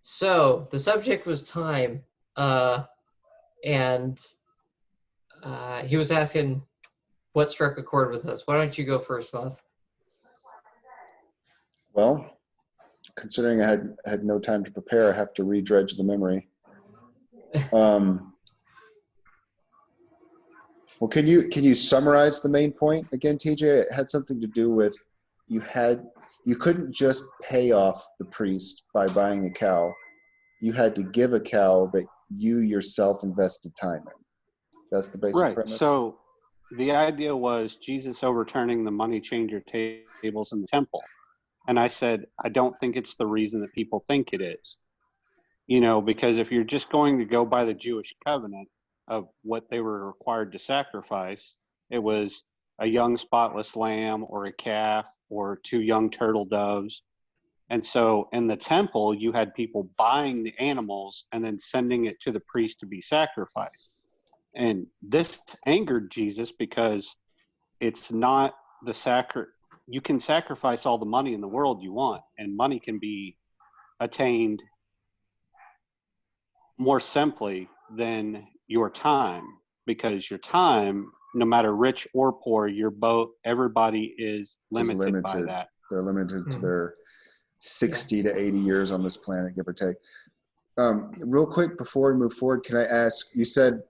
So the subject was time, and he was asking what struck a chord with us. Why don't you go first, Moth? Well, considering I had no time to prepare, I have to redredge the memory. Um, well, can you summarize the main point again, TJ? It had something to do with you couldn't just pay off the priest by buying a cow. You had to give a cow that you yourself invested time in. That's the basic Right. premise. So the idea was Jesus overturning the money changer tables in the temple. And I said, I don't think it's the reason that people think it is. Because if you're just going to go by the Jewish covenant of what they were required to sacrifice, it was a young spotless lamb or a calf or two young turtle doves. And so in the temple, you had people buying the animals and then sending it to the priest to be sacrificed. And this angered Jesus because it's not you can sacrifice all the money in the world you want, and money can be attained more simply than your time, because your time, no matter rich or poor, everybody is limited by that. They're limited to their 60 Yeah. to 80 years on this planet, give or take. Real quick, before we move forward, can I ask, you said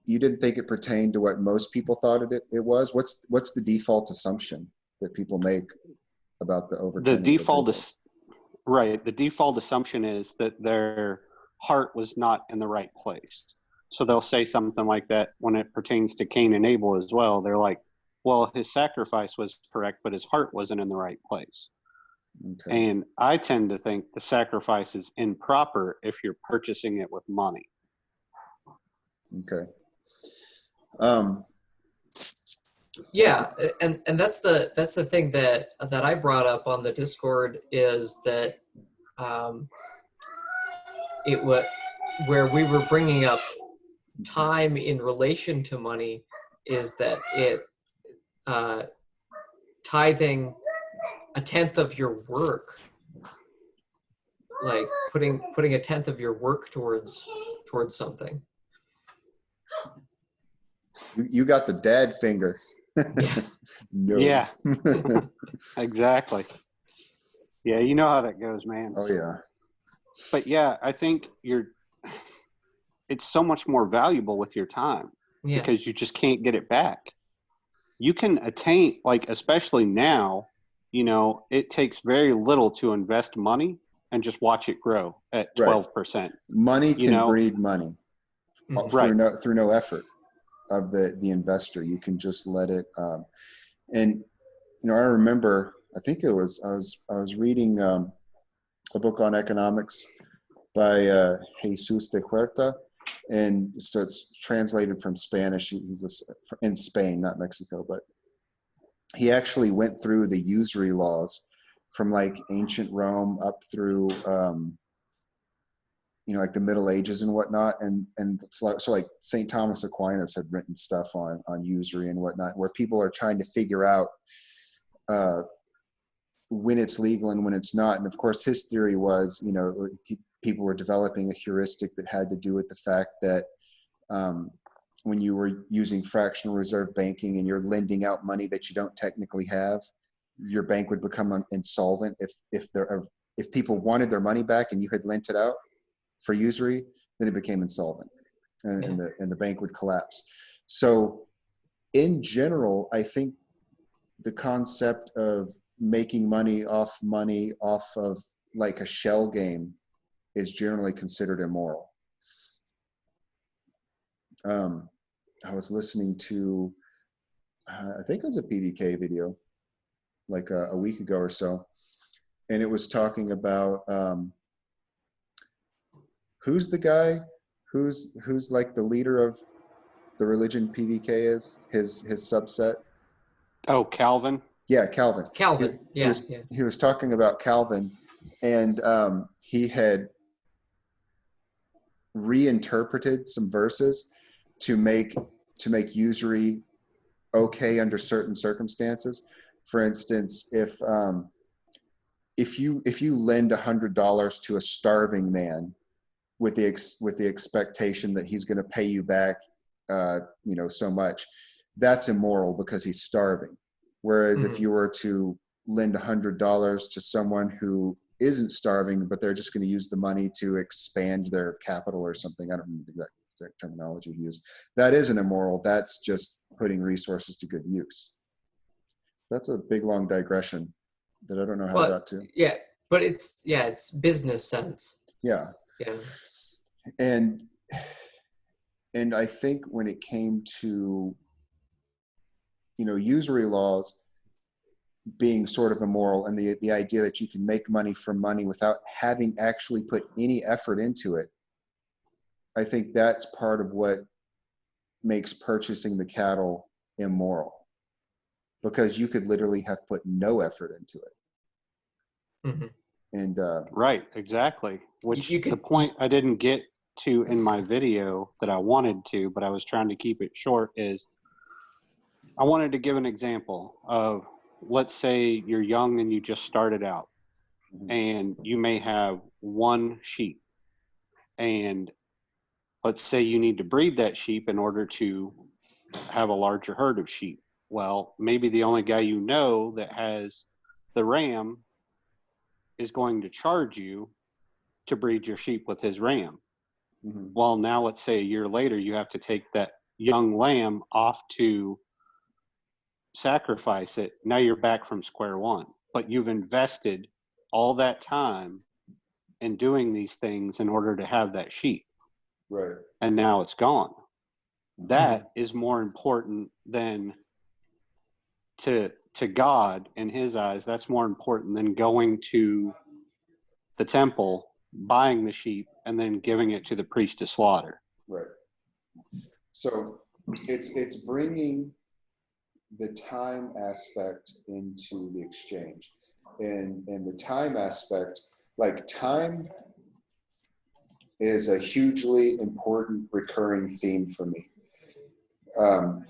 you didn't think it pertained to what most people thought it was. What's the default assumption that people make about the overturning? The default assumption is that their heart was not in the right place. So they'll say something like that when it pertains to Cain and Abel as well. They're like, well, his sacrifice was correct, but his heart wasn't in the right place. Okay. And I tend to think the sacrifice is improper if you're purchasing it with money. Okay. Yeah, and that's the thing that I brought up on the Discord, is that it was where we were bringing up time in relation to money, is that it tithing a tenth of your work, like putting a tenth of your work towards something. You got the dad finger. Yeah. No. Yeah. Exactly. Yeah, you know how that goes, man. Oh yeah. But yeah, I think it's so much more valuable with your time, because you just can't get it back. You can attain, like, especially now, it takes very little to invest money and just watch it grow at 12%. Money can breed money through no effort of the investor. You can just let it. And I remember, I think I was reading a book on economics by Jesus de Huerta, and so it's translated from Spanish. He's in Spain, not Mexico, but he actually went through the usury laws from like ancient Rome up through like the Middle Ages and whatnot, and so like St. Thomas Aquinas had written stuff on usury and whatnot, where people are trying to figure out when it's legal and when it's not. And of course, his theory was, people were developing a heuristic that had to do with the fact that when you were using fractional reserve banking and you're lending out money that you don't technically have, your bank would become insolvent if people wanted their money back and you had lent it out for usury, then it became insolvent, and the bank would collapse. So in general, I think the concept of making money off of like a shell game is generally considered immoral. I was listening to, I think it was a PDK video like a week ago or so, and it was talking about who's the guy who's like the leader of the religion PDK is, his subset. Oh, Calvin. Yeah, Calvin. He was talking about Calvin, and he had reinterpreted some verses to make usury okay under certain circumstances. For instance, if if you lend $100 to a starving man with the expectation that he's going to pay you back, so much, that's immoral because he's starving. Whereas if you were to lend $100 to someone who isn't starving, but they're just going to use the money to expand their capital or something, I don't remember the exact terminology he used, that isn't immoral. That's just putting resources to good use. That's a big, long digression that I don't know how I got to. Yeah, but it's business sense. Yeah. Yeah. And I think when it came to, usury laws being sort of immoral, and the idea that you can make money from money without having actually put any effort into it, I think that's part of what makes purchasing the cattle immoral, because you could literally have put no effort into it. Mm-hmm. And right, exactly. Which You could, the point I didn't get to in my video that I wanted to, but I was trying to keep it short, is I wanted to give an example of, let's say you're young and you just started out, and you may have one sheep, and let's say you need to breed that sheep in order to have a larger herd of sheep. Well, maybe the only guy you know that has the ram is going to charge you to breed your sheep with his ram. mm-hmm. Well, now let's say a year later, you have to take that young lamb off to sacrifice it. Now you're back from square one, but you've invested all that time in doing these things in order to have that sheep. Right. And now it's gone. That is more important than to God in his eyes. That's more important than going to the temple, buying the sheep, and then giving it to the priest to slaughter. Right. So it's bringing the time aspect into the exchange, and the time aspect, like time is a hugely important recurring theme for me.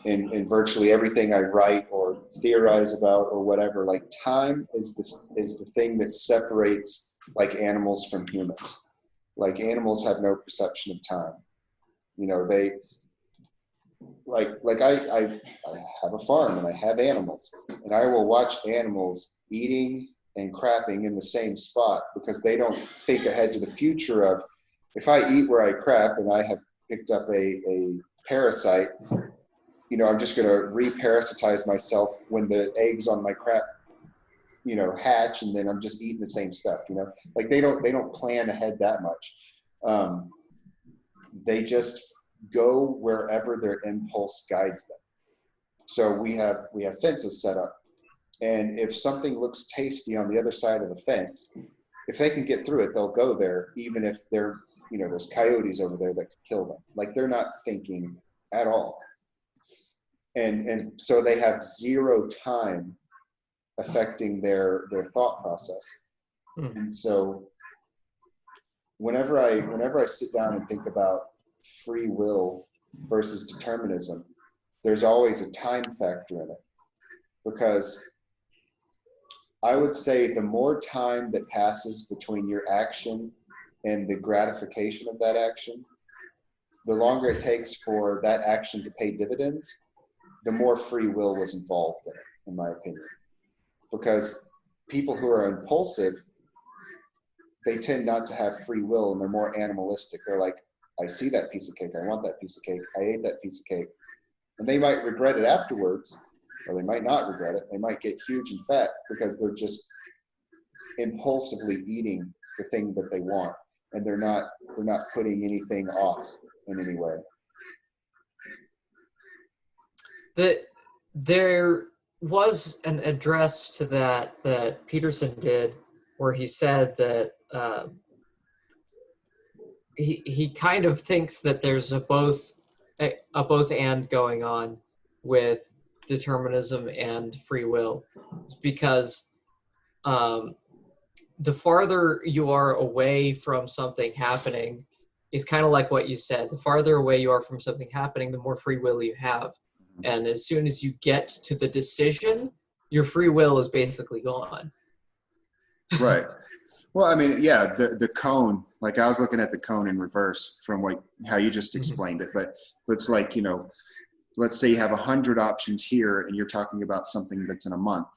In virtually everything I write or theorize about or whatever, like time is the thing that separates like animals from humans. Like animals have no perception of time. They like I have a farm and I have animals, and I will watch animals eating and crapping in the same spot because they don't think ahead to the future of, if I eat where I crap and I have picked up a parasite, I'm just going to reparasitize myself when the eggs on my crap, hatch, and then I'm just eating the same stuff, like they don't plan ahead that much. They just go wherever their impulse guides them. So we have fences set up, and if something looks tasty on the other side of the fence, if they can get through it, they'll go there, even if there's coyotes over there that could kill them. Like, they're not thinking at all. And so they have zero time affecting their thought process. And so whenever I sit down and think about free will versus determinism, there's always a time factor in it, because I would say the more time that passes between your action and the gratification of that action, the longer it takes for that action to pay dividends, the more free will was involved in it, in my opinion. Because people who are impulsive, they tend not to have free will, and they're more animalistic. They're like, I see that piece of cake, I want that piece of cake, I ate that piece of cake. And they might regret it afterwards, or they might not regret it. They might get huge and fat because they're just impulsively eating the thing that they want, and they're not putting anything off in any way. There was an address to that Peterson did, where he said that he kind of thinks that there's a both and going on with determinism and free will. It's because the farther you are away from something happening is kind of like what you said. The farther away you are from something happening, the more free will you have. And as soon as you get to the decision, your free will is basically gone. Right. Well, I mean, yeah, the cone, like I was looking at the cone in reverse from like how you just explained it, but it's like, let's say you have 100 options here and you're talking about something that's in a month.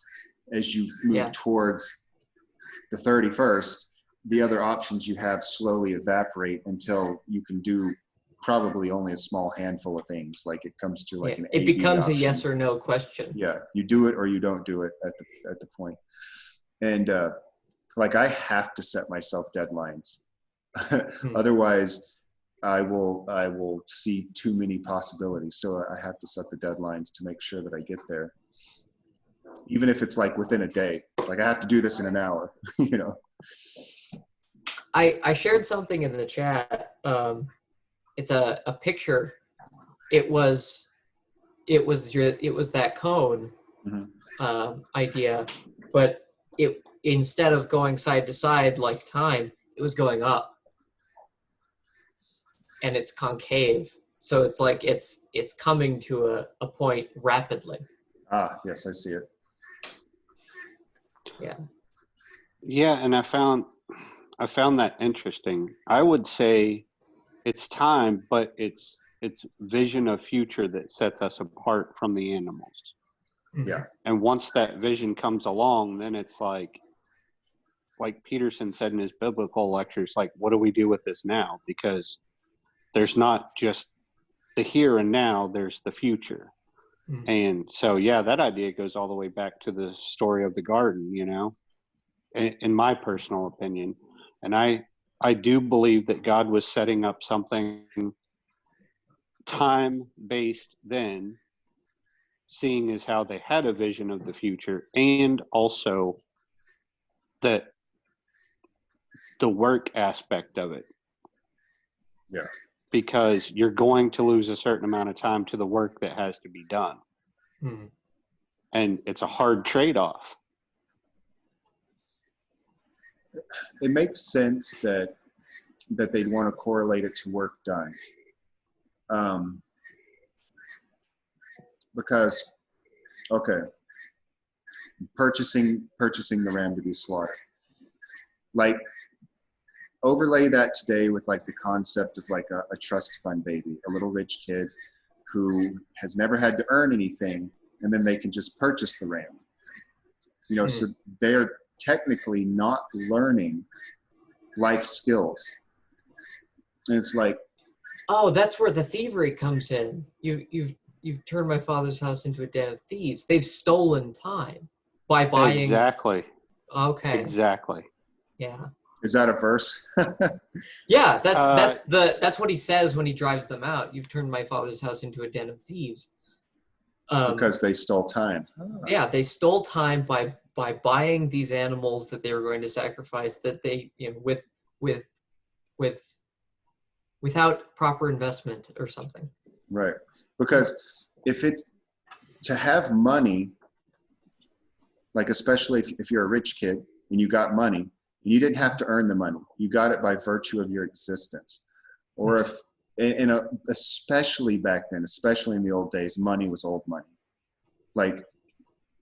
As you move towards the 31st, the other options you have slowly evaporate until you can do probably only a small handful of things. Like it comes to like an it A/B becomes option. a yes or no question. Yeah, you do it or you don't do it at the point. And like I have to set myself deadlines. Otherwise I will see too many possibilities. So I have to set the deadlines to make sure that I get there. Even if it's like within a day, like I have to do this in an hour, I shared something in the chat. It's a picture. It was that cone idea, but it, instead of going side to side like time, it was going up, and it's concave. So it's like it's coming to a point rapidly. Ah, yes, I see it. Yeah, and I found that interesting. I would say it's time, but it's vision of future that sets us apart from the animals. Yeah. And once that vision comes along, then it's like Peterson said in his biblical lectures, like, what do we do with this now? Because there's not just the here and now, there's the future. And so, yeah, that idea goes all the way back to the story of the garden, in my personal opinion. And I do believe that God was setting up something time-based then, seeing as how they had a vision of the future, and also that the work aspect of it. Yeah. Because you're going to lose a certain amount of time to the work that has to be done. And it's a hard trade-off. It makes sense that they'd want to correlate it to work done. Because, okay, purchasing the ram to be slaughtered. Like, overlay that today with like the concept of like a trust fund baby, a little rich kid who has never had to earn anything, and then they can just purchase the ram. So they're technically not learning life skills. And it's like, oh, that's where the thievery comes in. You've turned my father's house into a den of thieves. They've stolen time by buying. Exactly. Okay. Exactly. Yeah. Is that a verse? Yeah, that's what he says when he drives them out. You've turned my father's house into a den of thieves. Because they stole time. Yeah, they stole time by buying these animals that they were going to sacrifice, that they, without proper investment or something. Right. Because if it's to have money, like especially if you're a rich kid and you got money, and you didn't have to earn the money, you got it by virtue of your existence. Or if, especially back then, especially in the old days, money was old money. Like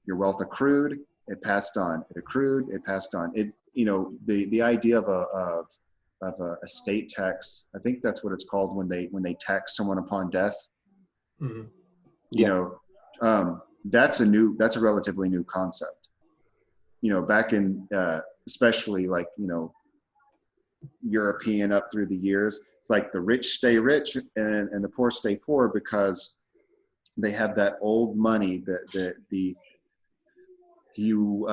your wealth accrued, it passed on. It accrued, it passed on. It, the idea of a estate tax, I think that's what it's called when they tax someone upon death. That's a relatively new concept. Back in especially like European up through the years, it's like the rich stay rich and the poor stay poor because they have that old money that you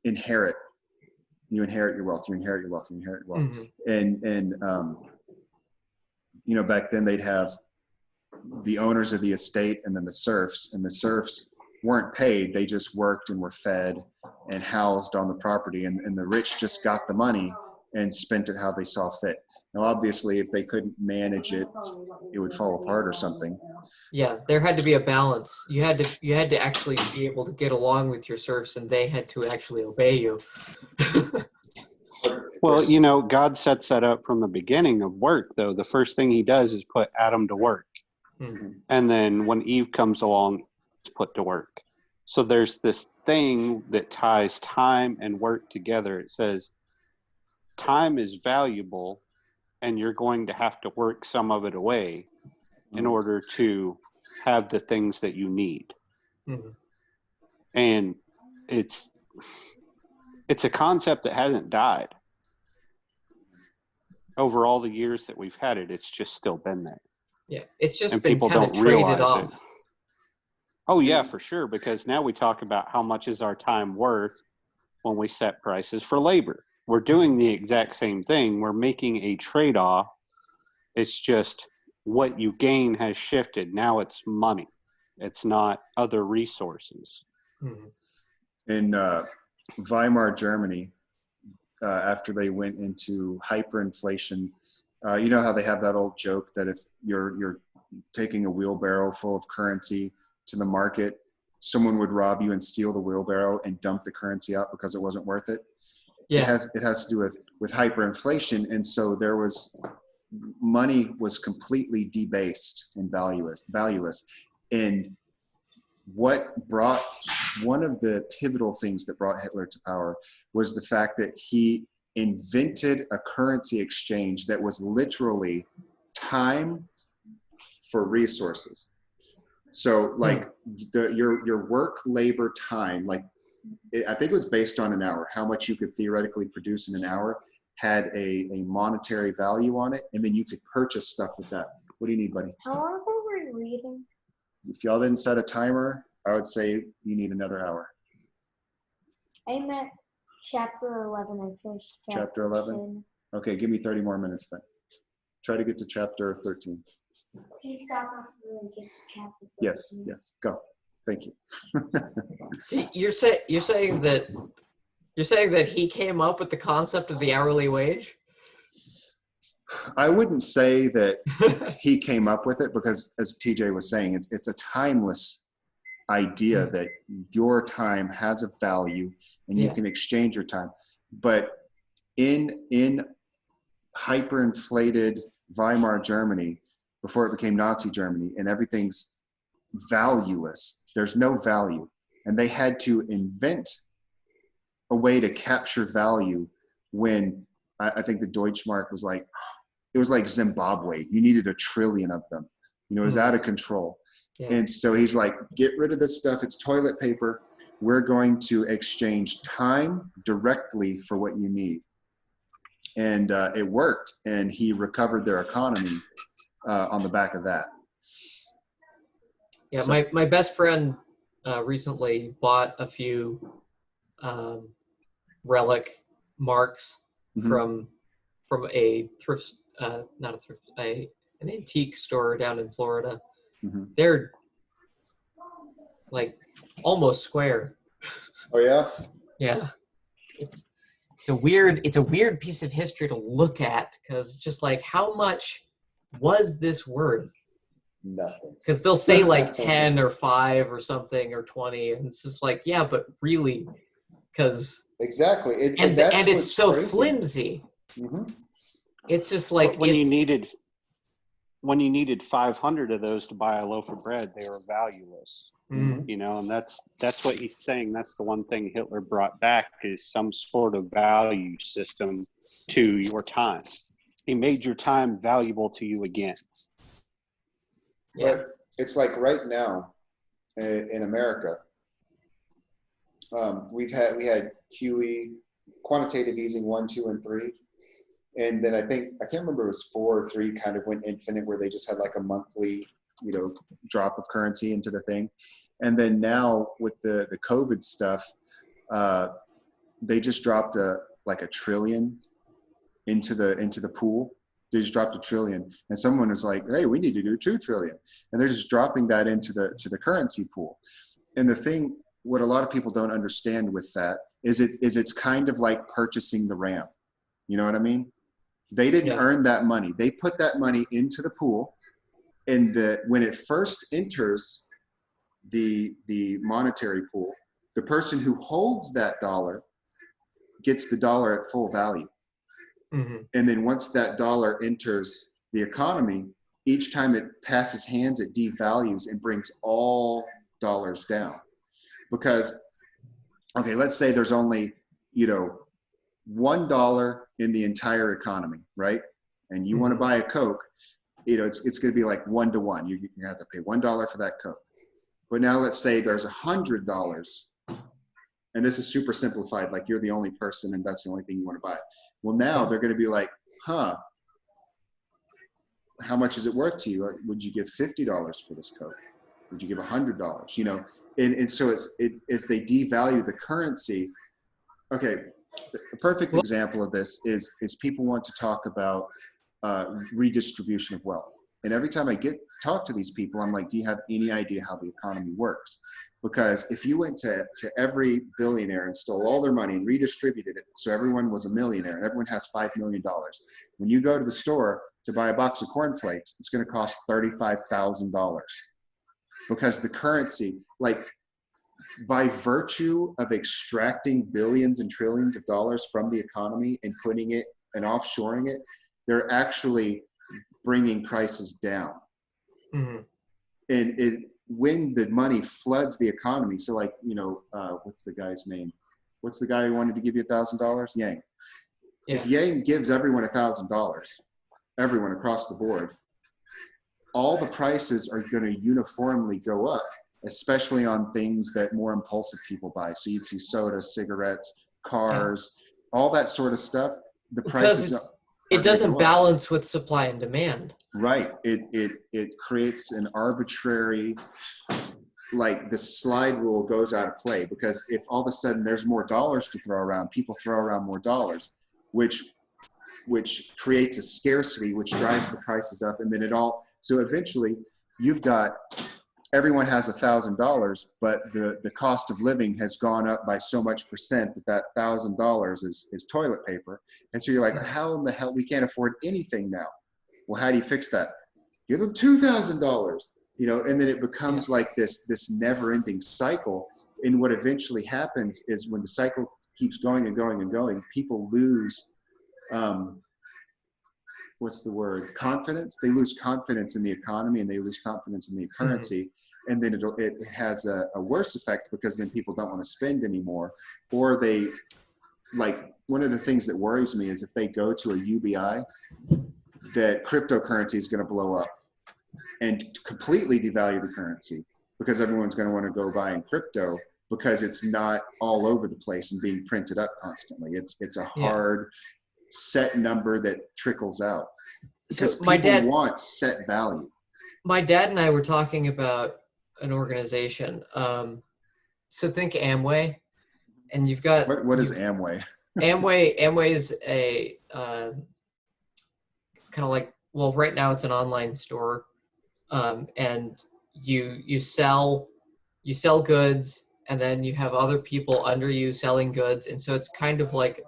inherit. You inherit your wealth. And back then they'd have the owners of the estate and then the serfs, and the serfs weren't paid. They just worked and were fed and housed on the property, and the rich just got the money and spent it how they saw fit. Now, obviously, if they couldn't manage it, it would fall apart or something. Yeah, there had to be a balance. You had to actually be able to get along with your serfs, and they had to actually obey you. Well, God sets that up from the beginning of work, though. The first thing he does is put Adam to work. And then when Eve comes along, it's put to work. So there's this thing that ties time and work together. It says time is valuable and you're going to have to work some of it away in order to have the things that you need. Mm-hmm. And it's a concept that hasn't died. Over all the years that we've had it, it's just still been there. Yeah, it's just And been people kind of don't traded realize off. it. Oh yeah, for sure. Because now we talk about how much is our time worth when we set prices for labor. We're doing the exact same thing. We're making a trade-off. It's just what you gain has shifted. Now it's money. It's not other resources. Mm-hmm. In Weimar, Germany, after they went into hyperinflation, you know how they have that old joke that if you're taking a wheelbarrow full of currency to the market, someone would rob you and steal the wheelbarrow and dump the currency out because it wasn't worth it. Yeah. It has to do with hyperinflation, and so money was completely debased and valueless. And one of the pivotal things that brought Hitler to power was the fact that he invented a currency exchange that was literally time for resources. So like your work, labor, time, like I think it was based on an hour, how much you could theoretically produce in an hour had a monetary value on it. And then you could purchase stuff with that. What do you need, buddy? How long were we reading? If y'all didn't set a timer, I would say you need another hour. I'm at chapter 11. I finished Chapter 11? Okay, give me 30 more minutes then. Try to get to chapter 13. Can you stop after we get to chapter 13? Yes, go. Thank you. See, you're saying that he came up with the concept of the hourly wage? I wouldn't say that he came up with it because, as TJ was saying, it's a timeless idea that your time has a value and you can exchange your time. But in hyperinflated Weimar Germany, before it became Nazi Germany, and everything's valueless, there's no value. And they had to invent a way to capture value when I think the Deutschmark was like, it was like Zimbabwe. You needed 1 trillion of them. You know, it was out of control. Yeah. And so he's like, get rid of this stuff. It's toilet paper. We're going to exchange time directly for what you need. And it worked. And he recovered their economy on the back of that. Yeah, so, my best friend recently bought a few relic marks from a thrift, not a thrift, an antique store down in Florida. They're like almost square. Oh yeah? Yeah. It's a weird piece of history to look at because it's just like, how much was this worth? Nothing. Because they'll say like 10 or 5 or something or 20, and it's just like, yeah, but really, because exactly, and it's so crazy. Flimsy. It's just like when you needed 500 of those to buy a loaf of bread, they were valueless. You know, and that's what he's saying. That's the one thing Hitler brought back is some sort of value system to your time. He made your time valuable to you again. Yeah. But it's like right now in America, we had QE, quantitative easing 1, 2, and 3. And then I can't remember, it was 4 or 3 kind of went infinite where they just had like a monthly, drop of currency into the thing. And then now with the COVID stuff, they just dropped like $1 trillion into the pool. They just dropped $1 trillion. And someone was like, hey, we need to do 2 trillion. And they're just dropping that into the currency pool. And the thing, what a lot of people don't understand with that is it's kind of like purchasing the RAM. You know what I mean? They didn't earn that money. They put that money into the pool, and when it first enters the monetary pool, the person who holds that dollar gets the dollar at full value. And then once that dollar enters the economy, each time it passes hands, it devalues and brings all dollars down. Because, okay, let's say there's only, you know, $1 in the entire economy, right? And you want to buy a Coke, you know, it's going to be like 1 to 1. You're going to have to pay $1 for that Coke. But now let's say there's $100, and this is super simplified, like you're the only person and that's the only thing you want to buy. Well, now they're going to be like, huh, how much is it worth to you? Like, would you give $50 for this Coke? Would you give $100? You know, and so as they devalue the currency. Okay, a perfect example of this is people want to talk about redistribution of wealth. And every time I talk to these people, I'm like, do you have any idea how the economy works? Because if you went to every billionaire and stole all their money and redistributed it so everyone was a millionaire and everyone has $5 million, when you go to the store to buy a box of cornflakes, it's going to cost $35,000. Because the currency, like, by virtue of extracting billions and trillions of dollars from the economy and putting it and offshoring it, they're actually bringing prices down. Mm-hmm. And when the money floods the economy, so like, you know, what's the guy's name? What's the guy who wanted to give you $1,000? Yang. Yeah. If Yang gives everyone $1,000, everyone across the board, all the prices are going to uniformly go up, especially on things that more impulsive people buy. So you'd see soda, cigarettes, cars, all that sort of stuff. The prices it doesn't balance with supply and demand. Right. It creates an arbitrary, like the slide rule goes out of play, because if all of a sudden there's more dollars to throw around, people throw around more dollars, which creates a scarcity, which drives the prices up. And then so eventually you've got, everyone has $1,000, but the cost of living has gone up by so much percent that $1,000 is toilet paper. And so you're like, how in the hell, we can't afford anything now. Well, how do you fix that? Give them $2,000, you know, and then it becomes like this never ending cycle. And what eventually happens is when the cycle keeps going and going and going, people lose, what's the word? Confidence. They lose confidence in the economy and they lose confidence in the currency. And then it has a worse effect, because then people don't want to spend anymore. Or they, like, one of the things that worries me is if they go to a UBI, that cryptocurrency is going to blow up and completely devalue the currency, because everyone's going to want to go buy in crypto, because it's not all over the place and being printed up constantly. It's a hard set number that trickles out, because so people want set value. My dad and I were talking about an organization. So think Amway, and you've got what is Amway? Amway is a kind of like, well, right now it's an online store, and you sell goods, and then you have other people under you selling goods, and so it's kind of like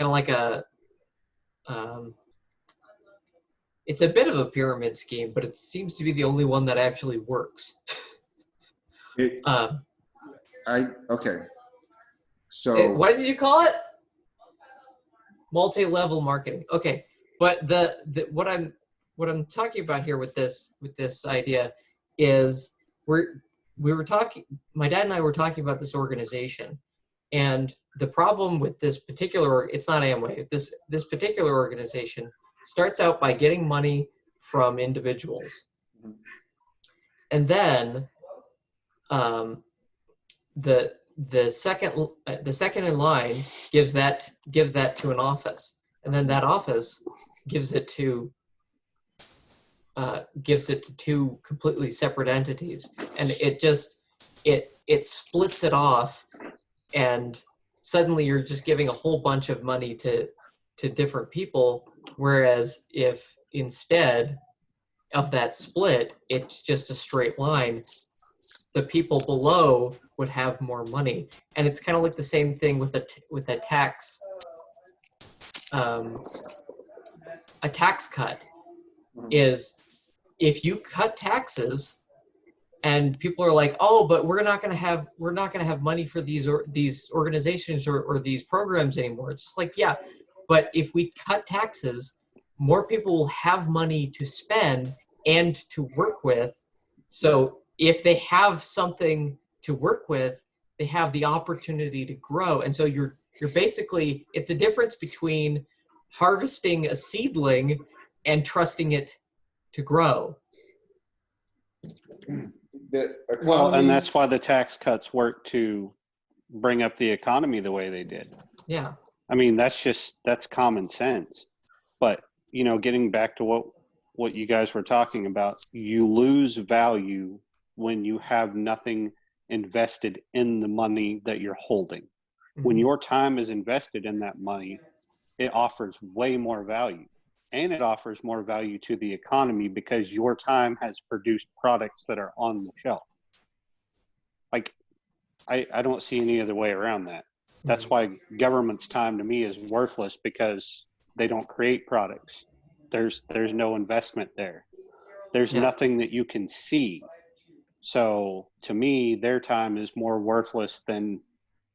a it's a bit of a pyramid scheme, but it seems to be the only one that actually works. Okay. So what did you call it? Multi-level marketing. Okay, but what I'm talking about here with this idea is my dad and I were talking about this organization, and the problem with this particular, it's not Amway, this particular organization starts out by getting money from individuals, and then the second in line gives that to an office, and then that office gives it to two completely separate entities, and it splits it off, and suddenly you're just giving a whole bunch of money to different people. Whereas if instead of that split, it's just a straight line, the people below would have more money. And it's kind of like the same thing with a tax cut. Is if you cut taxes and people are like, oh, but we're not going to have money for these organizations or these programs anymore. It's just like, yeah, but if we cut taxes, more people will have money to spend and to work with. So if they have something to work with, they have the opportunity to grow. And so you're basically, it's the difference between harvesting a seedling and trusting it to grow. Well, and that's why the tax cuts work to bring up the economy the way they did. Yeah. I mean, that's common sense. But, you know, getting back to what you guys were talking about, you lose value when you have nothing invested in the money that you're holding. Mm-hmm. When your time is invested in that money, it offers way more value, and it offers more value to the economy because your time has produced products that are on the shelf. Like, I don't see any other way around that. That's why government's time to me is worthless, because they don't create products. There's no investment there. There's nothing that you can see. So to me, their time is more worthless than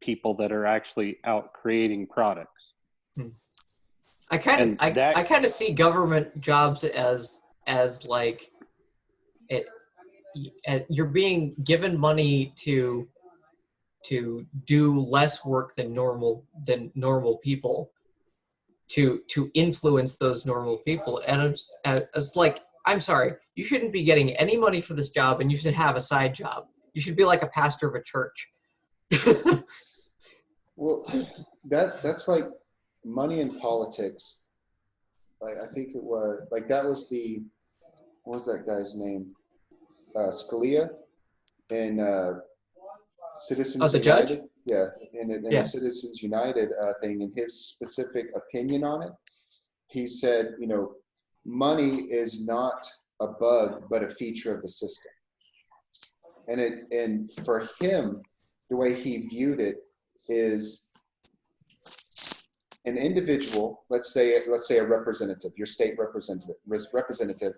people that are actually out creating products. I kind of see government jobs as like you're being given money to do less work than normal people, to influence those normal people. And it's like, I'm sorry, you shouldn't be getting any money for this job, and you should have a side job. You should be like a pastor of a church. Well, that's like money in politics. Like, I think it was like, that was what was that guy's name? Scalia in Citizens the United. judge? Yeah, in the Citizens United thing, in his specific opinion on it, he said, you know, money is not a bug, but a feature of the system. And for him, the way he viewed it is, an individual, let's say a representative, your state representative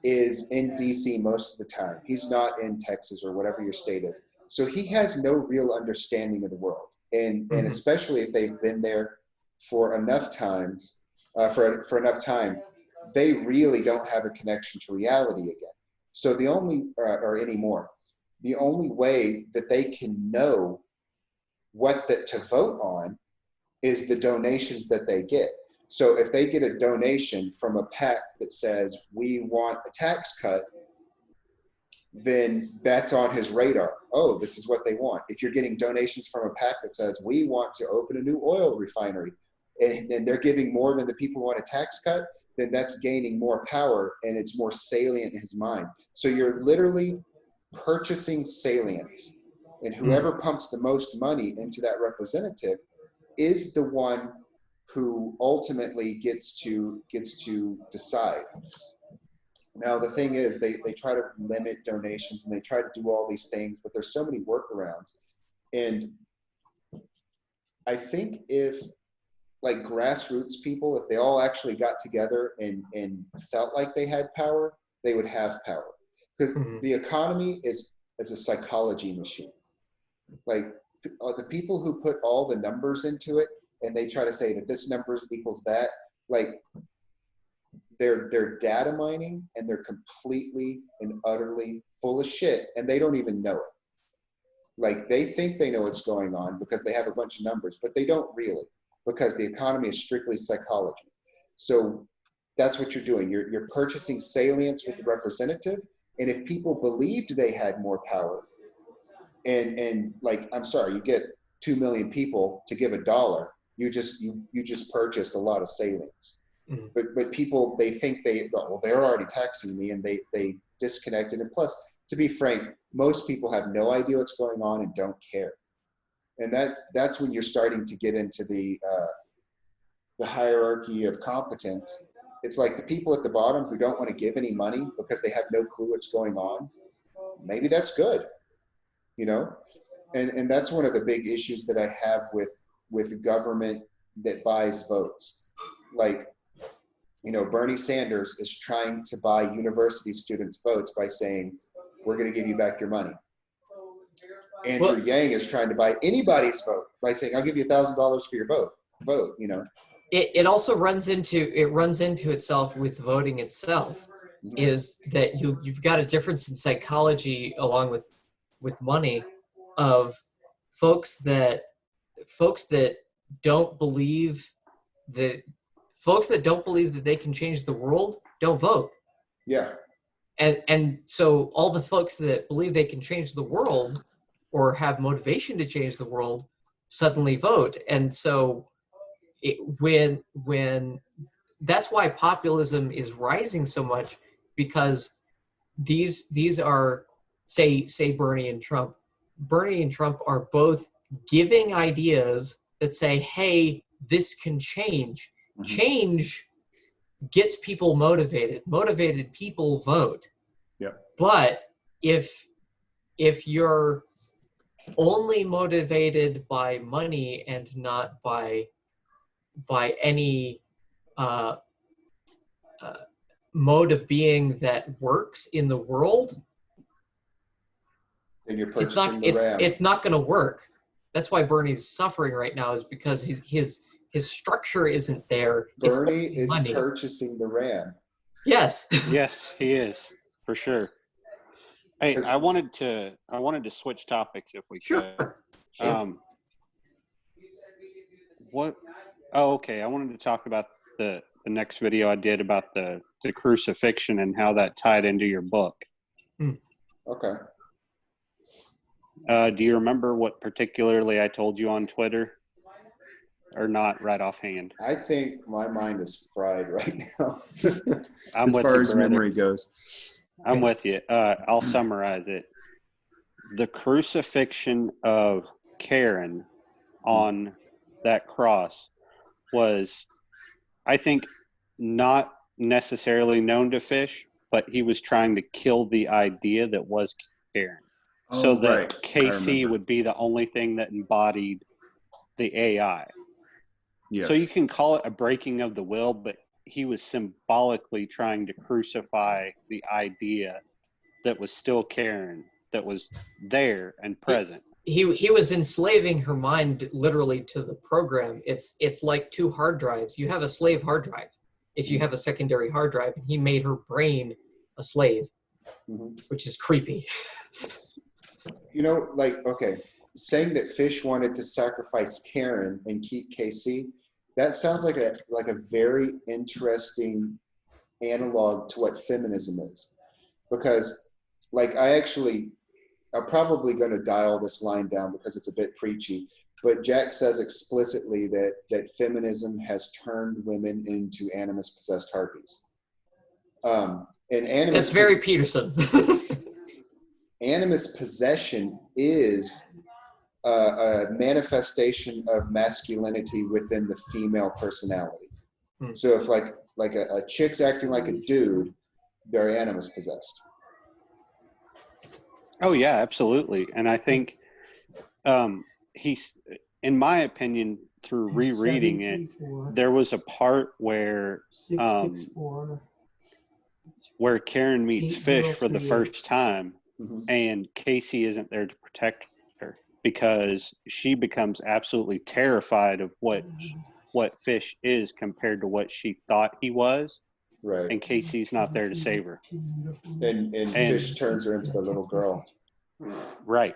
is in DC most of the time. He's not in Texas or whatever your state is. So he has no real understanding of the world. And especially if they've been there for enough times, for enough time, they really don't have a connection to reality again. So the only, or anymore, the only way that they can know what to vote on is the donations that they get. So if they get a donation from a PAC that says, we want a tax cut, then that's on his radar. Oh, this is what they want. If you're getting donations from a PAC that says, we want to open a new oil refinery, and they're giving more than the people who want a tax cut, then that's gaining more power, and it's more salient in his mind. So you're literally purchasing salience, and whoever pumps the most money into that representative is the one who ultimately gets to decide. Now, the thing is, they try to limit donations, and they try to do all these things, but there's so many workarounds. And I think if, like, grassroots people, if they all actually got together and felt like they had power, they would have power. Because the economy is a psychology machine. Like, the people who put all the numbers into it, and they try to say that this number equals that, like, they're data mining, and they're completely and utterly full of shit, and they don't even know it. Like, they think they know what's going on because they have a bunch of numbers, but they don't really, because the economy is strictly psychology. So that's what you're doing. You're purchasing salience with the representative, and if people believed they had more power, and like, I'm sorry, you get 2 million people to give $1, you just purchased a lot of salience. But people, they think they're already taxing me, and they disconnected. And plus, to be frank, most people have no idea what's going on and don't care. And that's when you're starting to get into the hierarchy of competence. It's like the people at the bottom who don't want to give any money because they have no clue what's going on. Maybe that's good, you know? And that's one of the big issues that I have with government that buys votes. Like, you know, Bernie Sanders is trying to buy university students' votes by saying, we're going to give you back your money. Andrew Yang is trying to buy anybody's vote by saying, I'll give you $1,000 for your vote, you know. It also runs into itself with voting itself, is that you've got a difference in psychology along with money, of folks that don't believe that they can change the world don't vote. Yeah. And so all the folks that believe they can change the world or have motivation to change the world suddenly vote. And so when that's why populism is rising so much, because these are say Bernie and Trump. Bernie and Trump are both giving ideas that say, hey, this can change. Mm-hmm. Change gets people motivated. Motivated people vote. Yeah. But if you're only motivated by money and not by any mode of being that works in the world, and you're purchasing the RAM. It's not going to work. That's why Bernie's suffering right now, is because his structure isn't there. Bernie is purchasing the RAM. Yes. Yes, he is, for sure. Hey, I wanted to switch topics if we could. Sure. What? Oh, okay. I wanted to talk about the next video I did about the crucifixion and how that tied into your book. Okay. Do you remember what particularly I told you on Twitter? Or not right offhand? I think my mind is fried right now. I'm as far as memory goes. I'm with you. I'll summarize it. The crucifixion of Karen on that cross was, I think, not necessarily known to Fish, but he was trying to kill the idea that was Karen. So that KC would be the only thing that embodied the AI. Yes. So you can call it a breaking of the will, but he was symbolically trying to crucify the idea that was still Karen, that was there and present. He was enslaving her mind literally to the program. It's like two hard drives. You have a slave hard drive if you have a secondary hard drive, and he made her brain a slave, which is creepy. You know, like, okay, saying that Fish wanted to sacrifice Karen and keep Casey, that sounds like a very interesting analog to what feminism is. Because, like, I'm probably going to dial this line down because it's a bit preachy, but Jack says explicitly that feminism has turned women into animus-possessed harpies. And that's very Peterson. Animus possession is a manifestation of masculinity within the female personality. So if like a chick's acting like a dude, they're animus possessed. Oh yeah, absolutely. And I think he's, in my opinion, through rereading it, there was a part where Karen meets Fish for the first time, and Casey isn't there to protect her because she becomes absolutely terrified of what Fish is compared to what she thought he was. Right. And Casey's not there to save her. And Fish turns her into the little girl. Right.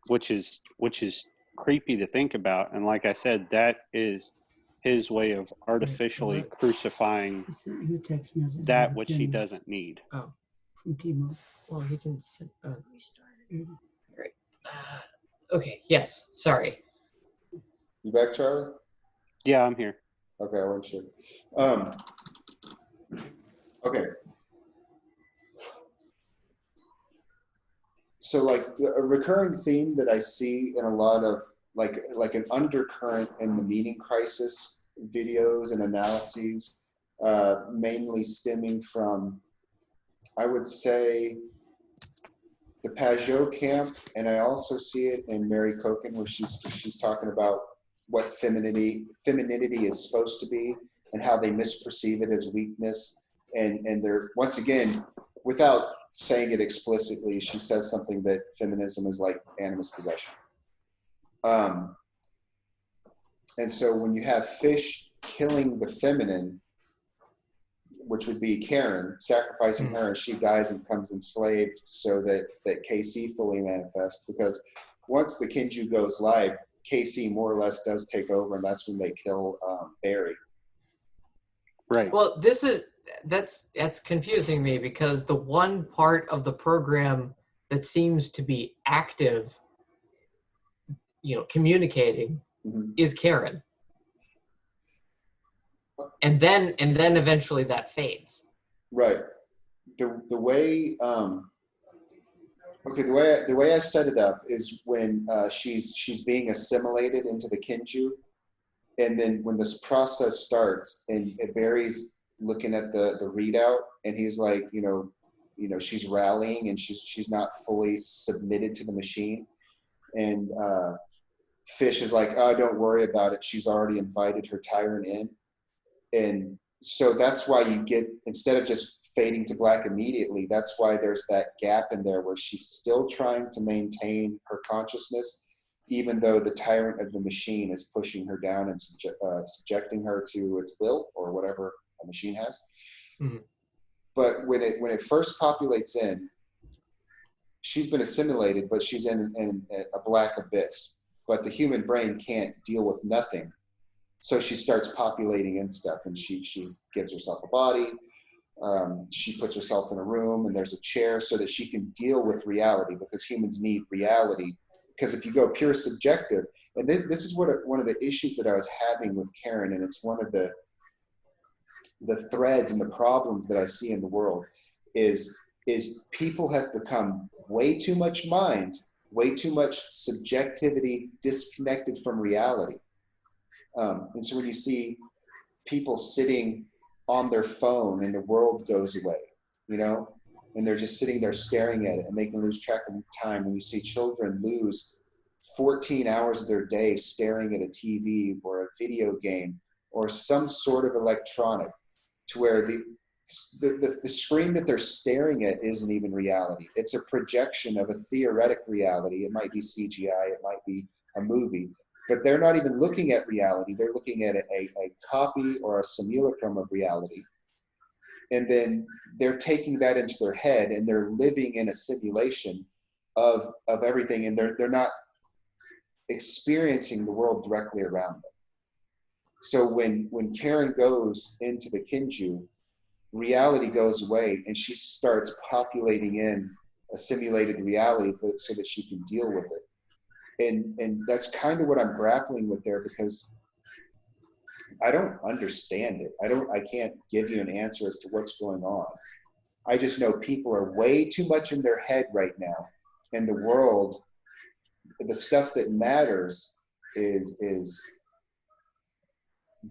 Which is creepy to think about. And like I said, that is his way of artificially crucifying that which he doesn't need. Oh. From Timo. Well, he can. Great. Okay. Yes. Sorry. You back, Charlie? Yeah, I'm here. Okay, I wasn't sure. Okay. So, like, a recurring theme that I see in a lot of like an undercurrent in the meaning crisis videos and analyses, mainly stemming from, I would say, the Pajot camp, and I also see it in Mary Kochen, where she's talking about what femininity is supposed to be and how they misperceive it as weakness. And they're, once again, without saying it explicitly, she says something that feminism is like animus possession. And so when you have Fish killing the feminine, which would be Karen, sacrificing her, and she dies and becomes enslaved so that KC fully manifests. Because once the Kinju goes live, KC more or less does take over, and that's when they kill Barry. Right. Well, that's confusing me, because the one part of the program that seems to be active, communicating, is Karen. And then eventually that fades. Right. The way the way I set it up is when she's being assimilated into the Kinju, and then when this process starts and Barry's looking at the readout, and he's like, she's rallying and she's not fully submitted to the machine, and Fish is like, oh, don't worry about it, she's already invited her tyrant in. And so that's why you get, instead of just fading to black immediately, that's why there's that gap in there where she's still trying to maintain her consciousness, even though the tyrant of the machine is pushing her down and subjecting her to its will, or whatever a machine has. Mm-hmm. But when it first populates in, she's been assimilated, but she's in a black abyss. But the human brain can't deal with nothing. So she starts populating in stuff, and she gives herself a body. She puts herself in a room, and there's a chair so that she can deal with reality, because humans need reality. Because if you go pure subjective, and this is one of the issues that I was having with Karen, and it's one of the threads and the problems that I see in the world, is people have become way too much mind, way too much subjectivity disconnected from reality. And so when you see people sitting on their phone and the world goes away, and they're just sitting there staring at it, and they can lose track of time. When you see children lose 14 hours of their day staring at a TV or a video game or some sort of electronic, to where the screen that they're staring at isn't even reality. It's a projection of a theoretic reality. It might be CGI, it might be a movie, but they're not even looking at reality. They're looking at a copy or a simulacrum of reality. And then they're taking that into their head, and they're living in a simulation of everything, and they're not experiencing the world directly around them. So when Karen goes into the Kinju, reality goes away, and she starts populating in a simulated reality so that she can deal with it. And that's kind of what I'm grappling with there, because I don't understand it. I can't give you an answer as to what's going on. I just know people are way too much in their head right now, and the world, the stuff that matters is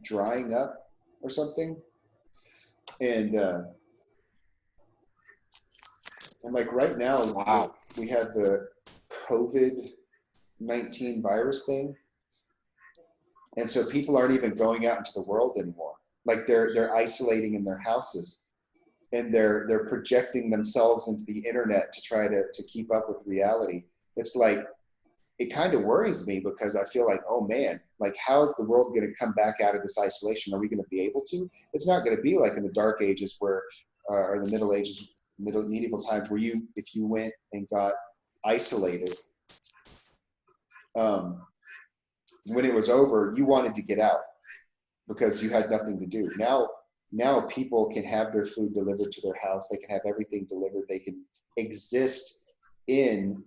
drying up or something. And like right now, wow, we have the COVID-19 virus thing. And so people aren't even going out into the world anymore. Like they're isolating in their houses, and they're projecting themselves into the internet to try to keep up with reality. It's like, it kind of worries me, because I feel like, oh man, like how is the world going to come back out of this isolation? Are we going to be able to? It's not going to be like in the Dark Ages or the Middle Ages, medieval times, where if you went and got isolated, when it was over, you wanted to get out because you had nothing to do. Now people can have their food delivered to their house. They can have everything delivered. They can exist in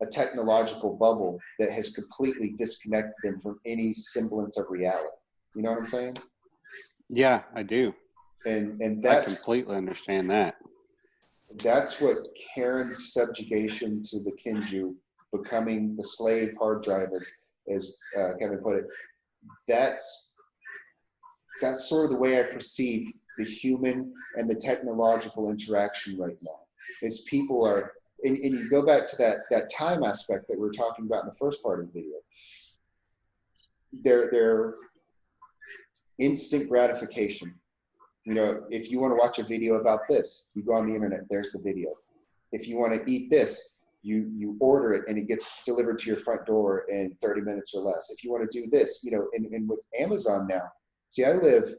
a technological bubble that has completely disconnected them from any semblance of reality. You know what I'm saying? Yeah, I do. And that's, I completely understand that. That's what Karen's subjugation to the Kinju, becoming the slave hard drive, as Kevin put it, that's sort of the way I perceive the human and the technological interaction right now. Is people are, and you go back to that time aspect that we were talking about in the first part of the video. They're instant gratification. If you want to watch a video about this, you go on the internet, there's the video. If you want to eat this, you order it and it gets delivered to your front door in 30 minutes or less. If you want to do this, and with Amazon now, see, I live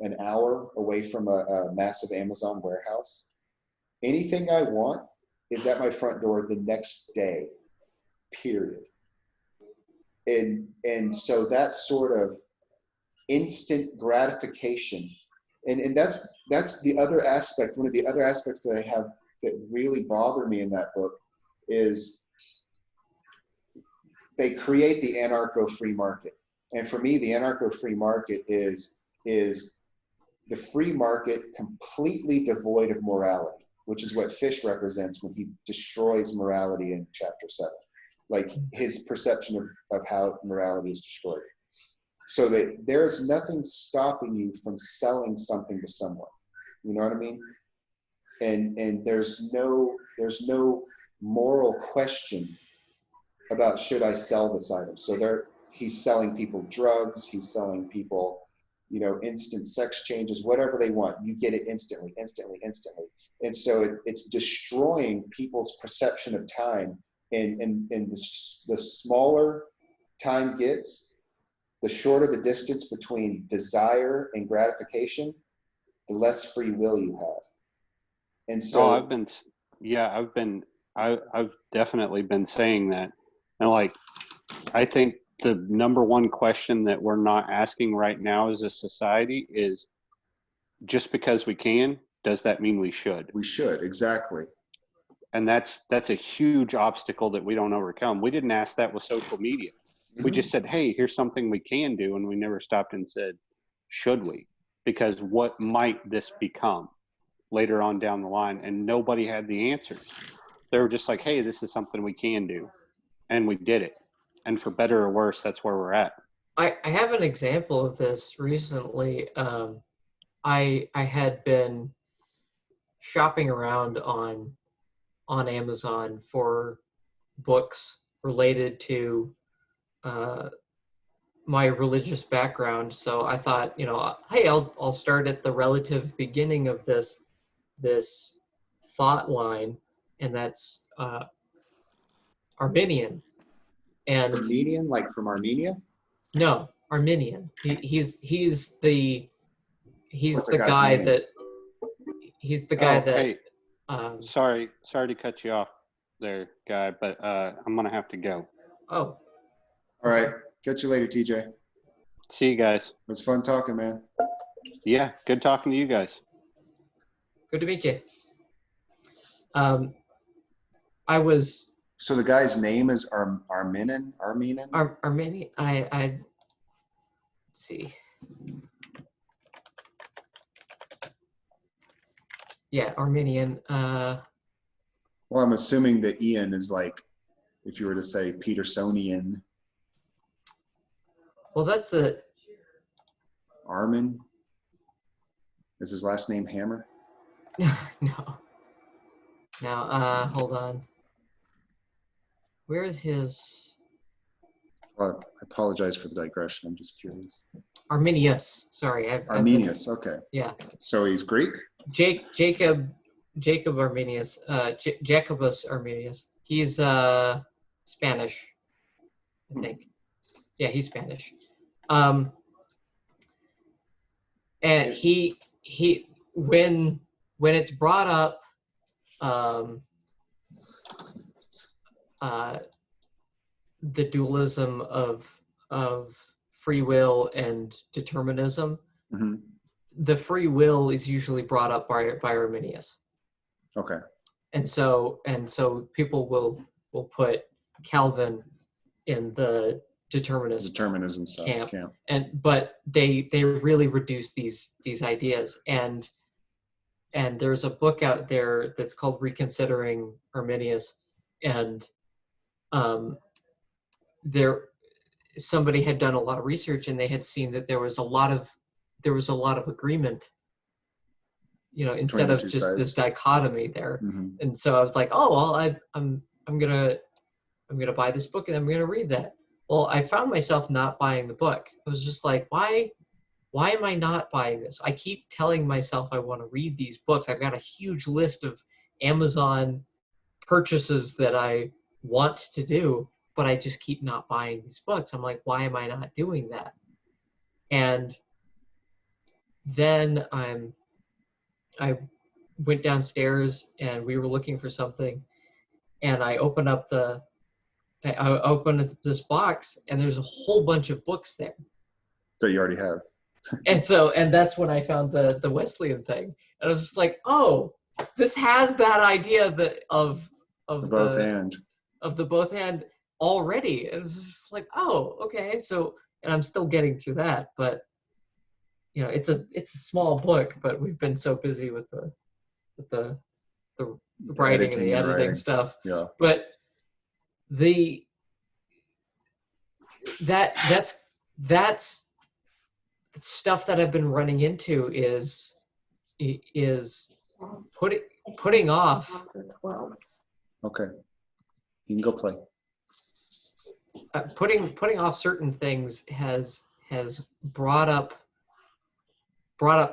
an hour away from a massive Amazon warehouse. Anything I want is at my front door the next day, period. And so that sort of instant gratification, and that's the other aspect. One of the other aspects that I have that really bother me in that book is they create the anarcho-free market. And for me, the anarcho-free market is the free market completely devoid of morality, which is what Fish represents when he destroys morality in chapter 7. Like his perception of how morality is destroyed. So that there's nothing stopping you from selling something to someone. You know what I mean? And there's no moral question about should I sell this item. So he's selling people drugs, he's selling people, you know, instant sex changes, whatever they want. You get it instantly. And so it's destroying people's perception of time. And the smaller time gets, the shorter the distance between desire and gratification, the less free will you have. And so I've definitely been saying that. And like, I think the number one question that we're not asking right now as a society is, just because we can, does that mean we should? We should, exactly. And that's a huge obstacle that we don't overcome. We didn't ask that with social media. We just said, hey, here's something we can do. And we never stopped and said, should we? Because what might this become later on down the line? And nobody had the answers. They were just like, hey, this is something we can do. And we did it. And for better or worse, that's where we're at. I have an example of this recently. I had been shopping around on Amazon for books related to my religious background. So I thought, you know, hey, I'll start at the relative beginning of this thought line, and that's Arminian. And Armenian, like from Armenia? No, Arminian. He's the guy name? that he's the guy that. Hey, sorry to cut you off there, Guy, but I'm gonna have to go. Oh. All right. Catch you later, TJ. See you guys. It was fun talking, man. Yeah, good talking to you guys. Good to meet you. I was. So the guy's name is Armenian? Armenian. I let's see. Yeah, Armenian. Well, I'm assuming that Ian is like, if you were to say Petersonian. Well, that's the. Armin? Is his last name Hammer? No. Now, hold on. Where is his? Well, I apologize for the digression. I'm just curious. Arminius. Sorry. Arminius. Okay. Yeah. So he's Greek? Jacob Arminius. Jacobus Arminius. He's Spanish, I think. Yeah, he's Spanish. And he when it's brought up, the dualism of free will and determinism, Mm-hmm. the free will is usually brought up by Arminius. Okay. And so people will put Calvin in the determinism camp. camp. But they really reduce these ideas. And there's a book out there that's called Reconsidering Arminius, and somebody had done a lot of research, and they had seen that there was a lot of agreement, you know, instead of just sides. This dichotomy there. Mm-hmm. And so I was like, oh well, I'm gonna buy this book and I'm gonna read that. Well, I found myself not buying the book. I was just like, why am I not buying this? I keep telling myself I want to read these books. I've got a huge list of Amazon purchases that I want to do, but I just keep not buying these books. I'm like, why am I not doing that? And then I went downstairs and we were looking for something, and I opened up this box, and there's a whole bunch of books there. So you already have. And that's when I found the Wesleyan thing, and I was just like, oh, this has that idea of Both and. of the both hand already. And it was just like, oh, okay. So, and I'm still getting through that, but it's a small book, but we've been so busy with the writing and the editing stuff. Yeah. But that's stuff that I've been running into is putting off. Okay. You can go play. Putting off certain things has brought up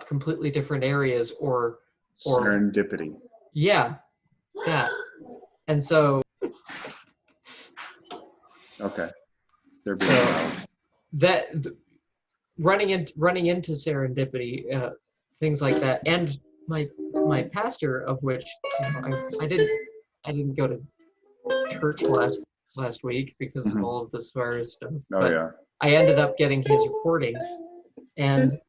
completely different areas or serendipity. Yeah, that. And so okay, they're being loud. Running into serendipity, things like that, and my pastor, of which I didn't go to church last week because of all of this virus stuff. Yeah. I ended up getting his recording, and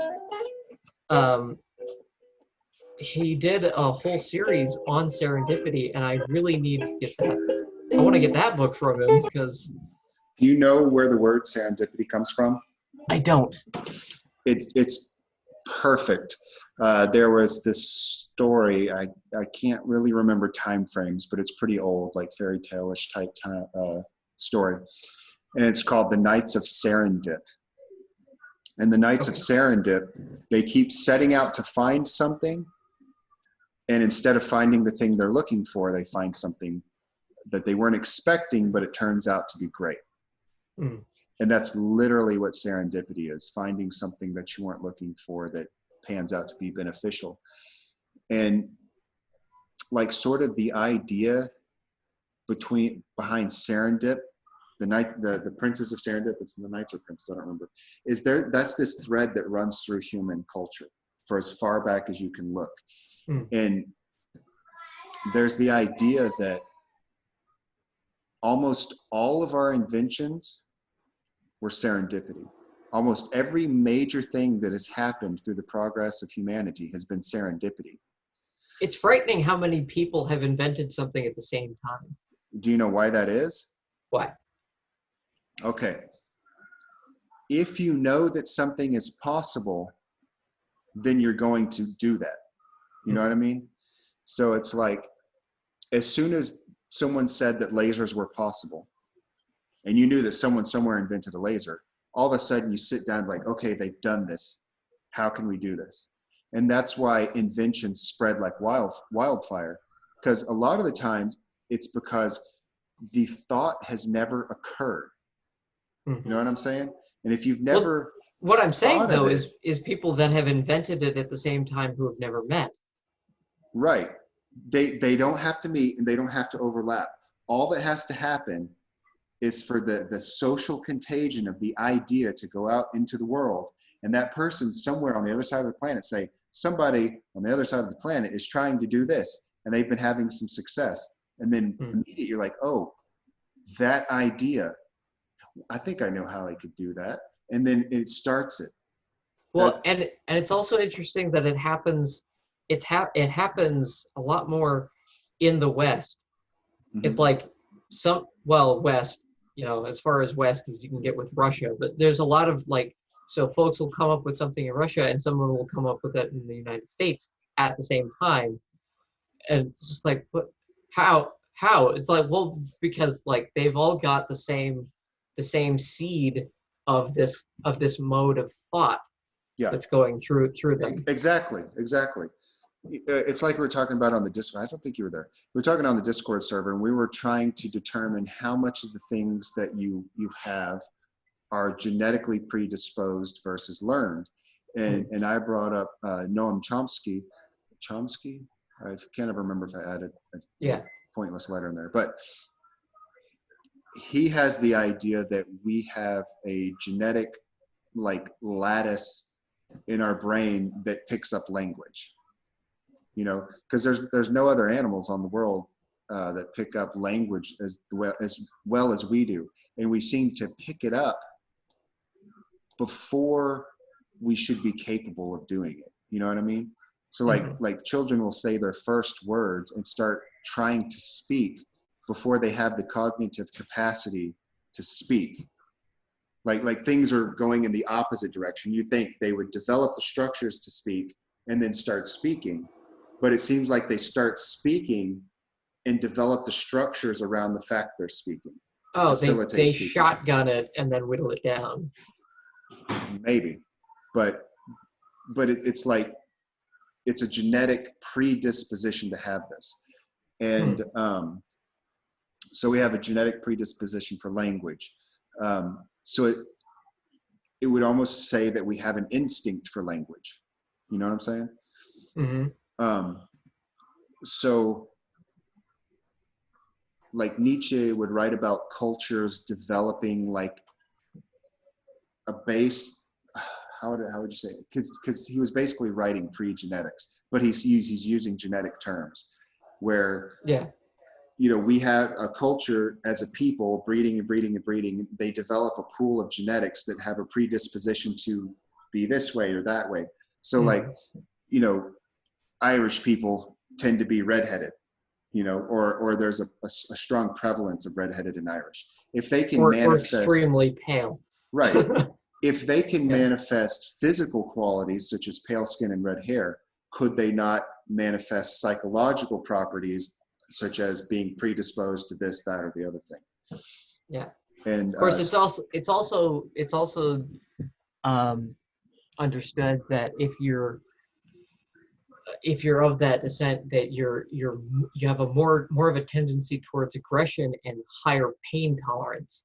he did a whole series on serendipity, and I really need to get that. I want to get that book from him because. Do you know where the word serendipity comes from? I don't. It's perfect. There was this story. I can't really remember time frames, but it's pretty old, like fairy tale-ish type story, and it's called The Knights of Serendip. And the Knights of Serendip, they keep setting out to find something, and instead of finding the thing they're looking for, they find something that they weren't expecting, but it turns out to be great. Mm. And that's literally what serendipity is, finding something that you weren't looking for that pans out to be beneficial. And like sort of the idea behind Serendip, the princes of Serendip, it's the knights or princes, I don't remember, that's this thread that runs through human culture for as far back as you can look. Mm. And there's the idea that almost all of our inventions were serendipity. Almost every major thing that has happened through the progress of humanity has been serendipity. It's frightening how many people have invented something at the same time. Do you know why that is? Why? Okay. If you know that something is possible, then you're going to do that. You know what I mean? So it's like, as soon as someone said that lasers were possible, and you knew that someone somewhere invented a laser, all of a sudden you sit down like, okay, they've done this. How can we do this? And that's why inventions spread like wildfire. Because a lot of the times it's because the thought has never occurred. Mm-hmm. You know what I'm saying? And if you've never... What I'm saying though is people that have invented it at the same time who have never met. Right. They don't have to meet and they don't have to overlap. All that has to happen is for the social contagion of the idea to go out into the world, and that person somewhere on the other side of the planet say, somebody on the other side of the planet is trying to do this, and they've been having some success. And then immediately you're like, oh, that idea, I think I know how I could do that. And then it starts it. Well, and it's also interesting that it happens a lot more in the West. Mm-hmm. It's like West, as far as West as you can get with Russia, but there's a lot of so folks will come up with something in Russia and someone will come up with it in the United States at the same time. And it's just like, what, how? It's like, well, because they've all got the same seed of this mode of thought that's going through them. Exactly. It's like we were talking about on the Discord. I don't think you were there. We were talking on the Discord server, and we were trying to determine how much of the things that you have are genetically predisposed versus learned. And I brought up Noam Chomsky. I can't ever remember if I added a pointless letter in there, but he has the idea that we have a genetic lattice in our brain that picks up language, you know, because there's no other animals on the world that pick up language as well as we do. And we seem to pick it up before we should be capable of doing it. You know what I mean? So like children will say their first words and start trying to speak before they have the cognitive capacity to speak. Like things are going in the opposite direction. You think they would develop the structures to speak and then start speaking, but it seems like they start speaking and develop the structures around the fact they're speaking. Oh, they speaking. shotgun it and then whittle it down. Maybe, but it's like it's a genetic predisposition to have this, and so we have a genetic predisposition for language. So it would almost say that we have an instinct for language. You know what I'm saying? Mm-hmm. So like Nietzsche would write about cultures developing like a base. How would you say it? Because he was basically writing pre-genetics, but he's using genetic terms where, you know, we have a culture as a people breeding and breeding and breeding. They develop a pool of genetics that have a predisposition to be this way or that way. So like, you know, Irish people tend to be redheaded, you know, or there's a strong prevalence of redheaded in Irish. If they can manifest, or extremely pale. Right. If they can manifest physical qualities such as pale skin and red hair, could they not manifest psychological properties such as being predisposed to this, that, or the other thing? Yeah. And of course, it's also understood that if you're of that descent, that you have a more of a tendency towards aggression and higher pain tolerance.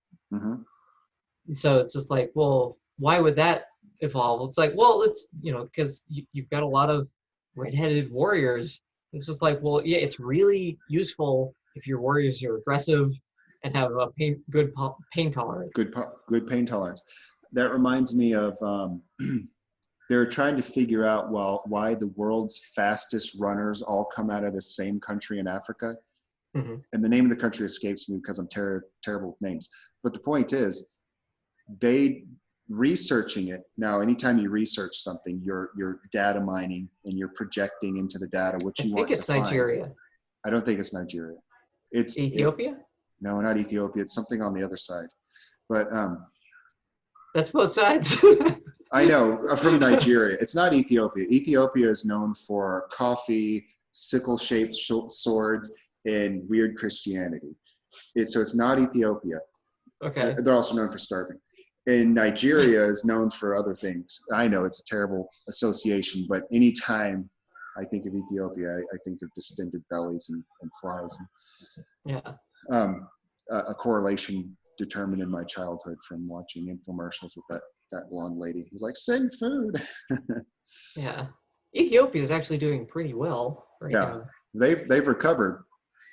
So it's just like, well, why would that evolve? It's like, well, it's, you know, because you've got a lot of redheaded warriors. It's just like, well, yeah, it's really useful if your warriors are aggressive and have a good pain tolerance. Good pain tolerance. That reminds me of they're trying to figure out why the world's fastest runners all come out of the same country in Africa. And the name of the country escapes me because I'm terrible with names. But the point is, they researching it now. Anytime you research something, you're data mining and you're projecting into the data what you want to find. I think it's Nigeria. I don't think it's Nigeria. It's Ethiopia. No, not Ethiopia. It's something on the other side. But that's both sides. I know, from Nigeria. It's not Ethiopia. Ethiopia is known for coffee, sickle-shaped swords, and weird Christianity. So it's not Ethiopia. Okay. They're also known for starving. And Nigeria is known for other things. I know it's a terrible association, but anytime I think of Ethiopia, I think of distended bellies and flies. A correlation determined in my childhood from watching infomercials with that blonde lady who's like, send food. Ethiopia is actually doing pretty well right now. They've recovered,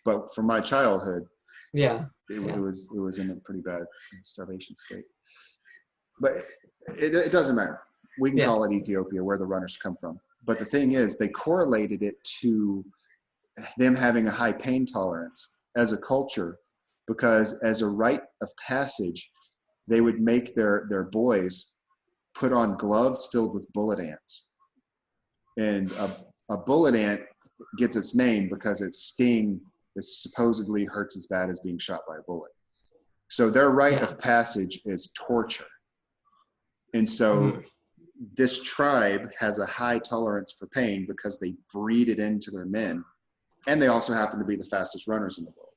but from my childhood, it was in a pretty bad starvation state. But it doesn't matter. We can call it Ethiopia, where the runners come from. But the thing is, they correlated it to them having a high pain tolerance as a culture, because as a rite of passage, they would make their boys put on gloves filled with bullet ants. And a bullet ant gets its name because its sting supposedly hurts as bad as being shot by a bullet. So their rite of passage is torture. And so this tribe has a high tolerance for pain because they breed it into their men. And they also happen to be the fastest runners in the world.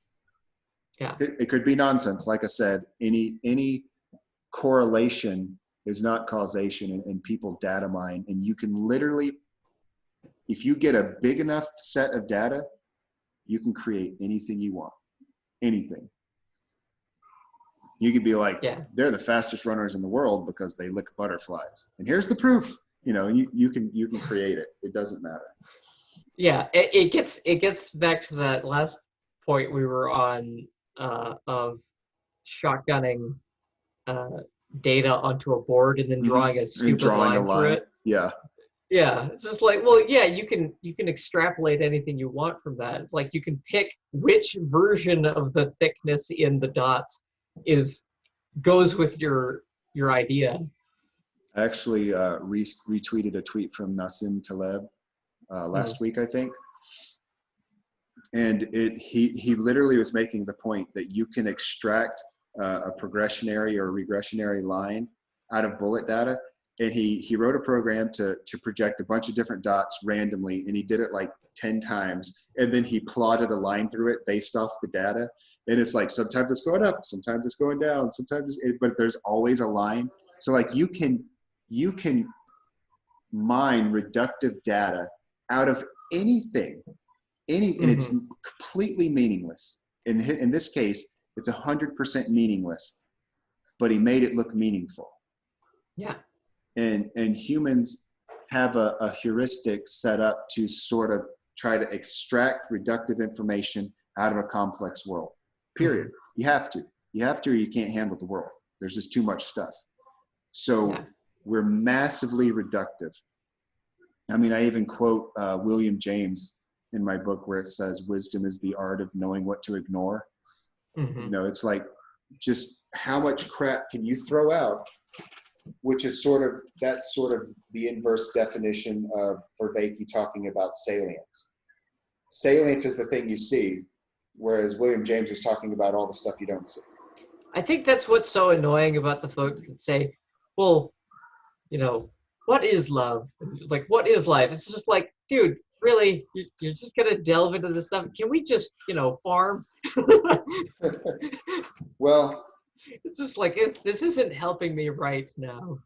It could be nonsense. Like I said, any correlation is not causation, and people data mine. And you can literally, if you get a big enough set of data, you can create anything you want. Anything. You could be like, they're the fastest runners in the world because they lick butterflies. And here's the proof. You know, you can create it. It doesn't matter. Yeah, it gets back to that last point we were on of shotgunning data onto a board and then drawing a stupid line through it. Yeah. Yeah, it's just like, well, yeah, you can extrapolate anything you want from that. Like you can pick which version of the thickness in the dots goes with your idea. I actually retweeted a tweet from Nassim Taleb last week, I think. And he literally was making the point that you can extract a progressionary or regressionary line out of bullet data. And he wrote a program to project a bunch of different dots randomly, and he did it like 10 times. And then he plotted a line through it based off the data. And it's like, sometimes it's going up, sometimes it's going down, but there's always a line. So like you can mine reductive data out of anything, and it's completely meaningless. In this case, it's 100% meaningless, but he made it look meaningful. Yeah. And humans have a heuristic set up to sort of try to extract reductive information out of a complex world, period. You have to, or you can't handle the world. There's just too much stuff. So we're massively reductive. I mean, I even quote William James in my book where it says, wisdom is the art of knowing what to ignore. You know, it's like, just how much crap can you throw out, which is that's sort of the inverse definition of Vervaeke talking about salience. Salience is the thing you see, whereas William James was talking about all the stuff you don't see. I think that's what's so annoying about the folks that say, well, you know, what is love? Like, what is life? It's just like, dude, really? You're just going to delve into this stuff? Can we just, farm? Well, it's just like, this isn't helping me right now.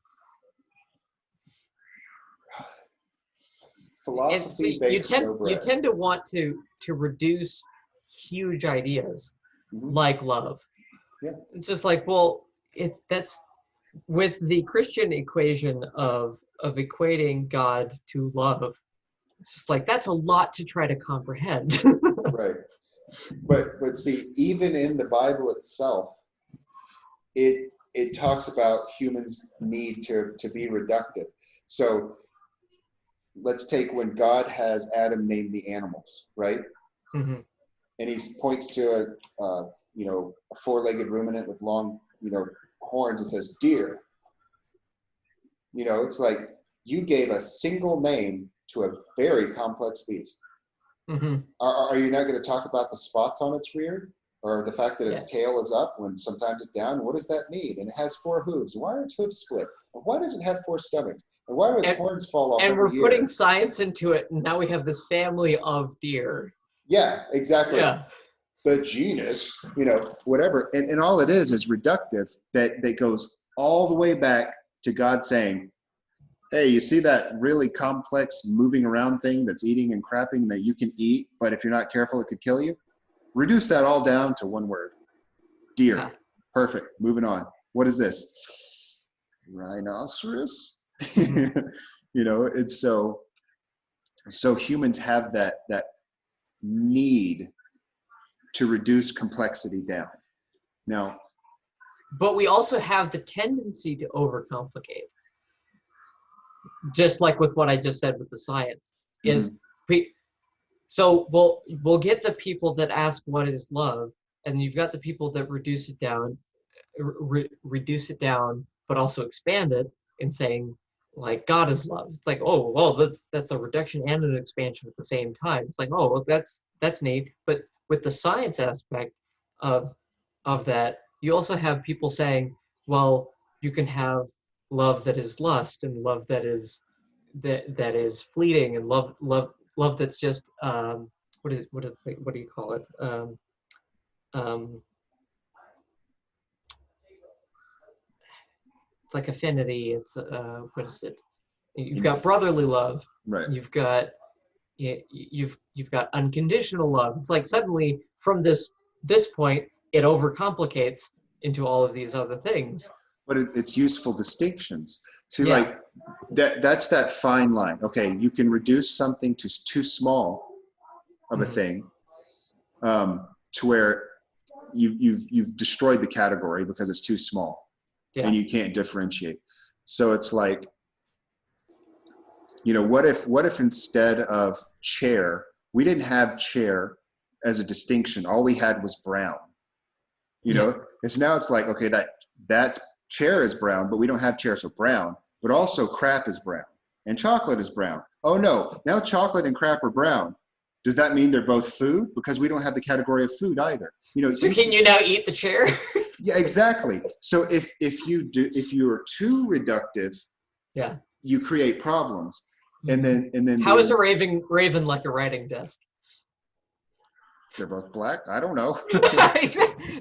Philosophy bakes no bread. You tend to want to reduce huge ideas like love. Yeah. It's just like, well, that's with the Christian equation of equating God to love. It's just like, that's a lot to try to comprehend. Right. But see, even in the Bible itself, it talks about humans' need to be reductive. So let's take when God has Adam name the animals, right? And he points to a four-legged ruminant with long, horns and says, deer. It's like you gave a single name to a very complex beast. Are you not going to talk about the spots on its rear, or the fact that its tail is up when sometimes it's down? What does that mean? And it has 4 hooves. Why are its hooves split? And why does it have 4 stomachs? And why do its horns fall off? And we're putting science into it, and now we have this family of deer. Yeah, exactly. Yeah. The genus, whatever. And all it is reductive that goes all the way back to God saying, hey, you see that really complex moving around thing that's eating and crapping that you can eat, but if you're not careful, it could kill you? Reduce that all down to one word. Deer. Yeah. Perfect. Moving on. What is this? Rhinoceros? It's so humans have that need to reduce complexity down. Now, but we also have the tendency to overcomplicate. Just like with what I just said with the science, so we'll get the people that ask what is love, and you've got the people that reduce it down, but also expand it in saying like God is love. It's like, oh well, that's a reduction and an expansion at the same time. It's like, oh well, that's neat. But with the science aspect of that, you also have people saying, well, you can have love that is lust, and love that is fleeting, and love that's just what do you call it? It's like affinity. It's what is it? You've got brotherly love. Right. You've got unconditional love. It's like suddenly from this point it overcomplicates into all of these other things. But it's useful distinctions. See, like that's that fine line. Okay, you can reduce something to too small of a thing, to where you've destroyed the category because it's too small, and you can't differentiate. So it's like You know, what if instead of chair, we didn't have chair as a distinction. All we had was brown. You know, it's now it's like, okay, that chair is brown, but we don't have chair, so brown. But also crap is brown and chocolate is brown. Oh no, now chocolate and crap are brown. Does that mean they're both food? Because we don't have the category of food either. You know, so can you now eat the chair? Yeah, exactly. So if you are too reductive, yeah, you create problems. And then how is a raven like a writing desk? They're both black. I don't know.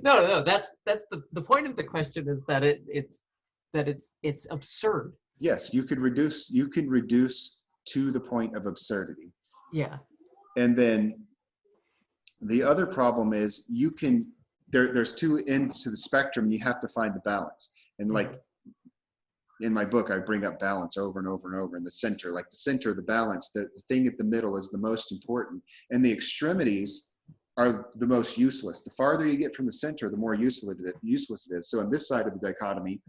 No. That's the point of the question is that it's absurd. Yes, you can reduce to the point of absurdity. Yeah. And then the other problem is there's two ends to the spectrum. And you have to find the balance. And like in my book, I bring up balance over and over and over in the center, like the center, the balance, the thing at the middle is the most important. And the extremities are the most useless. The farther you get from the center, the more useless it is. So on this side of the dichotomy,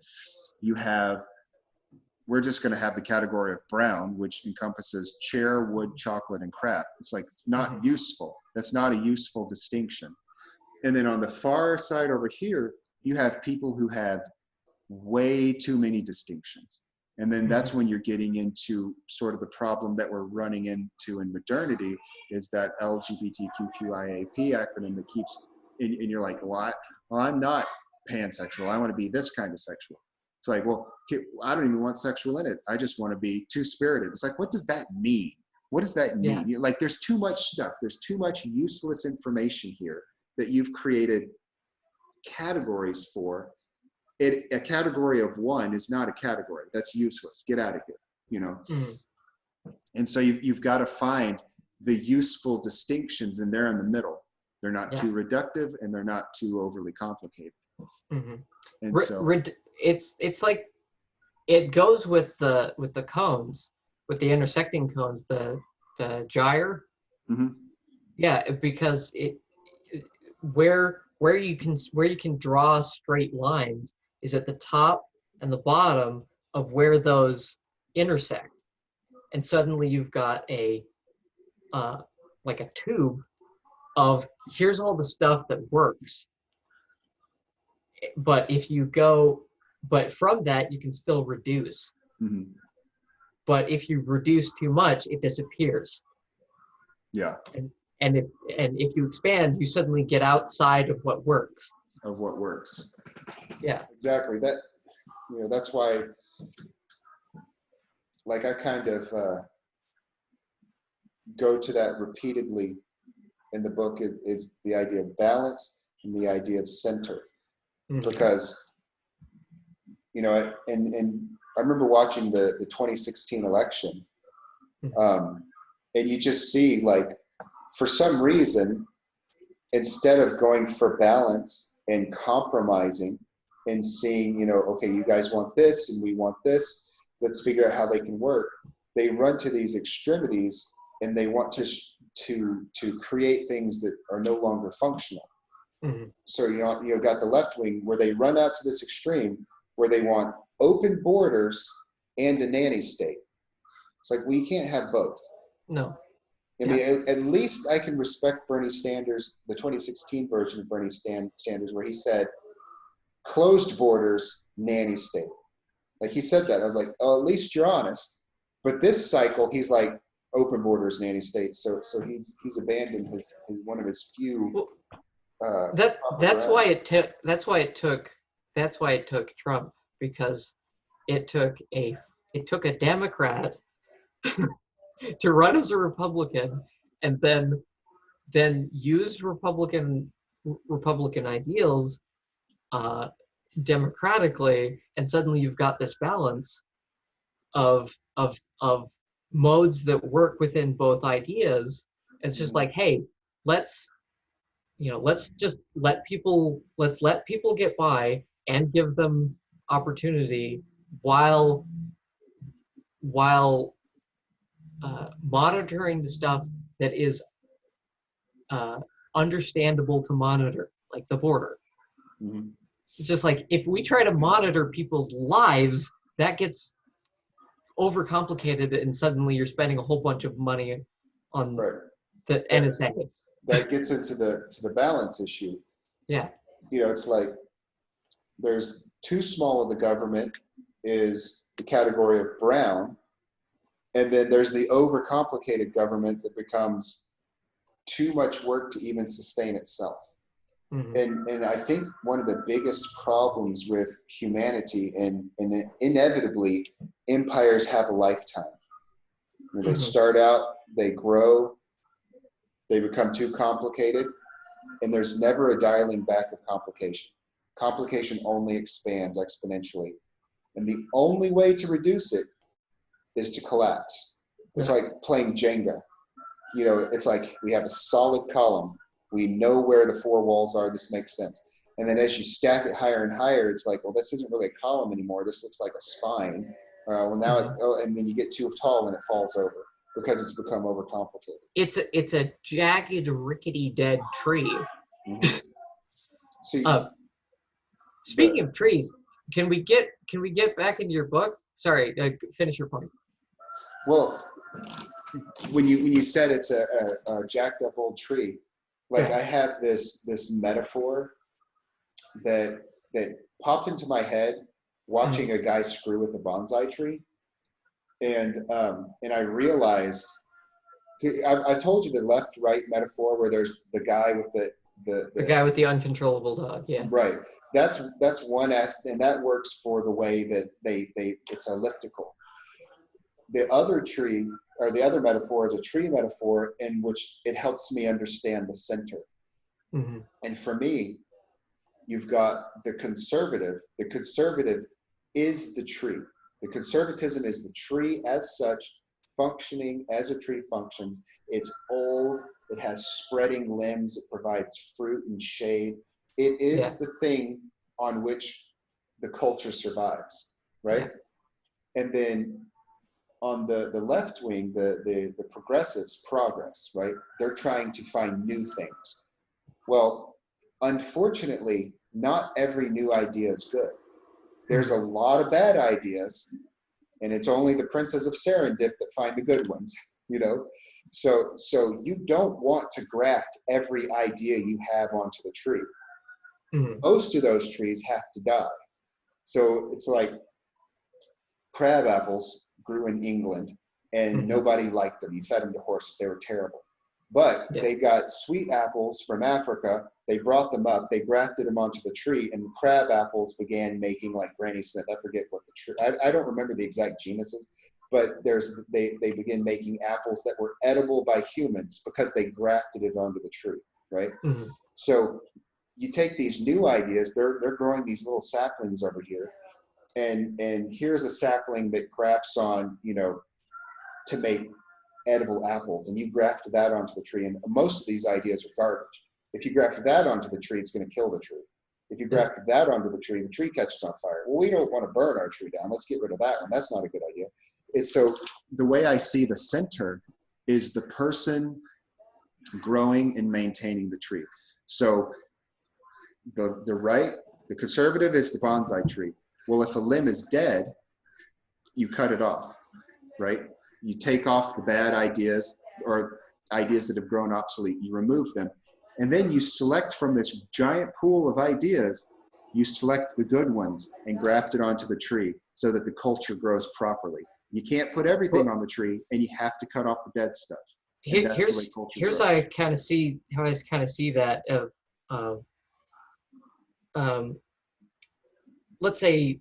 we're just going to have the category of brown, which encompasses chair, wood, chocolate, and crap. It's like, it's not useful. That's not a useful distinction. And then on the far side over here, you have people who have way too many distinctions. And then that's when you're getting into sort of the problem that we're running into in modernity, is that LGBTQIAP acronym that keeps, and you're like, well, I'm not pansexual. I want to be this kind of sexual. It's like, well, I don't even want sexual in it. I just want to be two-spirited. It's like, what does that mean? What does that mean? Yeah. Like, there's too much stuff. There's too much useless information here that you've created categories for. A category of one is not a category. That's useless. Get out of here, you know? And so you've got to find the useful distinctions, and they're in the middle. They're not too reductive, and they're not too overly complicated. And so it's like, it goes with the cones, with the intersecting cones, the gyre. Yeah, because where you can draw straight lines is at the top and the bottom of where those intersect, and suddenly you've got like a tube of here's all the stuff that works. But but from that you can still reduce. But if you reduce too much, it disappears. Yeah. And if you expand, you suddenly get outside of what works. Yeah. Exactly. That's why, like, I kind of go to that repeatedly in the book is the idea of balance and the idea of center. Because, and I remember watching the 2016 election, and you just see, like, for some reason, instead of going for balance and compromising and seeing, okay, you guys want this and we want this, let's figure out how they can work, they run to these extremities and they want to create things that are no longer functional. So you got the left wing where they run out to this extreme where they want open borders and a nanny state. It's like, we can't have both. No. I mean, at least I can respect Bernie Sanders, the 2016 version of Bernie Sanders, where he said, closed borders, nanny state. Like, he said that. I was like, oh, at least you're honest. But this cycle, he's like, open borders, nanny state. So he's abandoned one of his few. That's why it took Trump, because it took a Democrat to run as a Republican and then use Republican ideals democratically, and suddenly you've got this balance of modes that work within both ideas. It's just like, hey, let's let people get by and give them opportunity while monitoring the stuff that is understandable to monitor, like the border. It's just like, if we try to monitor people's lives, that gets overcomplicated it, and suddenly you're spending a whole bunch of money on the NSA. That gets into the balance issue. Yeah. It's like there's too small of the government is the category of brown, and then there's the overcomplicated government that becomes too much work to even sustain itself. Mm-hmm. And I think one of the biggest problems with humanity, and inevitably empires have a lifetime. They start out, they grow, they become too complicated, and there's never a dialing back of complication. Complication only expands exponentially. And the only way to reduce it is to collapse. It's like playing Jenga. It's like we have a solid column. We know where the four walls are. This makes sense. And then as you stack it higher and higher, it's like, well, this isn't really a column anymore. This looks like a spine. And then you get too tall and it falls over because it's become overcomplicated. It's a jagged, rickety, dead tree. Mm-hmm. See, speaking of trees, can we get back into your book? Sorry, finish your point. Well, when you said it's a jacked up old tree, I have this metaphor that popped into my head watching a guy screw with a bonsai tree, and I realized I've told you the left-right metaphor where there's the guy with the guy with the uncontrollable dog. Yeah. Right. That's one aspect, and that works for the way that it's elliptical. The other tree, or the other metaphor, is a tree metaphor in which it helps me understand the center. Mm-hmm. And for me, you've got the conservative. The conservative is the tree. The conservatism is the tree as such, functioning as a tree functions. It's old. It has spreading limbs. It provides fruit and shade. It is the thing on which the culture survives, right? Yeah. And then on the left wing, the progressives, progress, right? They're trying to find new things. Well, unfortunately, not every new idea is good. There's a lot of bad ideas, and it's only the princes of serendip that find the good ones, So you don't want to graft every idea you have onto the tree. Mm-hmm. Most of those trees have to die. So it's like crab apples grew in England, and nobody liked them. You fed them to horses. They were terrible. But they got sweet apples from Africa. They brought them up. They grafted them onto the tree, and crab apples began making, like Granny Smith. I forget what the tree. I don't remember the exact genuses, but they begin making apples that were edible by humans because they grafted it onto the tree, right? Mm-hmm. So you take these new ideas. They're growing these little saplings over here, and here's a sapling that grafts on, to make edible apples, and you grafted that onto the tree, and most of these ideas are garbage. If you grafted that onto the tree, it's going to kill the tree. If you grafted that onto the tree catches on fire. Well, we don't want to burn our tree down. Let's get rid of that one. That's not a good idea. So the way I see the center is the person growing and maintaining the tree. So the right, the conservative is the bonsai tree. Well, if a limb is dead, you cut it off, right? You take off the bad ideas or ideas that have grown obsolete. You remove them. And then you select from this giant pool of ideas, you select the good ones and graft it onto the tree so that the culture grows properly. You can't put everything on the tree, and you have to cut off the dead stuff. Here's how I kind of see that let's say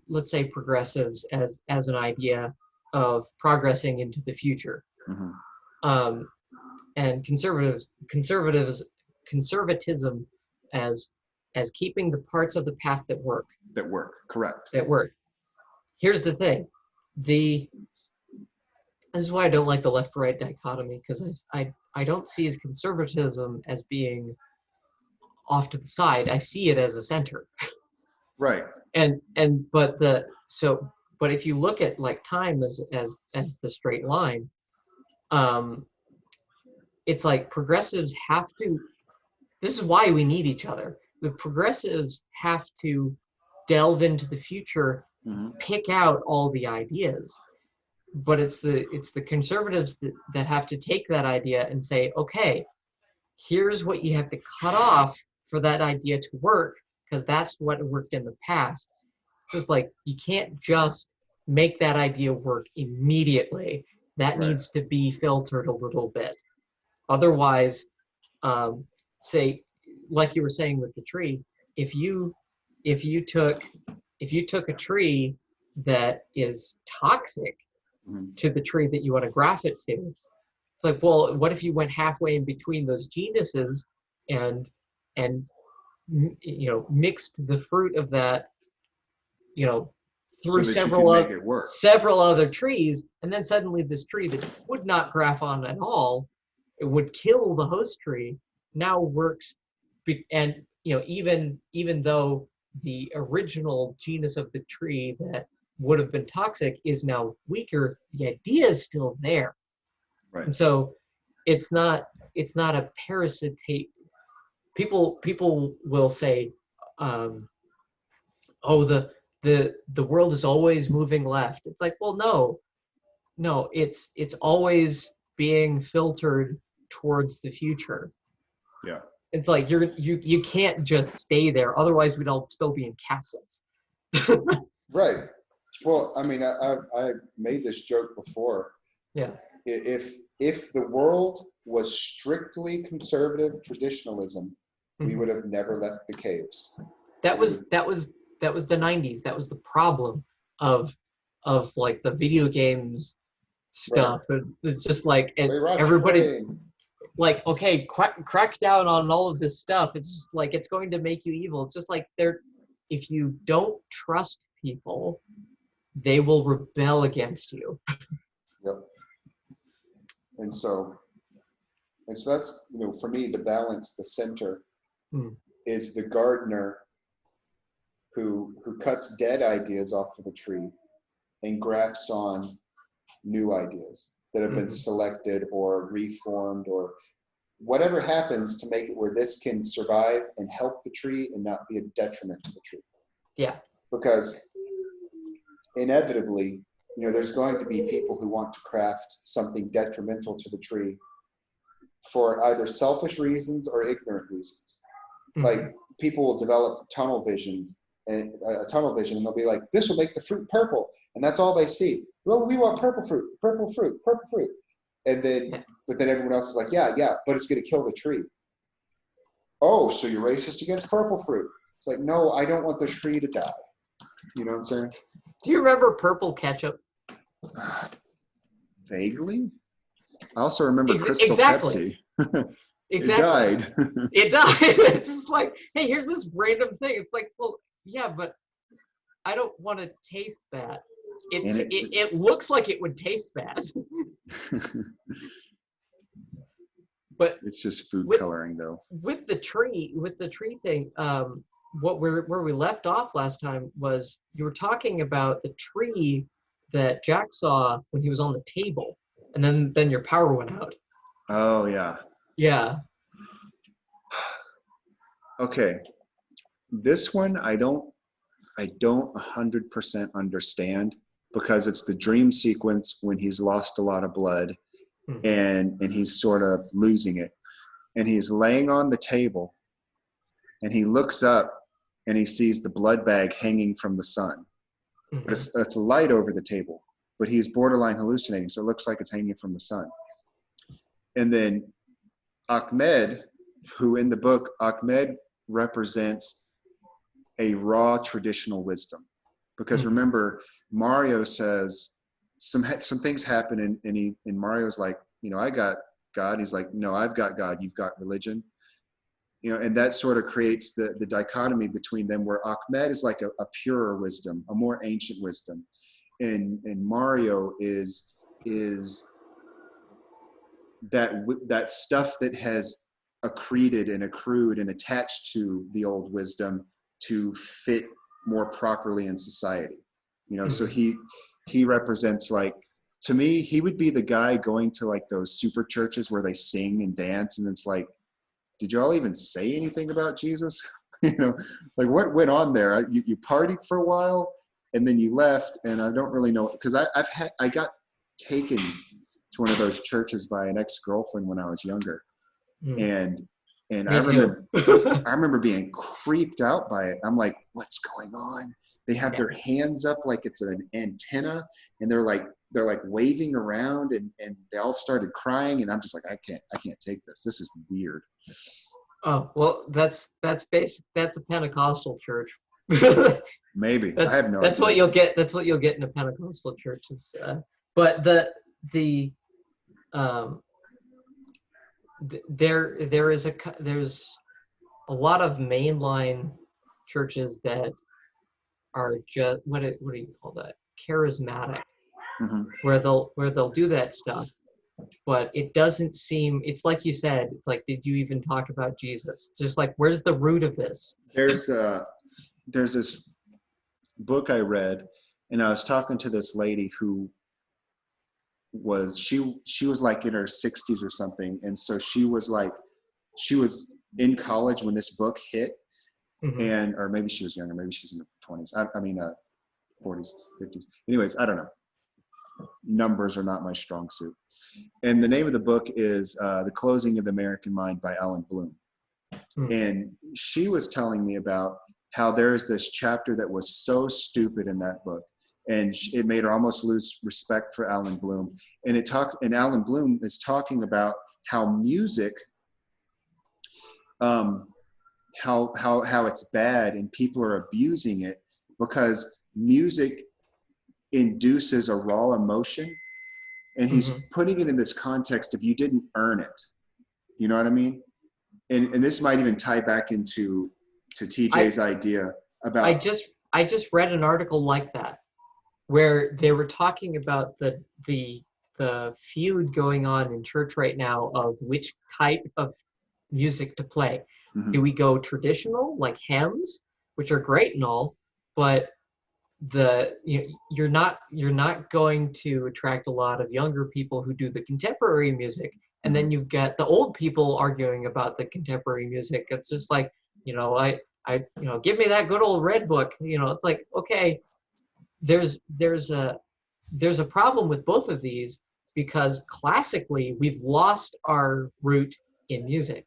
progressives as an idea of progressing into the future, mm-hmm. And conservatism as keeping the parts of the past that work. Correct. That work. Here's the thing, this is why I don't like the left-right dichotomy, because I don't see as conservatism as being off to the side. I see it as a center. Right. But if you look at like time as the straight line, it's like progressives have to. This is why we need each other. The progressives have to delve into the future, mm-hmm. pick out all the ideas. but it's the conservatives that have to take that idea and say, okay, here's what you have to cut off for that idea to work, because that's what worked in the past. It's just like, you can't just make that idea work immediately. That Right. needs to be filtered a little bit. Otherwise, say, like you were saying with the tree, if you took a tree that is toxic to the tree that you want to graft it to, it's like, well, what if you went halfway in between those genuses and mixed the fruit of that, through So that you can make it work. several other trees, and then suddenly this tree that would not graft on at all, it would kill the host tree, now works, and even though the original genus of the tree that would have been toxic is now weaker, the idea is still there. Right. And so it's not a parasitate. People will say, oh, the world is always moving left. It's like, well, no, it's always being filtered towards the future. Yeah. It's like you can't just stay there, otherwise we'd all still be in castles. Right. Well, I mean, I made this joke before. Yeah. If the world was strictly conservative traditionalism, we would have never left the caves. That was the 90s. That was the problem of like the video games stuff. Right. It's just like everybody's like, okay, crack down on all of this stuff. It's just like, it's going to make you evil. It's just like, if you don't trust people, they will rebel against you. Yep. And so that's, for me, the balance, the center is the gardener who cuts dead ideas off of the tree and grafts on new ideas that have been selected or reformed, or whatever happens to make it where this can survive and help the tree and not be a detriment to the tree. Yeah. Because inevitably, there's going to be people who want to craft something detrimental to the tree for either selfish reasons or ignorant reasons. Like, people will develop tunnel vision, and they'll be like, this will make the fruit purple. And that's all they see. Well, we want purple fruit. And then, but then everyone else is like, yeah, but it's going to kill the tree. Oh, so you're racist against purple fruit. It's like, no, I don't want the tree to die. You know what I'm saying? Do you remember purple ketchup? Vaguely. I also remember Crystal Pepsi. Exactly. It died. It's just like, hey, here's this random thing. It's like, well, yeah, but I don't want to taste that. It looks like it would taste bad. But it's just food coloring, though. With the tree thing, where we left off last time was you were talking about the tree that Jack saw when he was on the table, and then your power went out. Oh yeah. Yeah. Okay. This one I don't 100% understand, because it's the dream sequence when he's lost a lot of blood and he's sort of losing it. And he's laying on the table and he looks up and he sees the blood bag hanging from the sun. But it's light over the table, but he's borderline hallucinating. So it looks like it's hanging from the sun. And then Ahmed, who in the book, Ahmed represents a raw traditional wisdom. Because remember, Mario says some things happen and Mario's like, I got God. He's like, no, I've got God. You've got religion. And that sort of creates the dichotomy between them, where Ahmed is like a purer wisdom, a more ancient wisdom. And Mario is that stuff that has accreted and accrued and attached to the old wisdom to fit more properly in society. So he represents, like, to me, he would be the guy going to like those super churches where they sing and dance, and it's like, did y'all even say anything about Jesus? Like, what went on there? You partied for a while and then you left, and I don't really know, because I got taken to one of those churches by an ex-girlfriend when I was younger. And I remember being creeped out by it. I'm like, what's going on? They have their hands up like it's an antenna, and they're like waving around, and they all started crying, and I'm just like, I can't take this. This is weird. Oh, well, that's basic. That's a Pentecostal church. Maybe. I have no That's idea. what you'll get. That's what you'll get in a Pentecostal church. But there's a lot of mainline churches that are just what do you call that? Charismatic, where they'll do that stuff, but it doesn't seem. It's like you said. It's like, did you even talk about Jesus? Just like, where's the root of this? There's this book I read, and I was talking to this lady who was she was like in her 60s or something, and so she was in college when this book hit, and or maybe she was younger, maybe she's in her 20s. I mean 40s, 50s. Anyways, I don't know. Numbers are not my strong suit. And the name of the book is The Closing of the American Mind by Alan Bloom. And she was telling me about how there's this chapter that was so stupid in that book, and it made her almost lose respect for Alan Bloom. And Alan Bloom is talking about how music, how it's bad and people are abusing it because music induces a raw emotion, and he's putting it in this context of you didn't earn it. You know what I mean? And this might even tie back into TJ's idea about. I just read an article like that, where they were talking about the feud going on in church right now of which type of music to play. Do we go traditional, like hymns, which are great and all, but you're not going to attract a lot of younger people who do the contemporary music, and then you've got the old people arguing about the contemporary music. It's just like, I give me that good old red book. It's like, okay, there's a problem with both of these, because classically we've lost our root in music.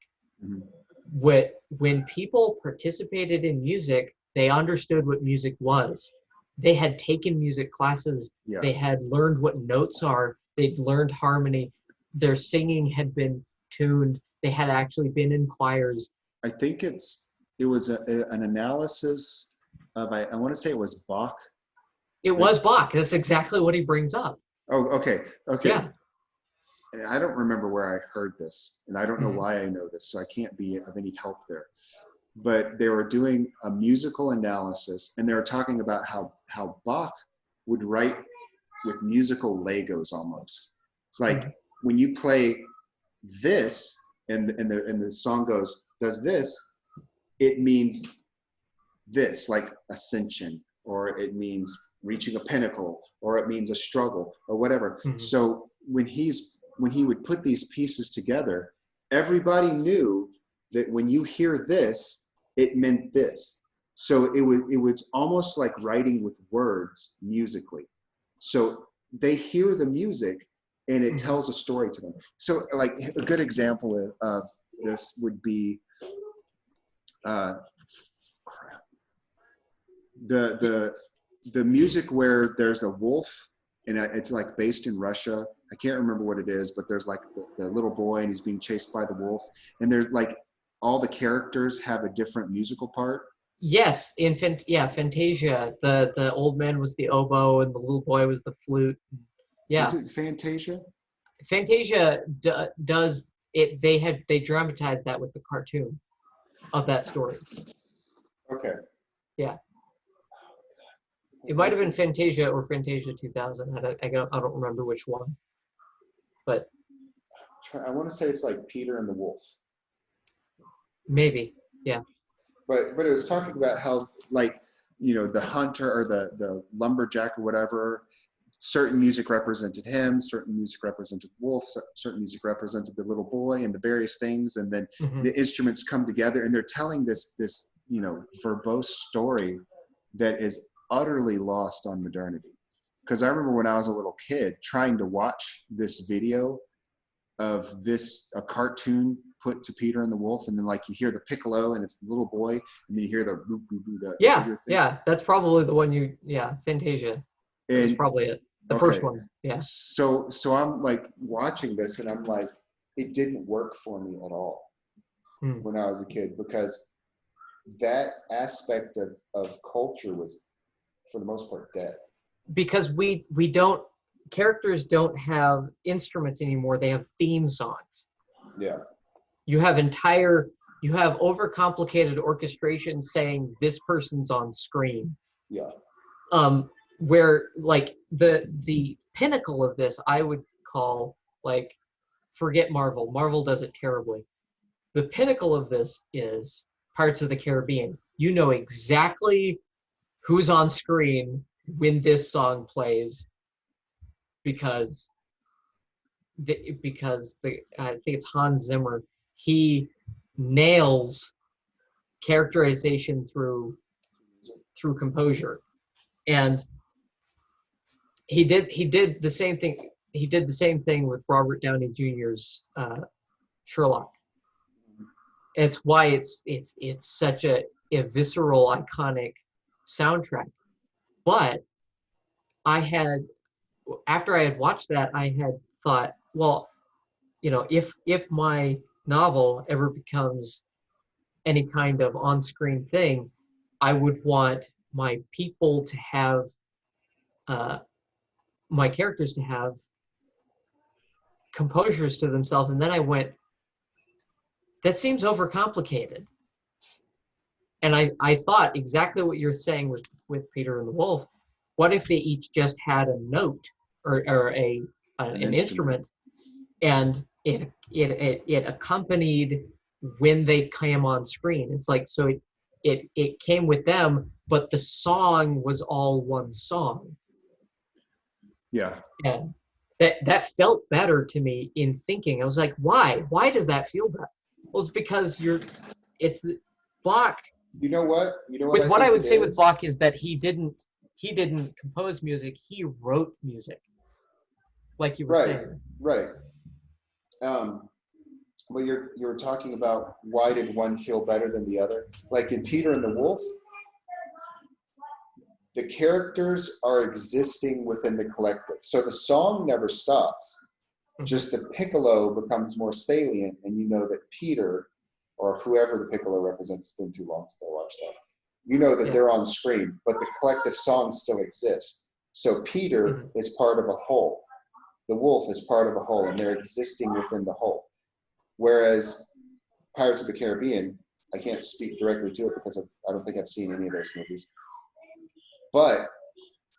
When people participated in music, they understood what music was. They had taken music classes. They had learned what notes are. They'd learned harmony. Their singing had been tuned. They had actually been in choirs. I think it was an analysis of, I want to say it was Bach. It was Bach. That's exactly what he brings up. Oh, okay. Yeah. I don't remember where I heard this, and I don't know why I know this, so I can't be of any help there. But they were doing a musical analysis, and they were talking about how Bach would write with musical Legos almost. It's like when you play this, and the song does this, it means this, like ascension, or it means reaching a pinnacle, or it means a struggle, or whatever. So when he would put these pieces together, everybody knew that when you hear this, it meant this. So it was almost like writing with words musically. So they hear the music and it tells a story to them. So like a good example of this would be the music where there's a wolf, and it's like based in Russia. I can't remember what it is, but there's like the little boy, and he's being chased by the wolf, and there's like all the characters have a different musical part. Yes, in Fantasia, the old man was the oboe and the little boy was the flute. Yeah. Is it Fantasia? Fantasia does it. They dramatized that with the cartoon of that story. Okay. Yeah. It might have been Fantasia or Fantasia 2000. I don't remember which one. But I want to say it's like Peter and the Wolf. Maybe, yeah. But it was talking about how, like, the hunter or the lumberjack or whatever, certain music represented him, certain music represented wolf, certain music represented the little boy, and the various things, and then the instruments come together, and they're telling this verbose story that is utterly lost on modernity. because I remember when I was a little kid trying to watch this video of a cartoon put to Peter and the Wolf, and then like you hear the piccolo and it's the little boy, and then you hear the yeah, that's probably the one Fantasia. That's probably it. The first one. Yeah. So I'm like watching this and I'm like, it didn't work for me at all when I was a kid, because that aspect of culture was for the most part dead. Because characters don't have instruments anymore. They have theme songs. Yeah. You have overcomplicated orchestration saying this person's on screen. Yeah. Where like the pinnacle of this, I would call, like, forget Marvel. Marvel does it terribly. The pinnacle of this is Pirates of the Caribbean. You know exactly who's on screen when this song plays, because I think it's Hans Zimmer. He nails characterization through composure, and he did the same thing. He did the same thing with Robert Downey Jr.'s Sherlock. It's why it's such a visceral, iconic soundtrack. But after I had watched that, I had thought, well, if my novel ever becomes any kind of on-screen thing, I would want my people to have, my characters to have composures to themselves. And then I went, that seems overcomplicated. And I thought exactly what you're saying with Peter and the Wolf. What if they each just had a note or an instrument, and it accompanied when they came on screen? It's like, so it came with them, but the song was all one song. Yeah. And that felt better to me in thinking. I was like, why? Why does that feel better? Well, it's because it's the Bach. You know what? With what I would say with Bach is that he didn't compose music. He wrote music, like you were saying. Right. Well, you're talking about why did one feel better than the other? Like in Peter and the Wolf, the characters are existing within the collective. So the song never stops. Just the piccolo becomes more salient, and you know that Peter, or whoever the piccolo represents, it's been too long since I watched that. You know that they're on screen, but the collective song still exists. So Peter is part of a whole. The wolf is part of a whole, and they're existing within the whole. Whereas Pirates of the Caribbean, I can't speak directly to it because I don't think I've seen any of those movies. But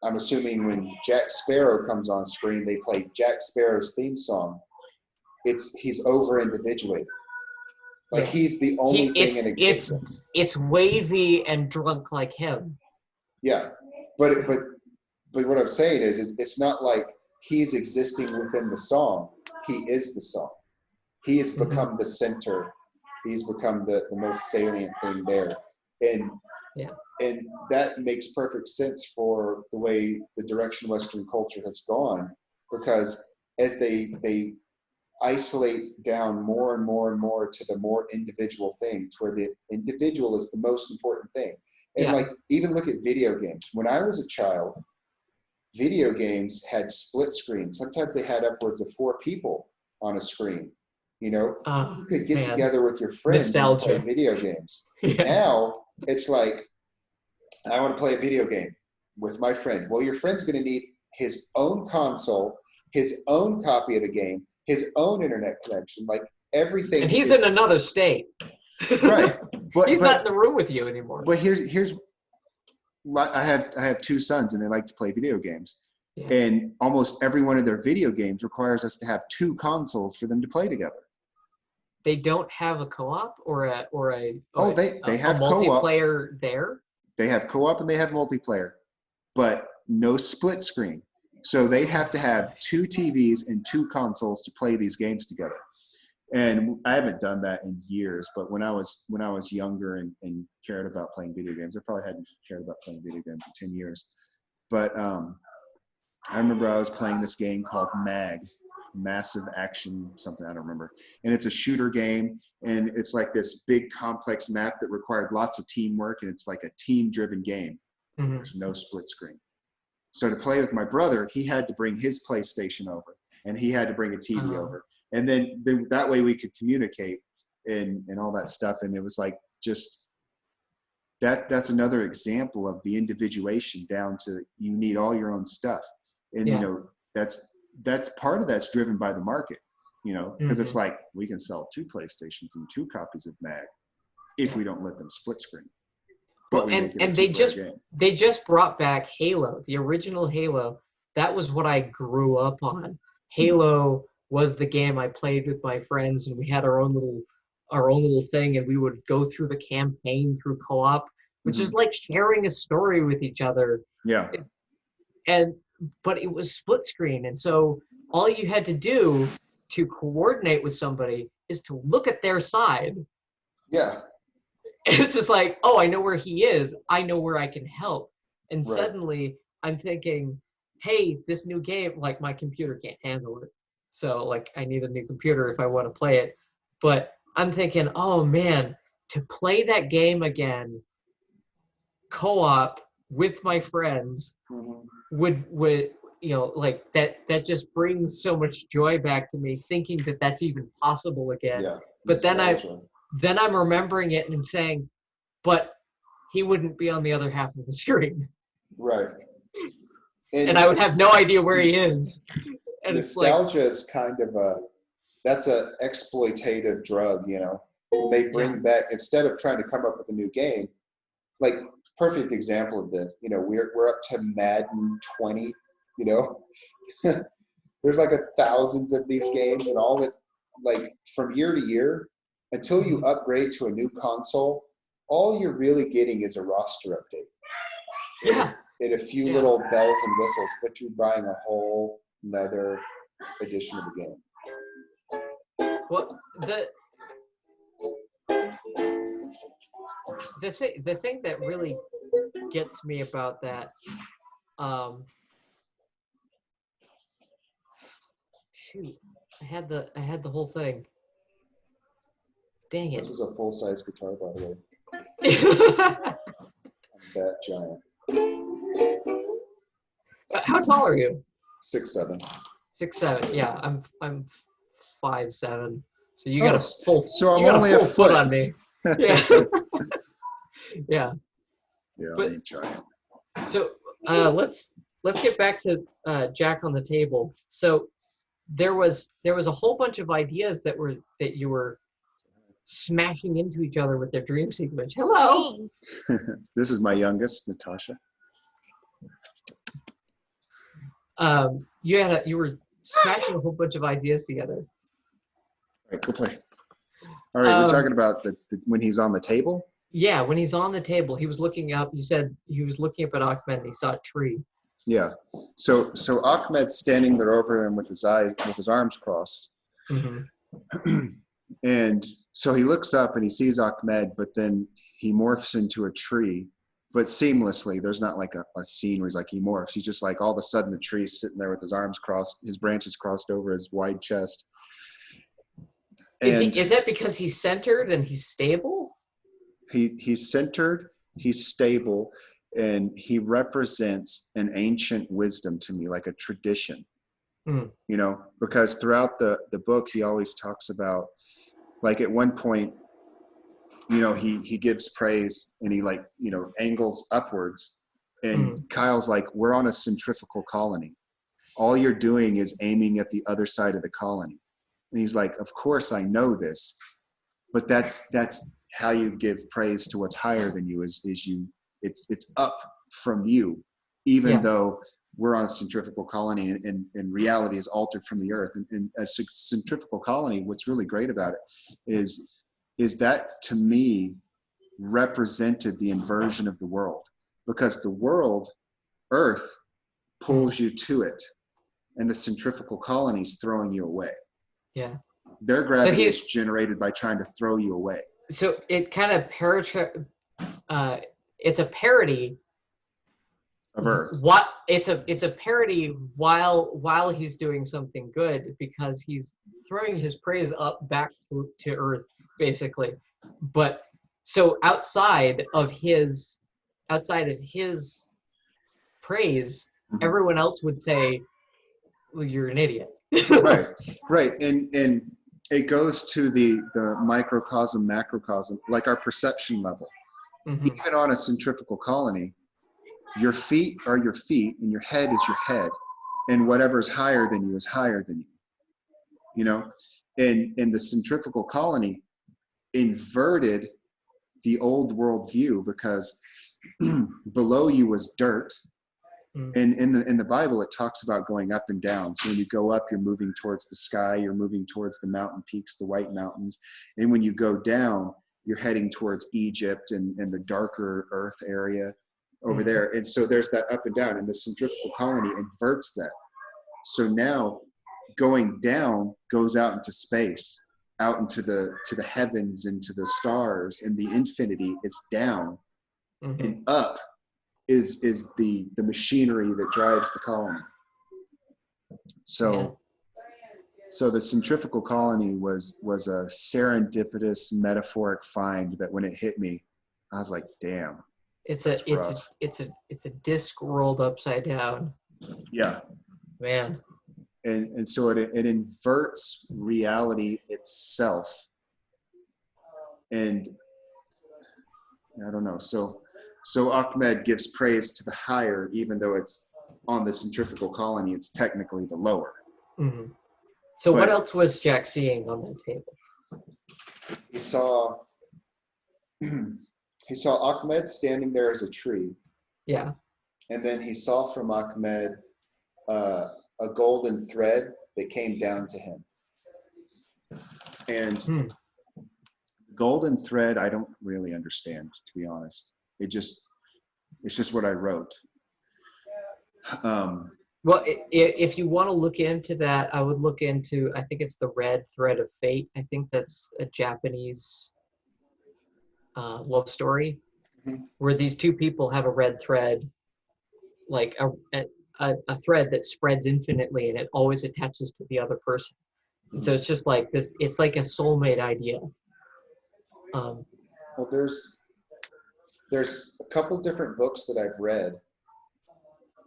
I'm assuming when Jack Sparrow comes on screen, they play Jack Sparrow's theme song. He's over individuated. Like he's the only thing in existence. It's wavy and drunk like him. Yeah, but what I'm saying is it's not like he's existing within the song. He is the song. He has become the center. He's become the most salient thing there, and that makes perfect sense for the way the direction Western culture has gone, because as they isolate down more and more and more to the more individual thing, to where the individual is the most important thing. And like, even look at video games. When I was a child, video games had split screens. Sometimes they had upwards of 4 people on a screen. You could get together with your friends and play video games. Now it's like, I want to play a video game with my friend. Well, your friend's going to need his own console, his own copy of the game, his own internet connection, like everything. And he's in another state. Right. But he's not in the room with you anymore. But here's I have 2 sons, and they like to play video games. Yeah. And almost every one of their video games requires us to have 2 consoles for them to play together. They don't have a co-op or a they have multiplayer co-op there. They have co-op and they have multiplayer, but no split screen. So they'd have to have 2 TVs and 2 consoles to play these games together. And I haven't done that in years, but when I was younger and cared about playing video games, I probably hadn't cared about playing video games for 10 years. But I remember I was playing this game called Massive Action something, I don't remember. And it's a shooter game, and it's like this big complex map that required lots of teamwork, and it's like a team-driven game. Mm-hmm. There's no split screen. So to play with my brother, he had to bring his PlayStation over, and he had to bring a TV over. And then that way we could communicate and all that stuff. And it was like just that's another example of the individuation down to you need all your own stuff. And, you know, that's part of that's driven by the market, you know, because it's like we can sell 2 PlayStations and 2 copies of MAG if we don't let them split screen. Well, and they just brought back Halo, the original Halo. That was what I grew up on. Halo was the game I played with my friends, and we had our own little thing, and we would go through the campaign through co-op, which is like sharing a story with each other. Yeah. But it was split screen, and so all you had to do to coordinate with somebody is to look at their side. Yeah. And it's just like, oh, I know where he is. I know where I can help. And suddenly I'm thinking, hey, this new game, like my computer can't handle it. So like I need a new computer if I want to play it. But I'm thinking, oh man, to play that game again, co-op with my friends would you know, like that just brings so much joy back to me, thinking that that's even possible again. Yeah. But then I'm remembering it and saying, but he wouldn't be on the other half of the screen. Right. And I would have no idea where he is. And nostalgia is kind of that's a exploitative drug, you know. They bring back, instead of trying to come up with a new game, like perfect example of this, you know, we're up to Madden 20, you know. There's like thousands of these games, and all that, like from year to year, until you upgrade to a new console, all you're really getting is a roster update. Yeah. And a few little bells and whistles, but you're buying a whole another edition of the game. Well, the thing that really gets me about that, shoot, I had the whole thing. Dang it! This is a full-size guitar, by the way. I'm that giant. How tall are you? 6'7". 6'7". Yeah, I'm 5'7". So you got a full. So I'm only a foot on me. Yeah. Yeah. Yeah, but, I'm a giant. So let's get back to Jack on the Table. So there was a whole bunch of ideas that you were smashing into each other with their dream sequence. Hello. This is my youngest, Natasha. You were smashing a whole bunch of ideas together. All right, go play. All right, we're talking about when he's on the table. Yeah, when he's on the table, he was looking up. You said he was looking up at Ahmed and he saw a tree. Yeah. So Ahmed's standing there over him with his arms crossed. Mm-hmm. And so he looks up and he sees Ahmed, but then he morphs into a tree, but seamlessly. There's not like a scene where he morphs. He's just like all of a sudden the tree's sitting there with his arms crossed, his branches crossed over his wide chest. Is that because he's centered and he's stable? He's centered, he's stable, and he represents an ancient wisdom to me, like a tradition. You know, because throughout the book, he always talks about, like at one point, you know, he gives praise and he angles upwards, and Kyle's like, we're on a centrifugal colony. All you're doing is aiming at the other side of the colony. And he's like, of course I know this, but that's how you give praise to what's higher than you it's up from you, even though we're on a centrifugal colony and reality is altered from the earth. And a centrifugal colony, what's really great about it is that to me represented the inversion of the world, because the world, earth, pulls you to it, and the centrifugal colony is throwing you away. Yeah. Their gravity is generated by trying to throw you away. So it kind of it's a parody of Earth. What it's a parody while he's doing something good, because he's throwing his praise up back to Earth, basically. But so outside of his praise, everyone else would say, well, you're an idiot. Right. And it goes to the microcosm, macrocosm, like our perception level. Even on a centrifugal colony, your feet are your feet and your head is your head, and whatever's higher than you is higher than you. You know, and the centrifugal colony inverted the old world view, because below you was dirt. And in the Bible, it talks about going up and down. So when you go up, you're moving towards the sky, you're moving towards the mountain peaks, the White Mountains. And when you go down, you're heading towards Egypt and the darker earth area over there. And so there's that up and down, and the centrifugal colony inverts that. So now going down goes out into space, out into the heavens, into the stars, and the infinity is down. And up is the machinery that drives the colony. So the centrifugal colony was a serendipitous metaphoric find that when it hit me, I was like, damn. It's a disc rolled upside down. Yeah. Man. And so it inverts reality itself. And I don't know. So Ahmed gives praise to the higher, even though it's on the centrifugal colony, it's technically the lower. So what else was Jack seeing on that table? He saw Ahmed standing there as a tree. Yeah. And then he saw from Ahmed a golden thread that came down to him. And golden thread, I don't really understand, to be honest. It's just what I wrote. Well, if you want to look into that, I would look into, I think it's the Red Thread of Fate. I think that's a Japanese love story where these two people have a red thread, like a thread that spreads infinitely, and it always attaches to the other person. And so it's just like this, it's like a soulmate idea. Well, there's a couple different books that I've read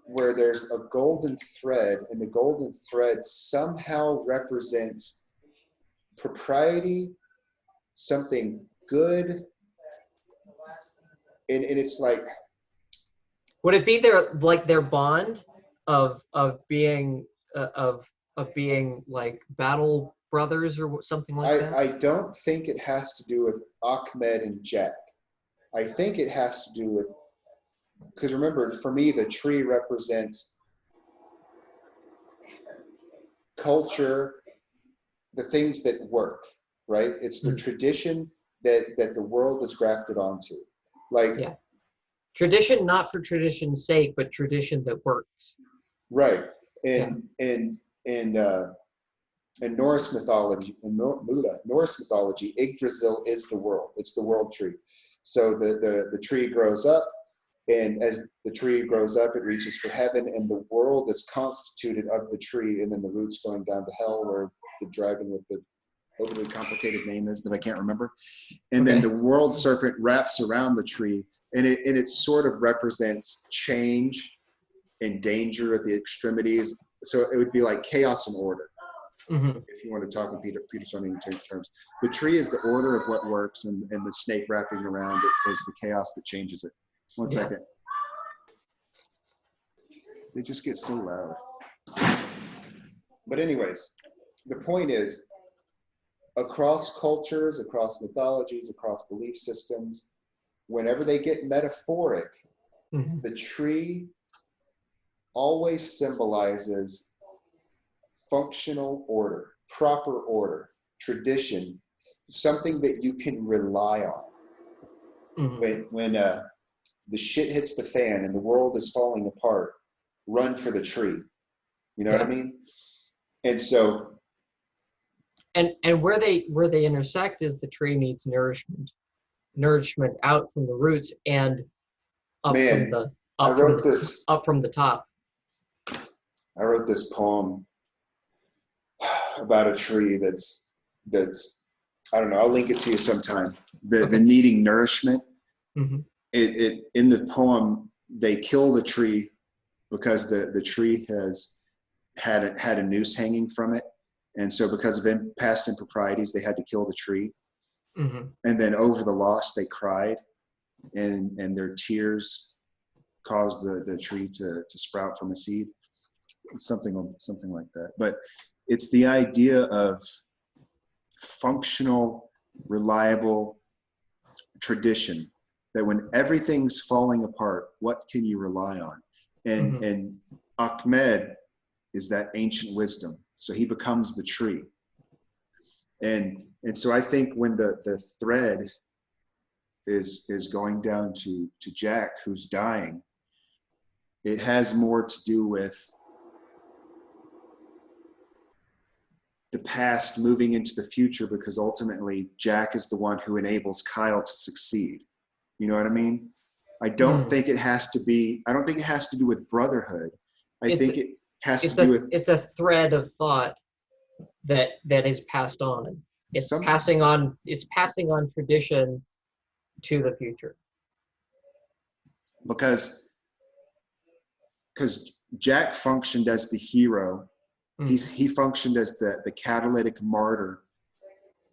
where there's a golden thread, and the golden thread somehow represents propriety, something good, and it's like, would it be their bond of being like battle brothers or something like that? I don't think it has to do with Ahmed and Jack. I think it has to do with, because remember, for me, the tree represents culture, the things that work, right? It's the tradition that the world is grafted onto. Like, yeah. Tradition, not for tradition's sake, but tradition that works. Right. In Norse mythology, Yggdrasil is the world. It's the world tree. So the tree grows up, and as the tree grows up, it reaches for heaven, and the world is constituted of the tree, and then the roots going down to hell, where the dragon with the overly complicated name is that I can't remember. And then the world serpent wraps around the tree, and it sort of represents change and danger at the extremities. So it would be like chaos and order. If you want to talk in Petersonian terms, the tree is the order of what works, and the snake wrapping around it is the chaos that changes it. One second. They just get so loud. But anyways, the point is, across cultures, across mythologies, across belief systems, whenever they get metaphoric, the tree always symbolizes functional order, proper order, tradition, something that you can rely on. When the shit hits the fan and the world is falling apart, run for the tree. You know what I mean? And so, and where they intersect is the tree needs nourishment out from the roots and up from the I up from wrote this. up from the top. I wrote this poem about a tree that's I don't know. I'll link it to you sometime. The needing nourishment. Mm-hmm. It in the poem they kill the tree because the tree has had a noose hanging from it, and so because of past improprieties they had to kill the tree. Mm-hmm. And then over the loss they cried, and their tears caused the tree to sprout from a seed. Something like that. But it's the idea of functional, reliable tradition, that when everything's falling apart, what can you rely on? And Ahmed is that ancient wisdom. So he becomes the tree. And so I think when the thread is going down to Jack, who's dying, it has more to do with the past moving into the future, because ultimately Jack is the one who enables Kyle to succeed. You know what I mean? I don't think it has to do with brotherhood. I think it has to do with, it's a thread of thought that is passed on. It's passing on tradition to the future. Because Jack functioned as the hero. He functioned as the catalytic martyr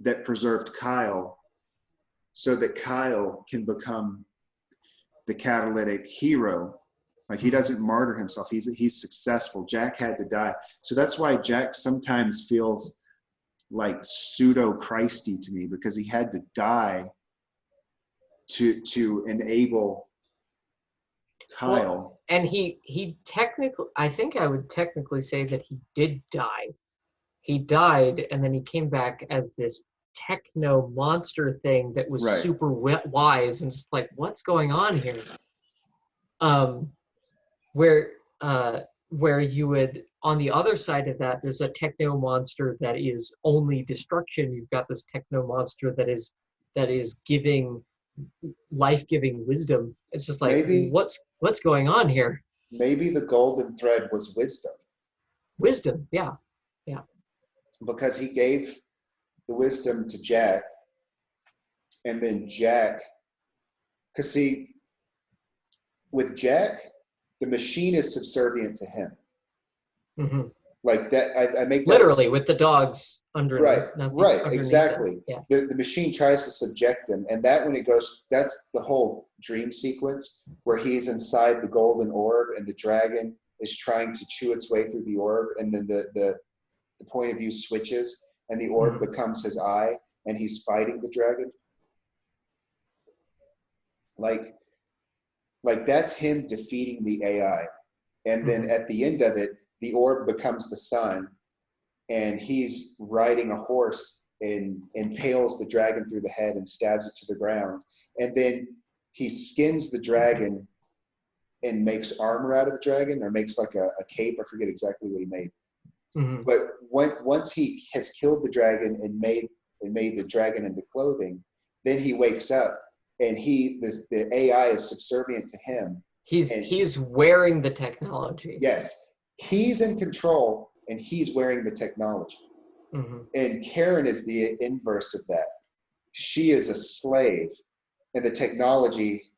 that preserved Kyle, so that Kyle can become the catalytic hero. Like, he doesn't martyr himself. He's successful. Jack had to die. So that's why Jack sometimes feels like pseudo-Christy to me, because he had to die to enable Kyle. Well, and he technically, I think I would technically say that he did die. He died, and then he came back as this techno monster thing that was super wise, and just like, what's going on here? Where you would, on the other side of that, there's a techno monster that is only destruction. You've got this techno monster that is giving life-giving wisdom. It's just like, maybe, what's going on here? Maybe the golden thread was wisdom. Wisdom, yeah. Because he gave the wisdom to Jack, and then Jack, because see, with Jack, the machine is subservient to him. Mm-hmm. Like that, I make that literally with the dogs under. Right, exactly. Yeah. The machine tries to subject him, and that when it goes, that's the whole dream sequence where he's inside the golden orb, and the dragon is trying to chew its way through the orb, and then the point of view switches, and the orb becomes his eye, and he's fighting the dragon. Like that's him defeating the AI. And then at the end of it, the orb becomes the sun, and he's riding a horse and impales the dragon through the head and stabs it to the ground. And then he skins the dragon and makes armor out of the dragon, or makes like a cape. I forget exactly what he made. But once he has killed the dragon and made the dragon into clothing, then he wakes up, and the AI is subservient to him. He's wearing the technology. Yes, he's in control, and he's wearing the technology. And Karen is the inverse of that. She is a slave, and the technology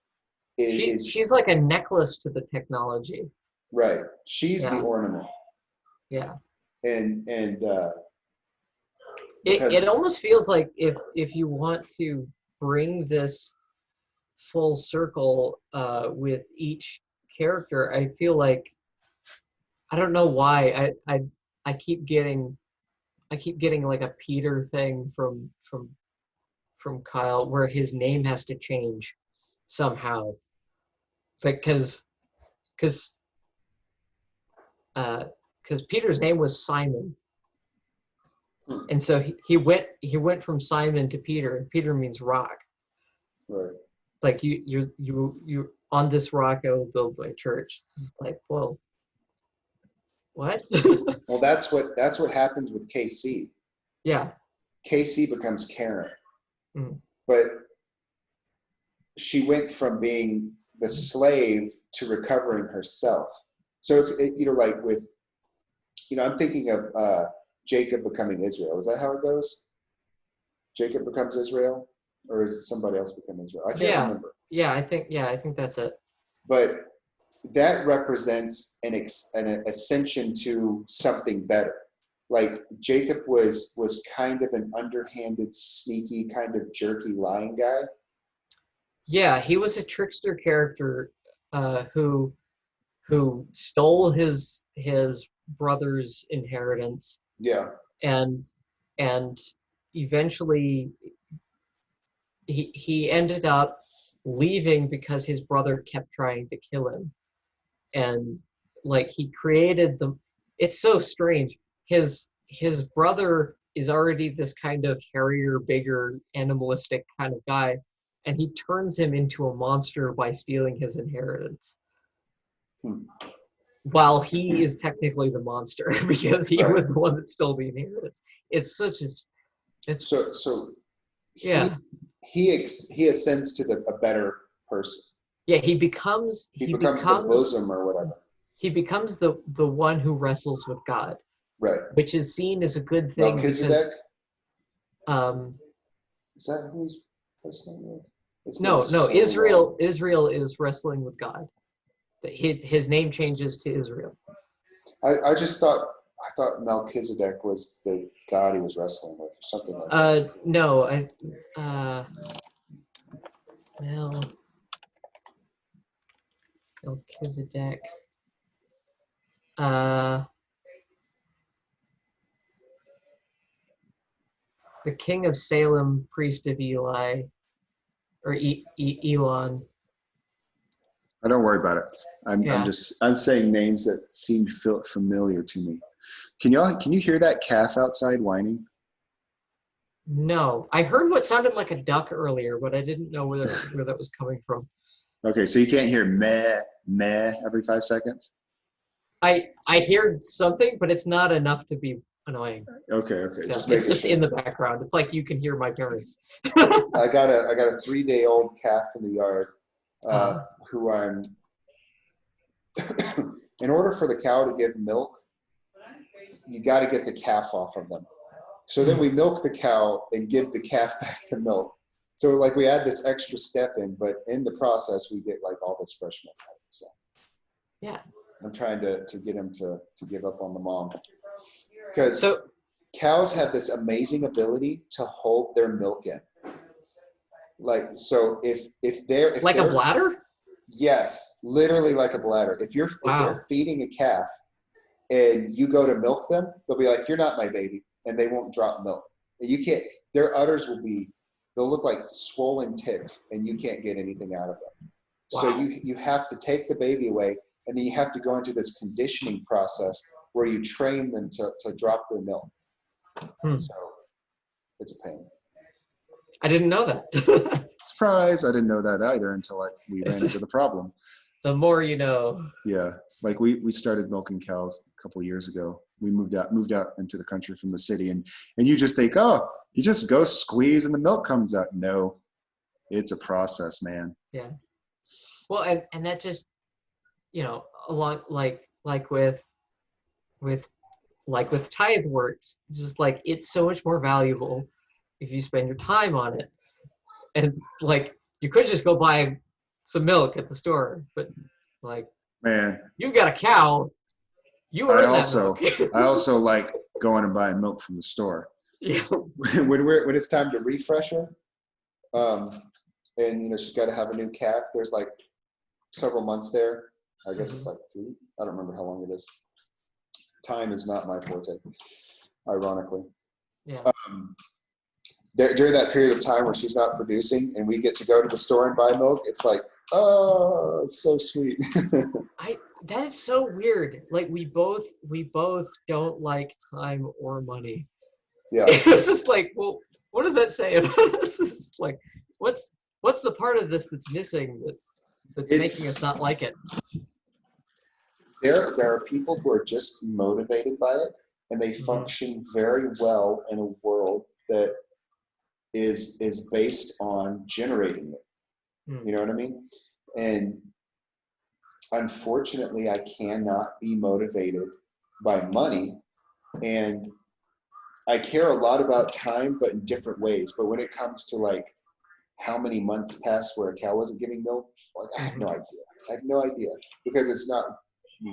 she's like a necklace to the technology. Right. She's the ornament. Yeah. And it almost feels like if you want to bring this full circle with each character, I feel like, I don't know why I keep getting like a Peter thing from Kyle, where his name has to change somehow. It's like because Peter's name was Simon, and so he went from Simon to Peter, and Peter means rock. Right. It's like you on this rock I will build my church. It's just like, whoa, what? Well, that's what happens with KC. Yeah. KC becomes Karen, but she went from being the slave to recovering herself. So it's, like with, I'm thinking of Jacob becoming Israel. Is that how it goes? Jacob becomes Israel, or is it somebody else become Israel? I can't remember. Yeah, I think that's it. But that represents an ascension to something better. Like Jacob was kind of an underhanded, sneaky, kind of jerky, lying guy. Yeah, he was a trickster character who stole his brother's inheritance. Yeah. And eventually he ended up leaving because his brother kept trying to kill him. And like he created it's so strange. His brother is already this kind of hairier, bigger, animalistic kind of guy, and he turns him into a monster by stealing his inheritance. While he is technically the monster because he was the one that stole the inheritance. It's such a he ascends to a better person. Yeah, he becomes the bosom or whatever. He becomes the one who wrestles with God. Right. Which is seen as a good thing Melchizedek? Because is that who he's wrestling with? No, Israel is wrestling with God. His name changes to Israel. I thought Melchizedek was the god he was wrestling with, or something like that. No, Melchizedek. The king of Salem, priest of Eli, or Elon. Don't worry about it. I'm saying names that seem familiar to me. Can you hear that calf outside whining? No, I heard what sounded like a duck earlier, but I didn't know where that was coming from. Okay, so you can't hear meh, meh every 5 seconds? I hear something, but it's not enough to be annoying. Okay. So it's just in the background. It's like you can hear my parents. I got a 3-day-old calf in the yard who I'm in order for the cow to give milk, you got to get the calf off of them. So then we milk the cow and give the calf back the milk. So like we add this extra step in, but in the process we get like all this fresh milk out of it. So yeah, I'm trying to get him to give up on the mom, because cows have this amazing ability to hold their milk in. Like, so if they're a bladder? Yes, literally like a bladder. If you're feeding a calf and you go to milk them, they'll be like, "You're not my baby," and they won't drop milk. You can't. Their udders they'll look like swollen tips, and you can't get anything out of them. Wow. So you have to take the baby away, and then you have to go into this conditioning process where you train them to drop their milk. So it's a pain. I didn't know that. Surprise! I didn't know that either until we ran into the problem. The more you know. Yeah, like we started milking cows a couple of years ago. We moved out into the country from the city, and you just think, oh, you just go squeeze and the milk comes out. No, it's a process, man. Yeah. Well, and that just, along like with tithe works, it's just like it's so much more valuable if you spend your time on it. And it's like you could just go buy some milk at the store, but like, man, you got a cow, you earn that milk. I also like going and buying milk from the store. Yeah. when it's time to refresh her, and she's got to have a new calf. There's like several months there. I guess it's like 3. I don't remember how long it is. Time is not my forte, ironically. Yeah. During that period of time where she's not producing and we get to go to the store and buy milk, it's like, oh, it's so sweet. That is so weird. Like we both don't like time or money. Yeah. It's just like, well, what does that say about us? It's like, what's the part of this that's missing that's making us not like it? There are people who are just motivated by it, and they function very well in a world that is based on generating it. You know what I mean? And unfortunately, I cannot be motivated by money. And I care a lot about time, but in different ways. But when it comes to like how many months passed where a cow wasn't giving milk, like, I have no idea. I have no idea, because it's not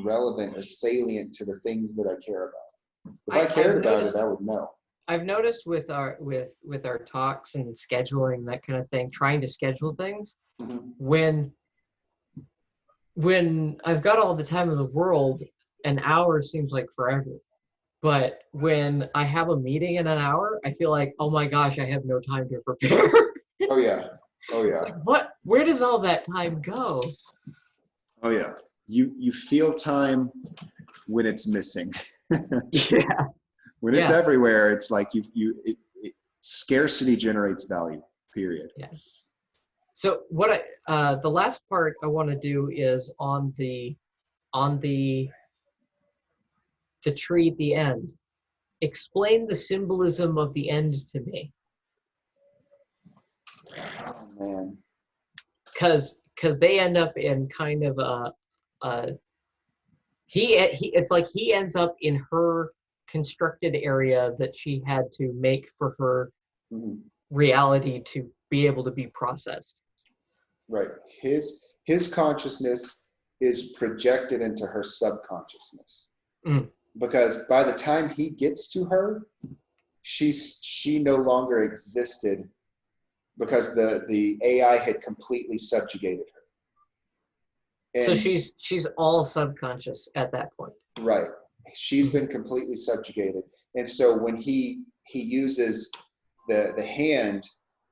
relevant or salient to the things that I care about. If I cared about it, I would know. I've noticed with our talks and scheduling, that kind of thing, trying to schedule things, when I've got all the time in the world, an hour seems like forever. But when I have a meeting in an hour, I feel like, oh my gosh, I have no time to prepare. Oh yeah. Oh yeah. Like, where does all that time go? Oh yeah. You feel time when it's missing. Yeah. When it's everywhere, it's like scarcity generates value, period. Yeah. So what the last part I want to do is on the tree at the end. Explain the symbolism of the end to me. Oh man. Because they end up in kind of it's like he ends up in her constructed area that she had to make for her reality to be able to be processed. Right. His consciousness is projected into her subconsciousness. Because by the time he gets to her, she no longer existed, because the AI had completely subjugated her. And, so she's all subconscious at that point. Right. She's been completely subjugated. And so when he uses the hand,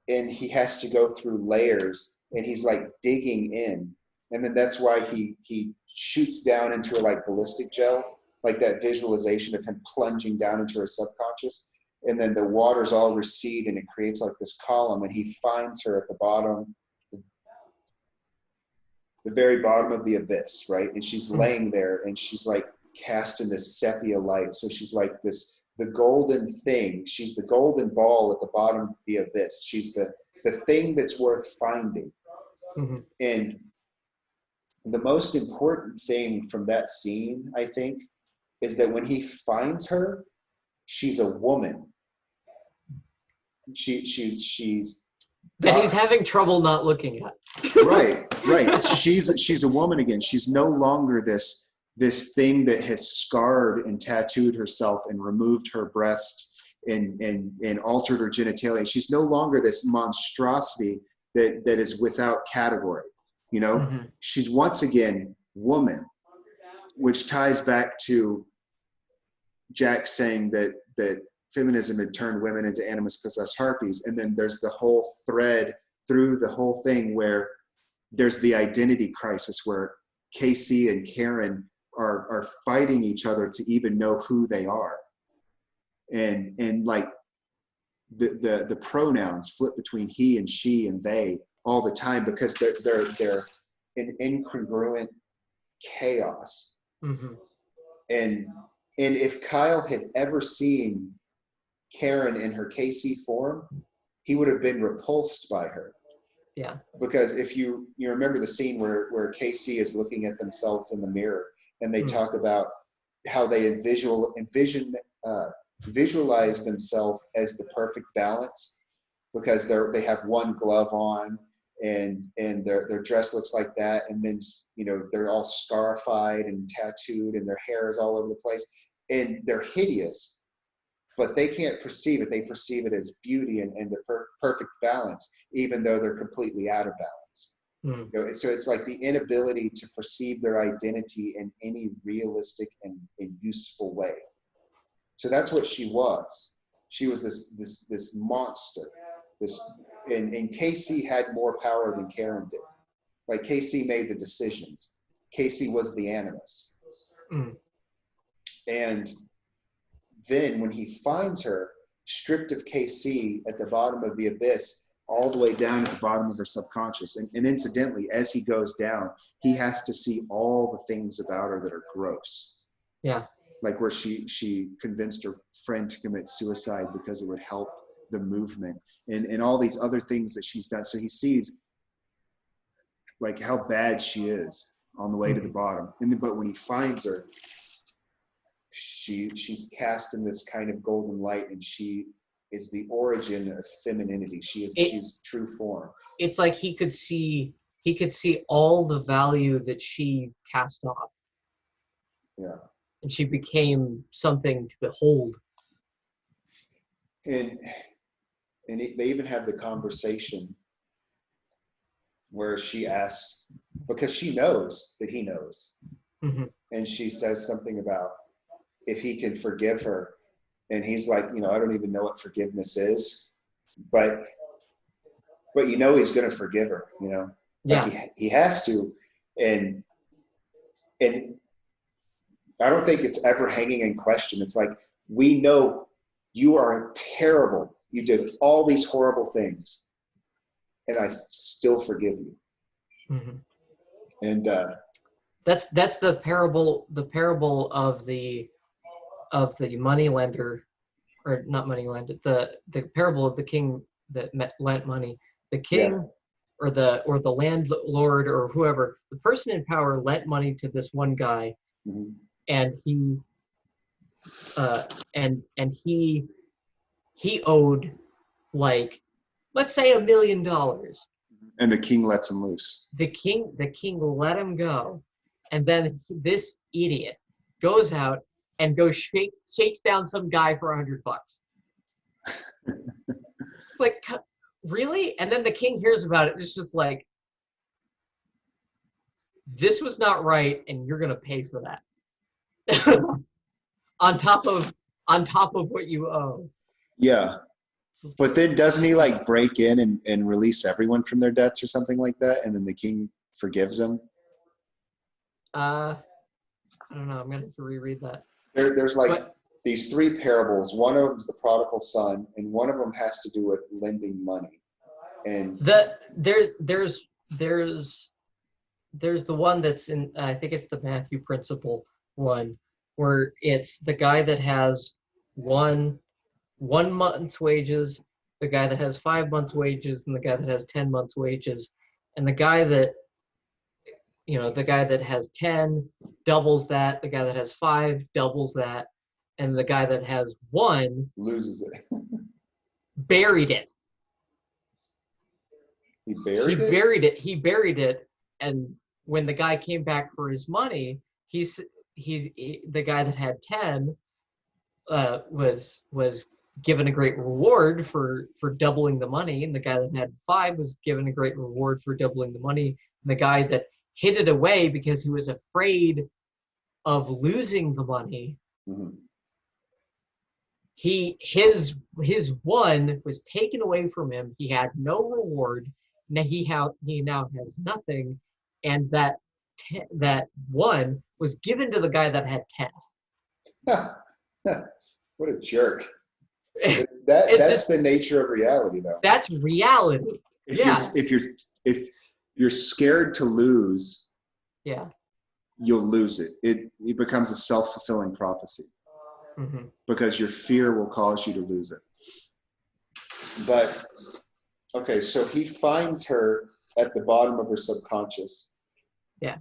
and he has to go through layers, and he's like digging in. And then that's why he shoots down into her like ballistic gel, like that visualization of him plunging down into her subconscious. And then the waters all recede, and it creates like this column, and he finds her at the bottom, the very bottom of the abyss, right? And she's laying there, and she's like cast in this sepia light. So she's like the golden thing. She's the golden ball at the bottom of the abyss. She's the thing that's worth finding. And the most important thing from that scene, I think, is that when he finds her, she's a woman. She's that he's having trouble not looking at. Right. She's a woman again. She's no longer this thing that has scarred and tattooed herself and removed her breasts and altered her genitalia. She's no longer this monstrosity that is without category. You know, she's once again woman, which ties back to Jack saying that feminism had turned women into animus possessed harpies. And then there's the whole thread through the whole thing where there's the identity crisis, where Casey and Karen are fighting each other to even know who they are. And like the pronouns flip between he and she and they all the time, because they're an incongruent chaos. And if Kyle had ever seen Karen in her Casey form, he would have been repulsed by her. Yeah. Because if you remember the scene where Casey is looking at themselves in the mirror, and they talk about how they visualize themselves as the perfect balance, because they have one glove on, and their dress looks like that, and then they're all scarified and tattooed, and their hair is all over the place, and they're hideous, but they can't perceive it. They perceive it as beauty and the perfect balance, even though they're completely out of balance. So it's like the inability to perceive their identity in any realistic and useful way. So that's what she was. She was this monster. And Casey had more power than Karen did. Like, Casey made the decisions. Casey was the animus. And then when he finds her, stripped of Casey at the bottom of the abyss, all the way down at the bottom of her subconscious. And incidentally, as he goes down, he has to see all the things about her that are gross. Yeah. Like where she convinced her friend to commit suicide because it would help the movement, and all these other things that she's done. So he sees like how bad she is on the way to the bottom. And then, but when he finds her, she's cast in this kind of golden light, and she is the origin of femininity. She's true form. It's like he could see all the value that she cast off. Yeah. And she became something to behold. And they even have the conversation where she asks, because she knows that he knows. Mm-hmm. And she says something about if he can forgive her. And he's like, I don't even know what forgiveness is, but he's going to forgive her, like he has to. And I don't think it's ever hanging in question. It's like, we know you are terrible. You did all these horrible things, and I still forgive you. Mm-hmm. And that's the parable of the money lender, or not money lender, the parable of the king that lent money. The king or the landlord or whoever, the person in power lent money to this one guy, and he owed, like, let's say $1 million. And the king lets him loose. The king let him go, and then this idiot goes out and shakes down some guy for $100. It's like, really? And then the king hears about it. It's just like, this was not right, and you're gonna pay for that. on top of what you owe. Yeah. But then doesn't he like break in and release everyone from their debts or something like that? And then the king forgives them? I don't know. I'm going to have to reread that. There's these three parables. One of them is the prodigal son, and one of them has to do with lending money. And there's the one that's in, I think it's the Matthew principle one, where it's the guy that has one month's wages, the guy that has 5 months' wages, and the guy that has 10 months' wages. And the guy that has 10 doubles that, the guy that has 5 doubles that, and the guy that has 1 loses it. Buried it. He buried it, and when the guy came back for his money, he's the guy that had 10 was given a great reward for doubling the money, and the guy that had 5 was given a great reward for doubling the money. And the guy that hid it away because he was afraid of losing the money, his 1 was taken away from him. He had no reward. Now he now has nothing, and that 1 was given to the guy that had 10. What a jerk. That's the nature of reality, though. That's reality. If you're scared to lose, you'll lose it. It becomes a self-fulfilling prophecy, because your fear will cause you to lose it. But okay, so he finds her at the bottom of her subconscious. Yeah.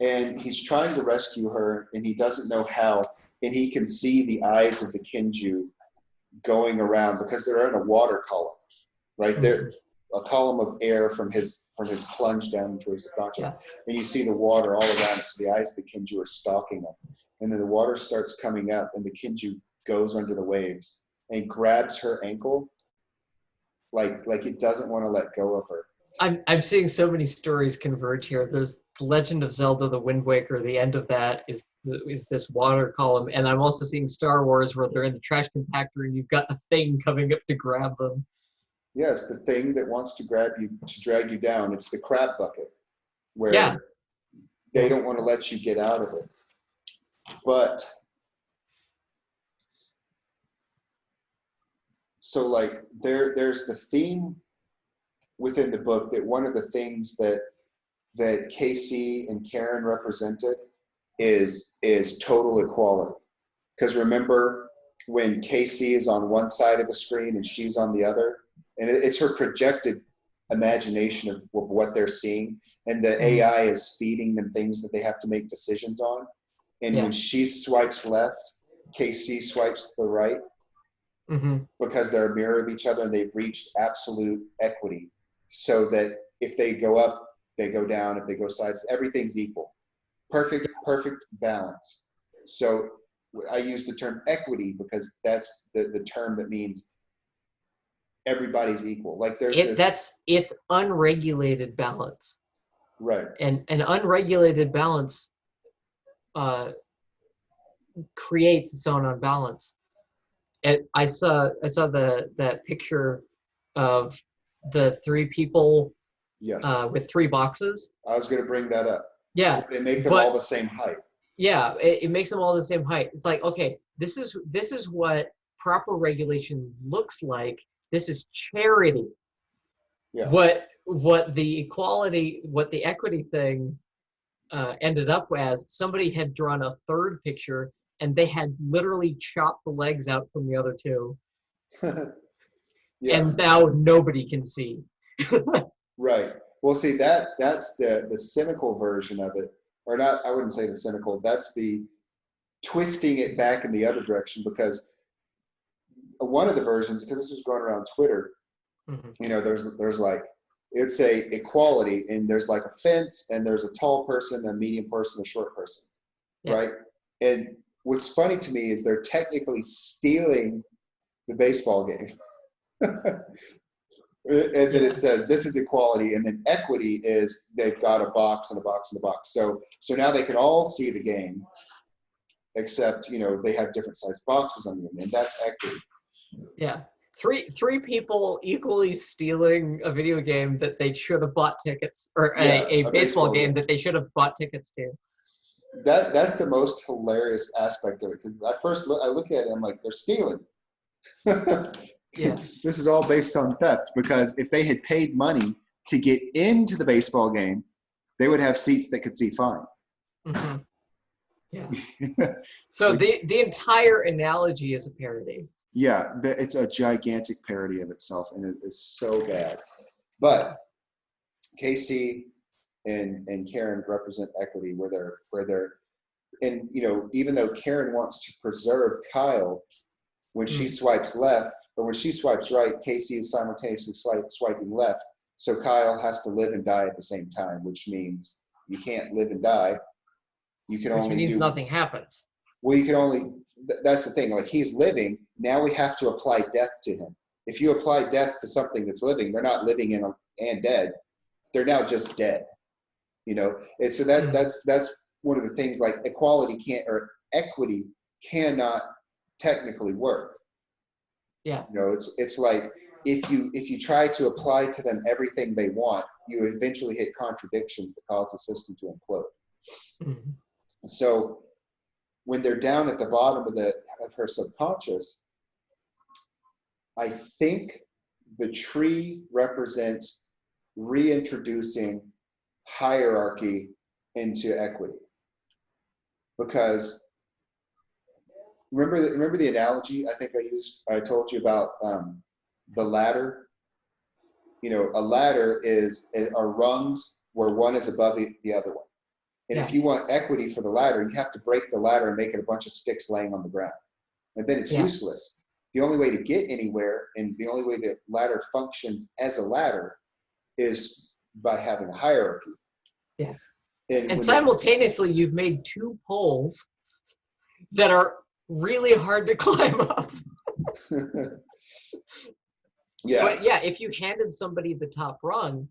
And he's trying to rescue her, and he doesn't know how. And he can see the eyes of the Kinju going around, because they're in a water column, right? They're a column of air from his plunge down into his subconscious. And you see the water all around it. So the eyes of the Kinju are stalking him. And then the water starts coming up, and the Kinju goes under the waves and grabs her ankle like it doesn't want to let go of her. I'm seeing so many stories converge here. There's The Legend of Zelda: The Wind Waker. The end of that is this water column, and I'm also seeing Star Wars where they're in the trash compactor and you've got the thing coming up to grab them. Yes, the thing that wants to grab you, to drag you down. It's the crab bucket, where they don't want to let you get out of it. But so like there's the theme within the book that one of the things that Casey and Karen represented is total equality. Because remember when Casey is on one side of a screen and she's on the other, and it's her projected imagination of what they're seeing, and the AI is feeding them things that they have to make decisions on. And when she swipes left, KC swipes to the right, because they're a mirror of each other and they've reached absolute equity, so that if they go up, they go down. If they go sides, everything's equal. Perfect balance. So I use the term equity because that's the term that means everybody's equal. Like there's it's unregulated balance. Right. And an unregulated balance creates its own unbalance. And I saw that picture of the three people with three boxes. I was going to bring that up. Yeah. They make them all the same height. Yeah, it makes them all the same height. It's like, okay, this is what proper regulation looks like. This is charity. Yeah. What the equity thing ended up as, somebody had drawn a third picture and they had literally chopped the legs out from the other two. And now nobody can see. Right. Well, see, that's the cynical version of it. Or not, I wouldn't say the cynical, that's the twisting it back in the other direction, because one of the versions, because this was going around Twitter, you know, there's like, it's a equality, and there's like a fence, and there's a tall person, a medium person, a short person, right? And what's funny to me is they're technically stealing the baseball game. And then it says this is equality, and then equity is they've got a box and a box and a box. So now they can all see the game, except, you know, they have different sized boxes on them, and that's equity. Yeah. Three people equally stealing a video game that they should have bought tickets, or a baseball game that they should have bought tickets to. That's the most hilarious aspect of it, because at first I look at it, I'm like, they're stealing. Yeah. This is all based on theft, because if they had paid money to get into the baseball game, they would have seats that could see fine. Yeah. So the entire analogy is a parody. Yeah, it's a gigantic parody of itself, and it is so bad. But Casey and Karen represent equity where they're, and you know, even though Karen wants to preserve Kyle, when she swipes left, or when she swipes right, Casey is simultaneously swiping left. So Kyle has to live and die at the same time, which means you can't live and die. You can only means nothing happens. Well, you can only, that's the thing, like he's living, now we have to apply death to him. If you apply death to something that's living, they're not living and dead. They're now just dead, you know? And so that's one of the things, like equity cannot technically work. Yeah. You know, it's like if you try to apply to them everything they want, you eventually hit contradictions that cause the system to implode. So when they're down at the bottom of her subconscious, I think the tree represents reintroducing hierarchy into equity. Because remember the analogy I told you about the ladder? You know, a ladder are rungs where one is above the other one. And if you want equity for the ladder, you have to break the ladder and make it a bunch of sticks laying on the ground. And then it's useless. The only way to get anywhere, and the only way that ladder functions as a ladder, is by having a hierarchy. Yeah. And simultaneously, you've made two poles that are really hard to climb up. Yeah. But yeah, if you handed somebody the top rung,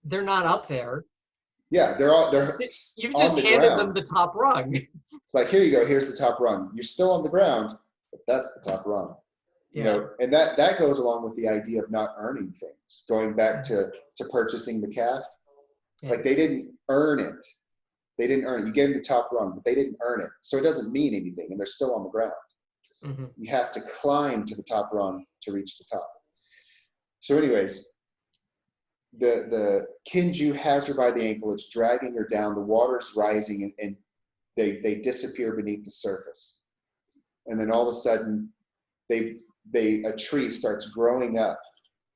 they're not up there. Yeah, they're you've just handed them the top rung. It's like, here you go, here's the top rung. You're still on the ground, but that's the top rung. You know, and that goes along with the idea of not earning things. Going back to purchasing the calf. Like they didn't earn it. They didn't earn it. You gave them the top rung, but they didn't earn it. So it doesn't mean anything, and they're still on the ground. You have to climb to the top rung to reach the top. So anyways, the Kinju has her by the ankle. It's dragging her down. The water's rising, and they disappear beneath the surface. And then all of a sudden, a tree starts growing up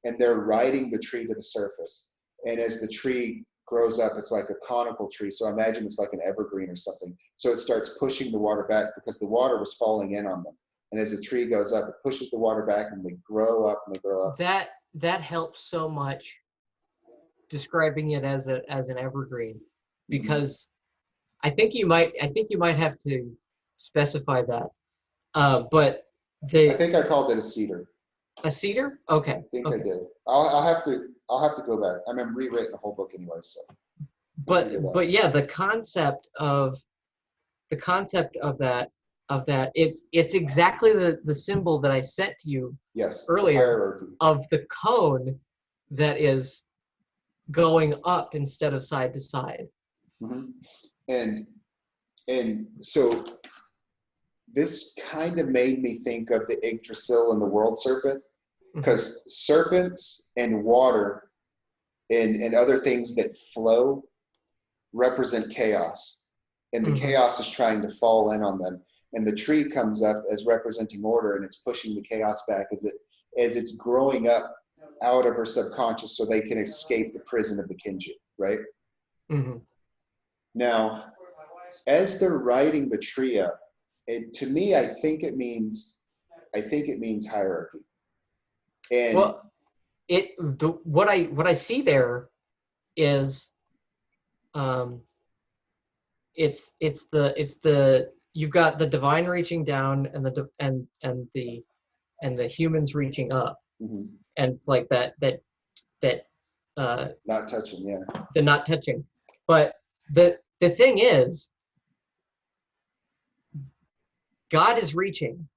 and they're riding the tree to the surface. And as the tree grows up, it's like a conical tree. So imagine it's like an evergreen or something. So it starts pushing the water back because the water was falling in on them. And as the tree goes up, it pushes the water back and they grow up and they grow up. That helps so much describing it as an evergreen, because I think you might have to specify that. But I think I called it a cedar. A cedar? Okay. I think okay. I did. I'll have to go back. I mean, I'm rewriting the whole book anyway, so. But yeah, the concept of that it's exactly the symbol that I sent to you earlier of the cone that is going up instead of side to side. And so this kind of made me think of the Yggdrasil and the world serpent, because serpents and water and other things that flow represent chaos, and the chaos is trying to fall in on them, and the tree comes up as representing order, and it's pushing the chaos back as it's growing up out of her subconscious so they can escape the prison of the Kinji, right? Now, as they're riding the tree up, to me, I think it means hierarchy. And well, what I see there is, it's the you've got the divine reaching down and the humans reaching up, and it's like that not touching, yeah. The not touching, but the thing is, God is reaching.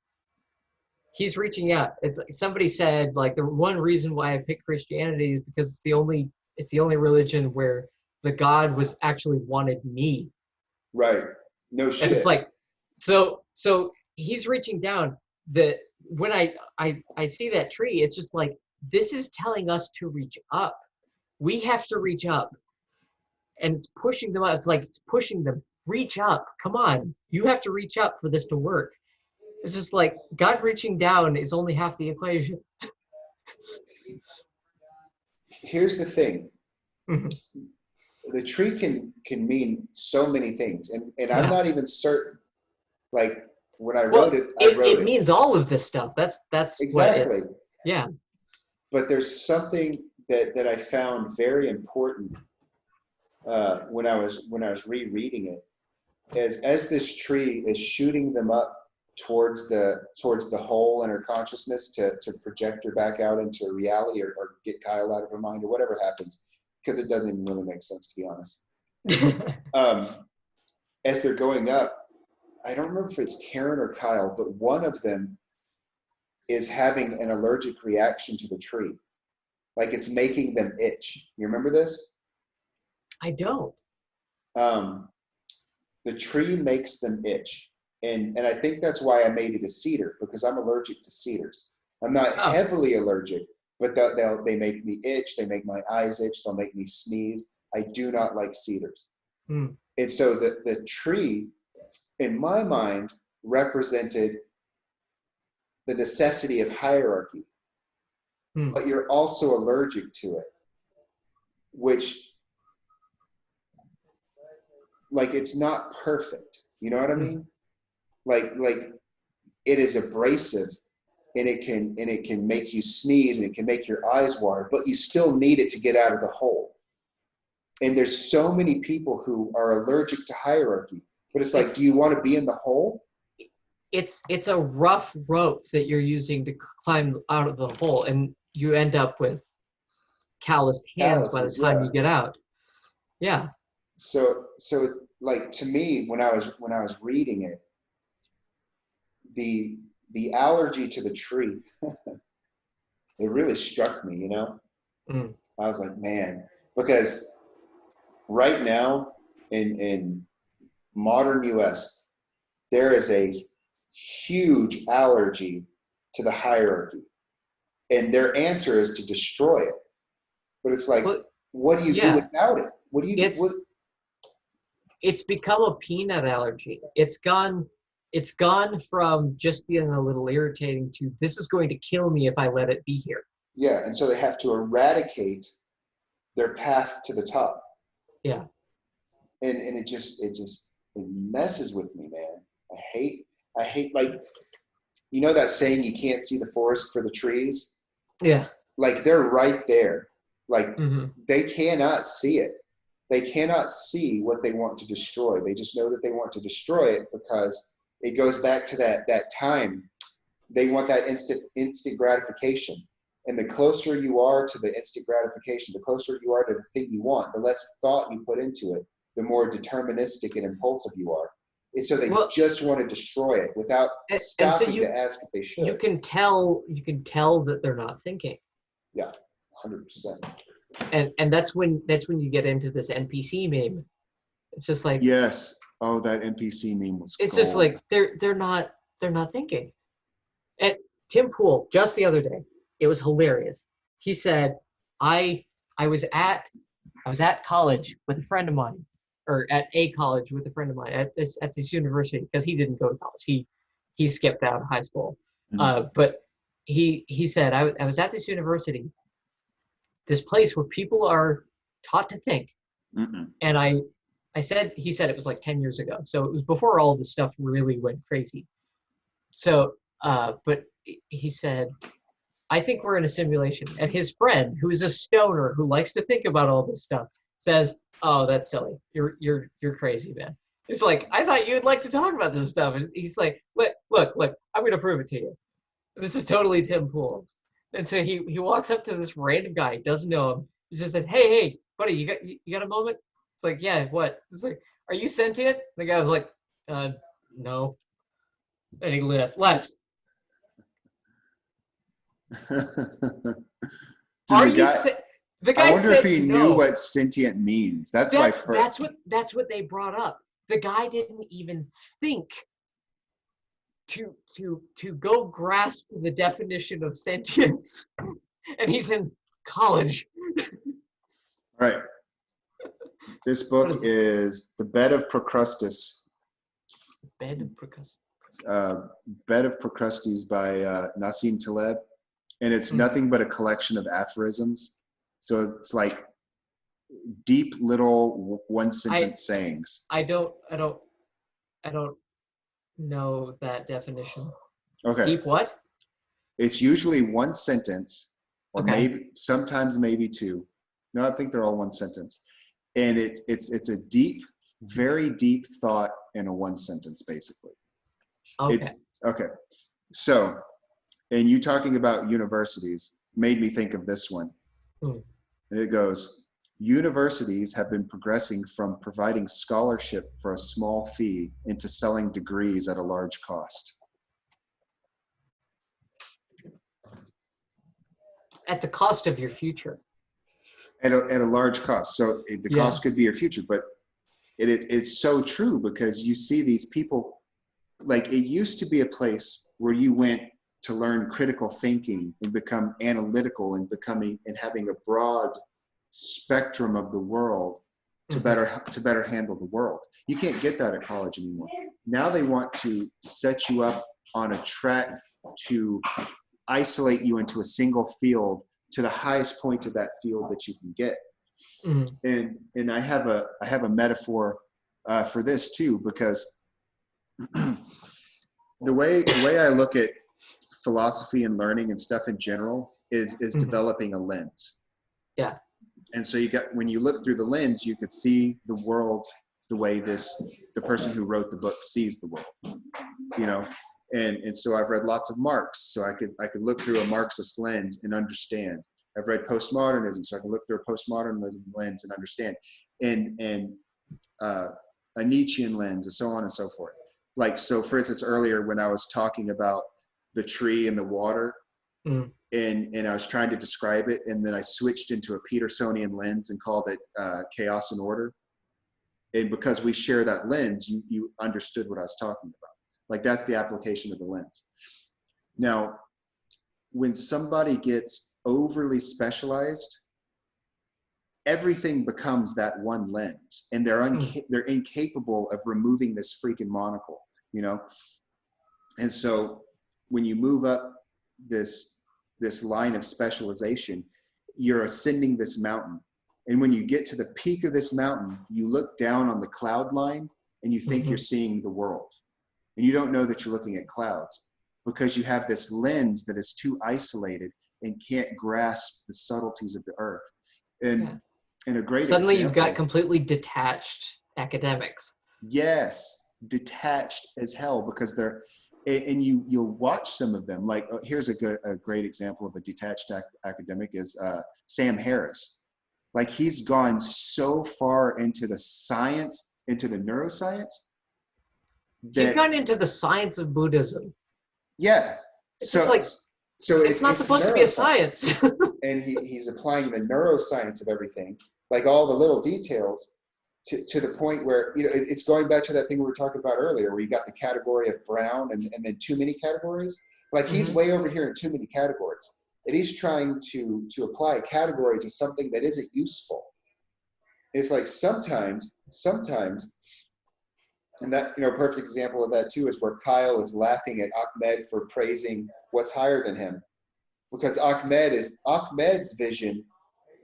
He's reaching out. It's like somebody said, like, the one reason why I picked Christianity is because it's the only religion where the God was actually wanted me. Right. No shit. And it's like, so he's reaching down. When I see that tree, it's just like, this is telling us to reach up. We have to reach up. And it's pushing them up. It's like, it's pushing them. Reach up. Come on. You have to reach up for this to work. It's just like, God reaching down is only half the equation. Here's the thing. The tree can mean so many things. And I'm not even certain. Like, when I wrote it, it means all of this stuff. That's exactly what it is. Yeah. But there's something that I found very important when I was rereading it, as this tree is shooting them up towards the hole in her consciousness to project her back out into reality, or get Kyle out of her mind, or whatever happens, because it doesn't even really make sense, to be honest. As they're going up, I don't remember if it's Karen or Kyle, but one of them is having an allergic reaction to the tree. Like, it's making them itch. You remember this? I don't. The tree makes them itch. And I think that's why I made it a cedar, because I'm allergic to cedars. I'm not heavily allergic, but they make me itch. They make my eyes itch. They'll make me sneeze. I do not like cedars. And so the tree, in my mind, represented the necessity of hierarchy. But you're also allergic to it, which, like, it's not perfect. You know what I mean? Like it is abrasive, and it can make you sneeze, and it can make your eyes water, but you still need it to get out of the hole. And there's so many people who are allergic to hierarchy, but it's like, do you want to be in the hole? It's a rough rope that you're using to climb out of the hole, and you end up with calloused hands by the time you get out. Yeah. So it's like, to me, when I was reading it, the allergy to the tree, it really struck me, you know? I was like, man, because right now in modern US, there is a huge allergy to the hierarchy, and their answer is to destroy it. But it's like, what do you do without it? What do you do? It's become a peanut allergy. It's gone from just being a little irritating to, this is going to kill me if I let it be here. Yeah, and so they have to eradicate their path to the top. Yeah. And it messes with me, man. I hate like, you know that saying, you can't see the forest for the trees? Yeah. Like, they're right there. Like, Mm-hmm. they cannot see it. They cannot see what they want to destroy. They just know that they want to destroy it because it goes back to that time. They want that instant gratification. And the closer you are to the instant gratification, the closer you are to the thing you want, the less thought you put into it, the more deterministic and impulsive you are. And so they just want to destroy it without stopping to ask if they should. You can tell that they're not thinking. Yeah, 100%. And that's when you get into this NPC meme. It's just like, yes. Oh, that NPC meme was it's gold. just like they're not thinking. And Tim Pool, just the other day, it was hilarious. He said, I was at college with a friend of mine, or at a college with a friend of mine at this university, because he didn't go to college. He skipped out of high school. Mm-hmm. But he said, I was at this university, this place where people are taught to think. Mm-mm. And he said it was like 10 years ago. So it was before all this stuff really went crazy. So, but he said, I think we're in a simulation. And his friend, who is a stoner, who likes to think about all this stuff, says, oh, that's silly. You're crazy, man. It's like, I thought you'd like to talk about this stuff. And he's like, look, I'm going to prove it to you. This is totally Tim Pool. And so he walks up to this random guy, doesn't know him. He just said, hey, buddy, you got a moment? It's like, yeah, what? It's like, are you sentient? The guy was like, no. And he left. Are you? The guy I wonder said if he no. knew what sentient means. That's what they brought up. The guy didn't even think to go grasp the definition of sentience, and he's in college. Right. This book is The Bed of Procrustes. Bed of Procrustes. Bed of Procrustes by Nassim Taleb, and it's nothing but a collection of aphorisms. So it's like deep little one-sentence sayings. I don't know that definition. Okay. Deep what? It's usually one sentence, or sometimes maybe two. No, I think they're all one sentence, and it's a deep, very deep thought in a one sentence, basically. Okay. So, and you talking about universities made me think of this one. And it goes, universities have been progressing from providing scholarship for a small fee into selling degrees at a large cost. At the cost of your future. At a large cost. So the cost could be your future, but it's so true, because you see these people, like, it used to be a place where you went to learn critical thinking and become analytical and having a broad spectrum of the world to better handle the world. You can't get that at college anymore. Now they want to set you up on a track to isolate you into a single field to the highest point of that field that you can get. And I have a metaphor for this too, because the way I look at philosophy and learning and stuff in general is developing a lens. Yeah. And so when you look through the lens, you could see the world the way the person who wrote the book sees the world, you know? And so I've read lots of Marx, so I could look through a Marxist lens and understand. I've read postmodernism, so I can look through a postmodernism lens and understand. And a Nietzschean lens, and so on and so forth. Like, so for instance, earlier when I was talking about the tree and the water, and I was trying to describe it, and then I switched into a Petersonian lens and called it chaos and order. And because we share that lens, you understood what I was talking about. Like, that's the application of the lens. Now, when somebody gets overly specialized, everything becomes that one lens, and they're incapable of removing this freaking monocle, you know? And so when you move up this this line of specialization, you're ascending this mountain. And when you get to the peak of this mountain, you look down on the cloud line and you think you're seeing the world. And you don't know that you're looking at clouds because you have this lens that is too isolated and can't grasp the subtleties of the earth. And a great suddenly example, you've got completely detached academics. Yes, detached as hell, because they're, and you'll watch some of them. Like, here's a great example of a detached academic is Sam Harris. Like, he's gone so far into the science, into the neuroscience. He's gone into the science of Buddhism. Yeah. It's just like, so it's not supposed to be a science. And he's applying the neuroscience of everything, like all the little details, to the point where, you know, it's going back to that thing we were talking about earlier, where you got the category of brown and then too many categories. Like, he's way over here in too many categories. And he's trying to apply a category to something that isn't useful. It's like sometimes, and that, you know, a perfect example of that too is where Kyle is laughing at Ahmed for praising what's higher than him. Because Ahmed's vision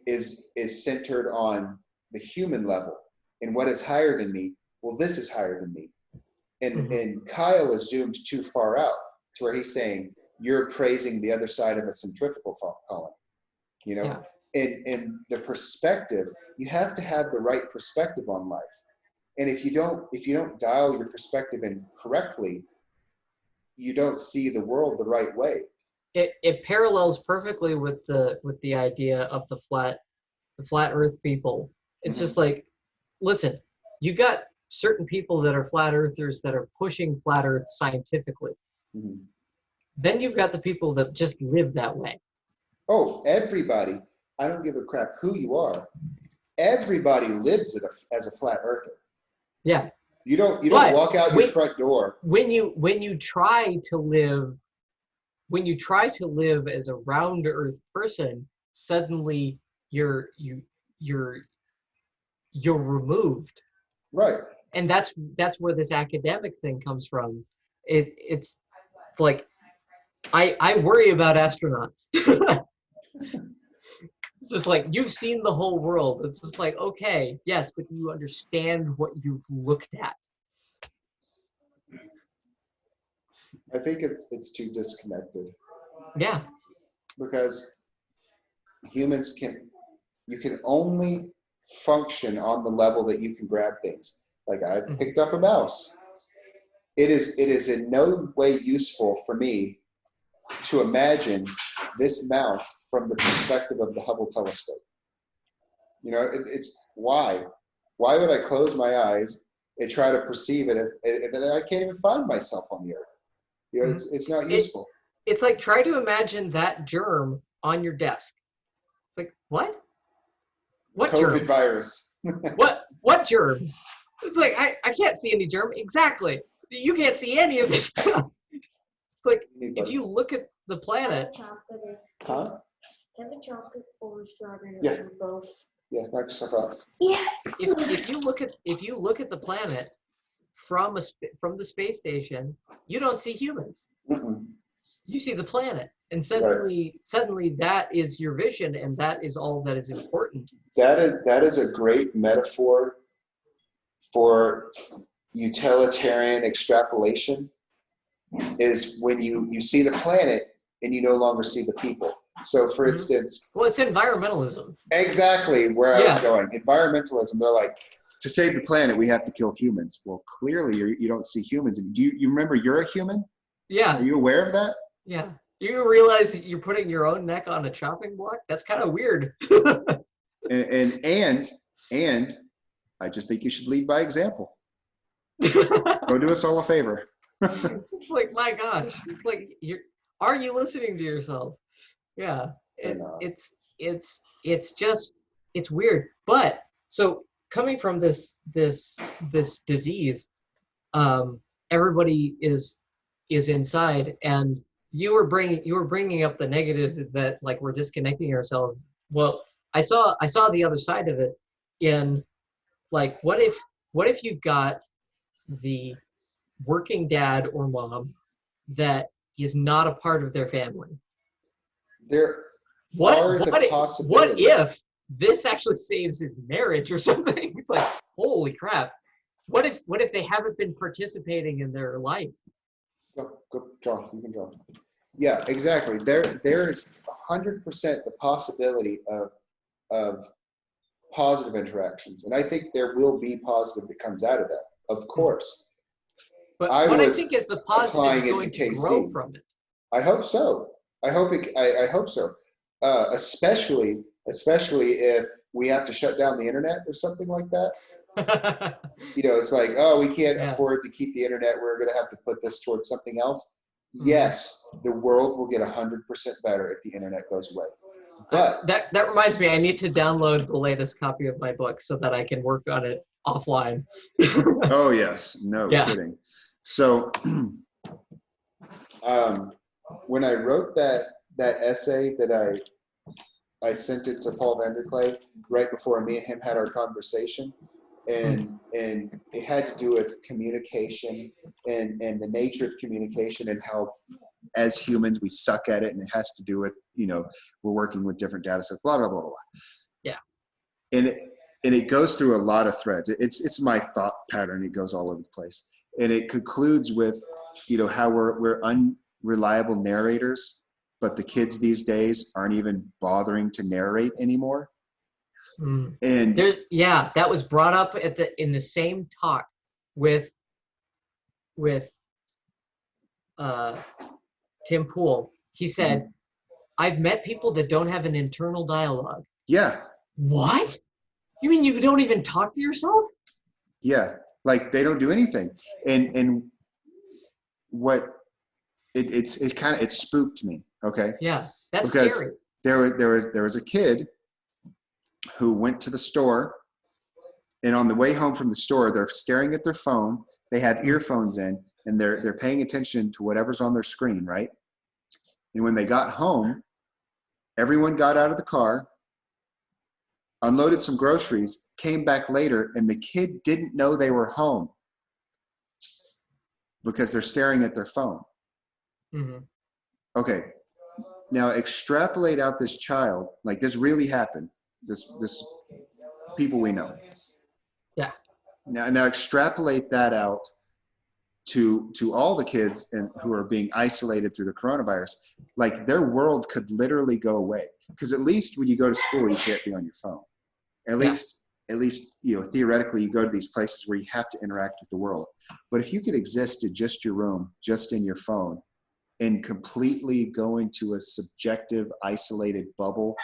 is centered on the human level and what is higher than me. Well, this is higher than me. And Kyle is zoomed too far out to where he's saying, you're praising the other side of a centrifugal column, you know? And the perspective, you have to have the right perspective on life. And if you don't dial your perspective in correctly, you don't see the world the right way. It parallels perfectly with the idea of the flat Earth people. It's just like, listen, you got certain people that are flat earthers that are pushing flat Earth scientifically. Then you've got the people that just live that way. Oh, everybody. I don't give a crap who you are. Everybody lives as a flat earther. Yeah. You don't walk out your front door. When you try to live as a round earth person, suddenly you're removed. Right. And that's where this academic thing comes from. It's like, I worry about astronauts. It's just like, you've seen the whole world. It's just like, okay, yes, but you understand what you've looked at. I think it's too disconnected. Yeah. Because humans you can only function on the level that you can grab things. Like, I picked up a mouse. It is in no way useful for me to imagine this mouse from the perspective of the Hubble telescope. You know, it's why would I close my eyes and try to perceive it as, and then I can't even find myself on the earth. You know, it's not useful. It's like, try to imagine that germ on your desk. It's like, what? What COVID germ? virus. What germ? It's like, I can't see any germ. Exactly. You can't see any of this stuff. It's like, if you look at the planet. Huh? Can the chocolate or strawberry or both? Yeah, knock yourself out. Yeah. If you look at the planet from the space station, you don't see humans. You see the planet, and suddenly that is your vision, and that is all that is important. That is a great metaphor for utilitarian extrapolation. Is when you see the planet and you no longer see the people. So, for instance, well, it's environmentalism. Exactly where I was going. Environmentalism. They're like, to save the planet, we have to kill humans. Well, clearly you don't see humans. Do you remember you're a human? Yeah. Are you aware of that? Yeah. Do you realize that you're putting your own neck on a chopping block? That's kind of weird. and I just think you should lead by example. Go do us all a favor. It's like, my gosh. It's like, are you listening to yourself? Yeah. It's weird. But so coming from this disease, everybody is inside, and you were bringing up the negative that, like, we're disconnecting ourselves. Well, I saw the other side of it in, like, what if you've got the working dad or mom that is not a part of their family, there What are the what possibilities. if this actually saves his marriage or something? It's like, holy crap. What if they haven't been participating in their life? Go draw. You can draw. Yeah, exactly. There is 100% the possibility of positive interactions, and I think there will be positive that comes out of that, of course. But I what I was think is the positive is applying it going to to grow KC. from it. I hope so. I hope so. Especially if we have to shut down the internet or something like that. It's like, oh, we can't afford to keep the internet. We're going to have to put this towards something else. Yes, the world will get 100% better if the internet goes away. But that reminds me, I need to download the latest copy of my book so that I can work on it offline. oh yes, no kidding. So when I wrote that essay that I sent it to Paul Vanderklay right before me and him had our conversation, and it had to do with communication and the nature of communication and how as humans we suck at it, and it has to do with we're working with different data sets, blah blah blah blah. Yeah, and it goes through a lot of threads. It's my thought pattern. It goes all over the place, and it concludes with how we're unreliable narrators, but the kids these days aren't even bothering to narrate anymore. And that was brought up in the same talk with Tim Pool. He said, I've met people that don't have an internal dialogue. Yeah. What? You mean you don't even talk to yourself? Yeah, like they don't do anything. And what it spooked me. Okay. Yeah, that's because scary. There was a kid who went to the store, and on the way home from the store, they're staring at their phone. They have earphones in, and they're paying attention to whatever's on their screen, right? And when they got home, everyone got out of the car, unloaded some groceries, came back later, and the kid didn't know they were home because they're staring at their phone. Okay, now extrapolate out this child, like this really happened, this people we know. Yeah. Now extrapolate that out to all the kids who are being isolated through the coronavirus. Like their world could literally go away, because at least when you go to school, you can't be on your phone. At least theoretically, you go to these places where you have to interact with the world. But if you could exist in just your room, just in your phone, and completely go into a subjective, isolated bubble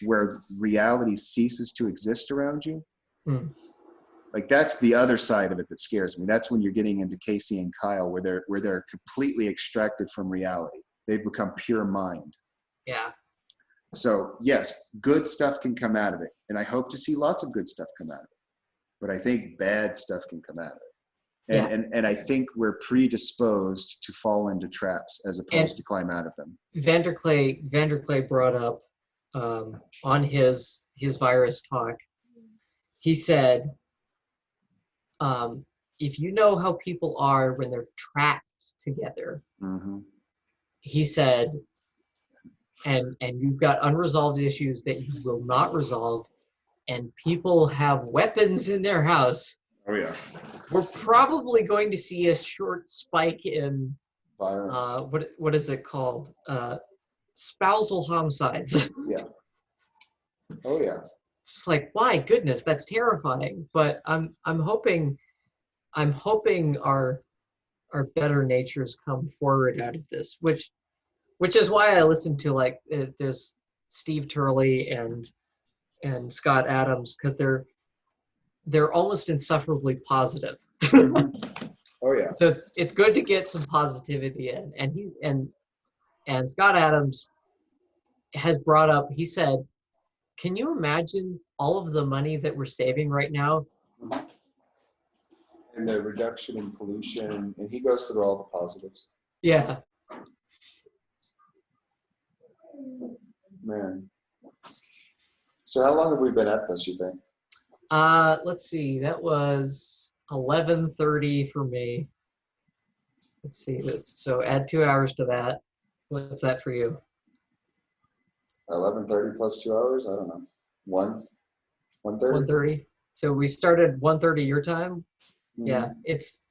where reality ceases to exist around you, like that's the other side of it that scares me. That's when you're getting into Casey and Kyle, where they're completely extracted from reality. They've become pure mind. Yeah. So yes, good stuff can come out of it, and I hope to see lots of good stuff come out of it. But I think bad stuff can come out of it. And I think we're predisposed to fall into traps as opposed to climb out of them. Vanderklay brought up on his virus talk. He said, if you know how people are when they're trapped together, he said, and you've got unresolved issues that you will not resolve, and people have weapons in their house. Oh yeah. We're probably going to see a short spike in violence. What is it called? Spousal homicides. Yeah. Oh yeah. It's like, my goodness, that's terrifying. But I'm hoping our better natures come forward out of this, which is why I listen to there's Steve Turley and Scott Adams, because they're almost insufferably positive. Oh yeah. So it's good to get some positivity in. And Scott Adams has brought up, he said, can you imagine all of the money that we're saving right now? And the reduction in pollution, and he goes through all the positives. Yeah. Man. So how long have we been at this, you think? Let's see. That was 11:30 for me. Let's see. So add 2 hours to that. What's that for you? 11:30 plus 2 hours. I don't know. 1:30. 1:30. So we started 1:30 your time. Mm-hmm. Yeah, it's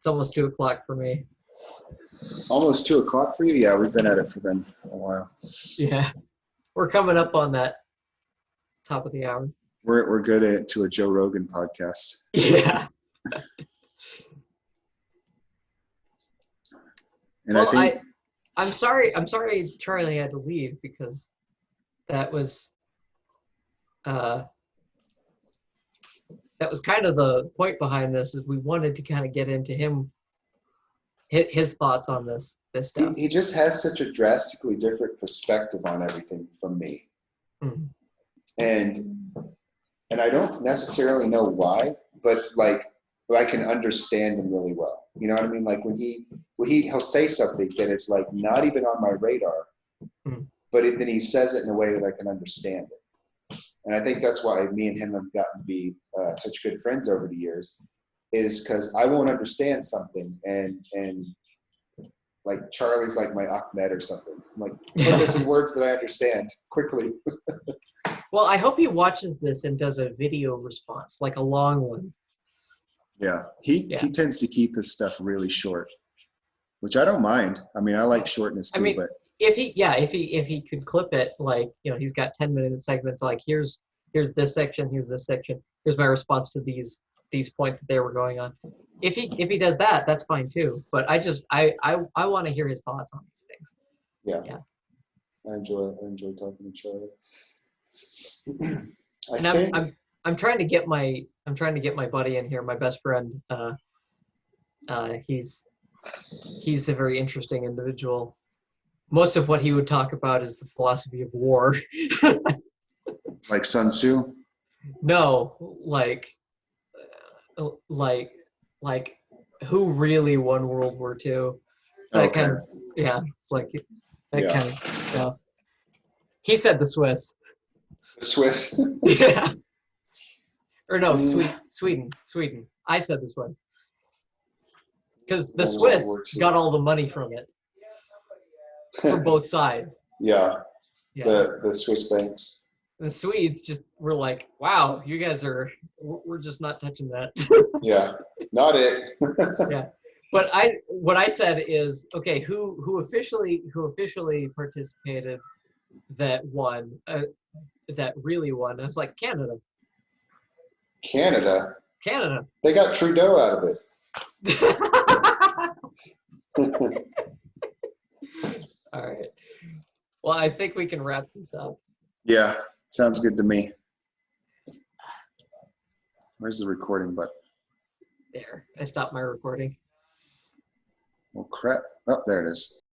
almost 2 o'clock for me. Almost 2 o'clock for you. Yeah, we've been at it for then a while. Yeah, we're coming up on that top of the hour. We're good at to a Joe Rogan podcast. Yeah. And Well, I think I'm sorry Charlie had to leave, because that was kind of the point behind this, is we wanted to kind of get into his thoughts on this stuff. he just has such a drastically different perspective on everything from me. Mm-hmm. And I don't necessarily know why, but like I can understand him really well. You know what I mean? Like when he'll say something that is like not even on my radar, but then he says it in a way that I can understand it. And I think that's why me and him have gotten to be such good friends over the years, is because I won't understand something, and like Charlie's like my Ahmed or something. I'm like, put this in words that I understand quickly. Well, I hope he watches this and does a video response, like a long one. Yeah, he tends to keep his stuff really short, which I don't mind. I mean, I like shortness too. But if he could clip it, like, you know, he's got 10-minute segments, like here's this section, here's this section, here's my response to these points that they were going on. If he does that, that's fine too. But I want to hear his thoughts on these things. Yeah. I enjoy talking to Charlie. I'm trying to get my buddy in here, my best friend. He's a very interesting individual. Most of what he would talk about is the philosophy of war. Like Sun Tzu? No, like who really won World War II? That kind of, it's like that kind of stuff. He said the Swiss. The Swiss? Yeah. Or no, Sweden. I said the Swiss. Because the Swiss got all the money from it. From both sides. Yeah. The Swiss banks. The Swedes just were like, wow, you guys we're just not touching that. Yeah. Not it. Yeah. But what I said is, okay, who officially participated that won, that really won? I was like, Canada. Canada. They got Trudeau out of it. All right. Well, I think we can wrap this up. Yeah, sounds good to me. Where's the recording button? There. I stopped my recording. Well, crap. Oh, there it is.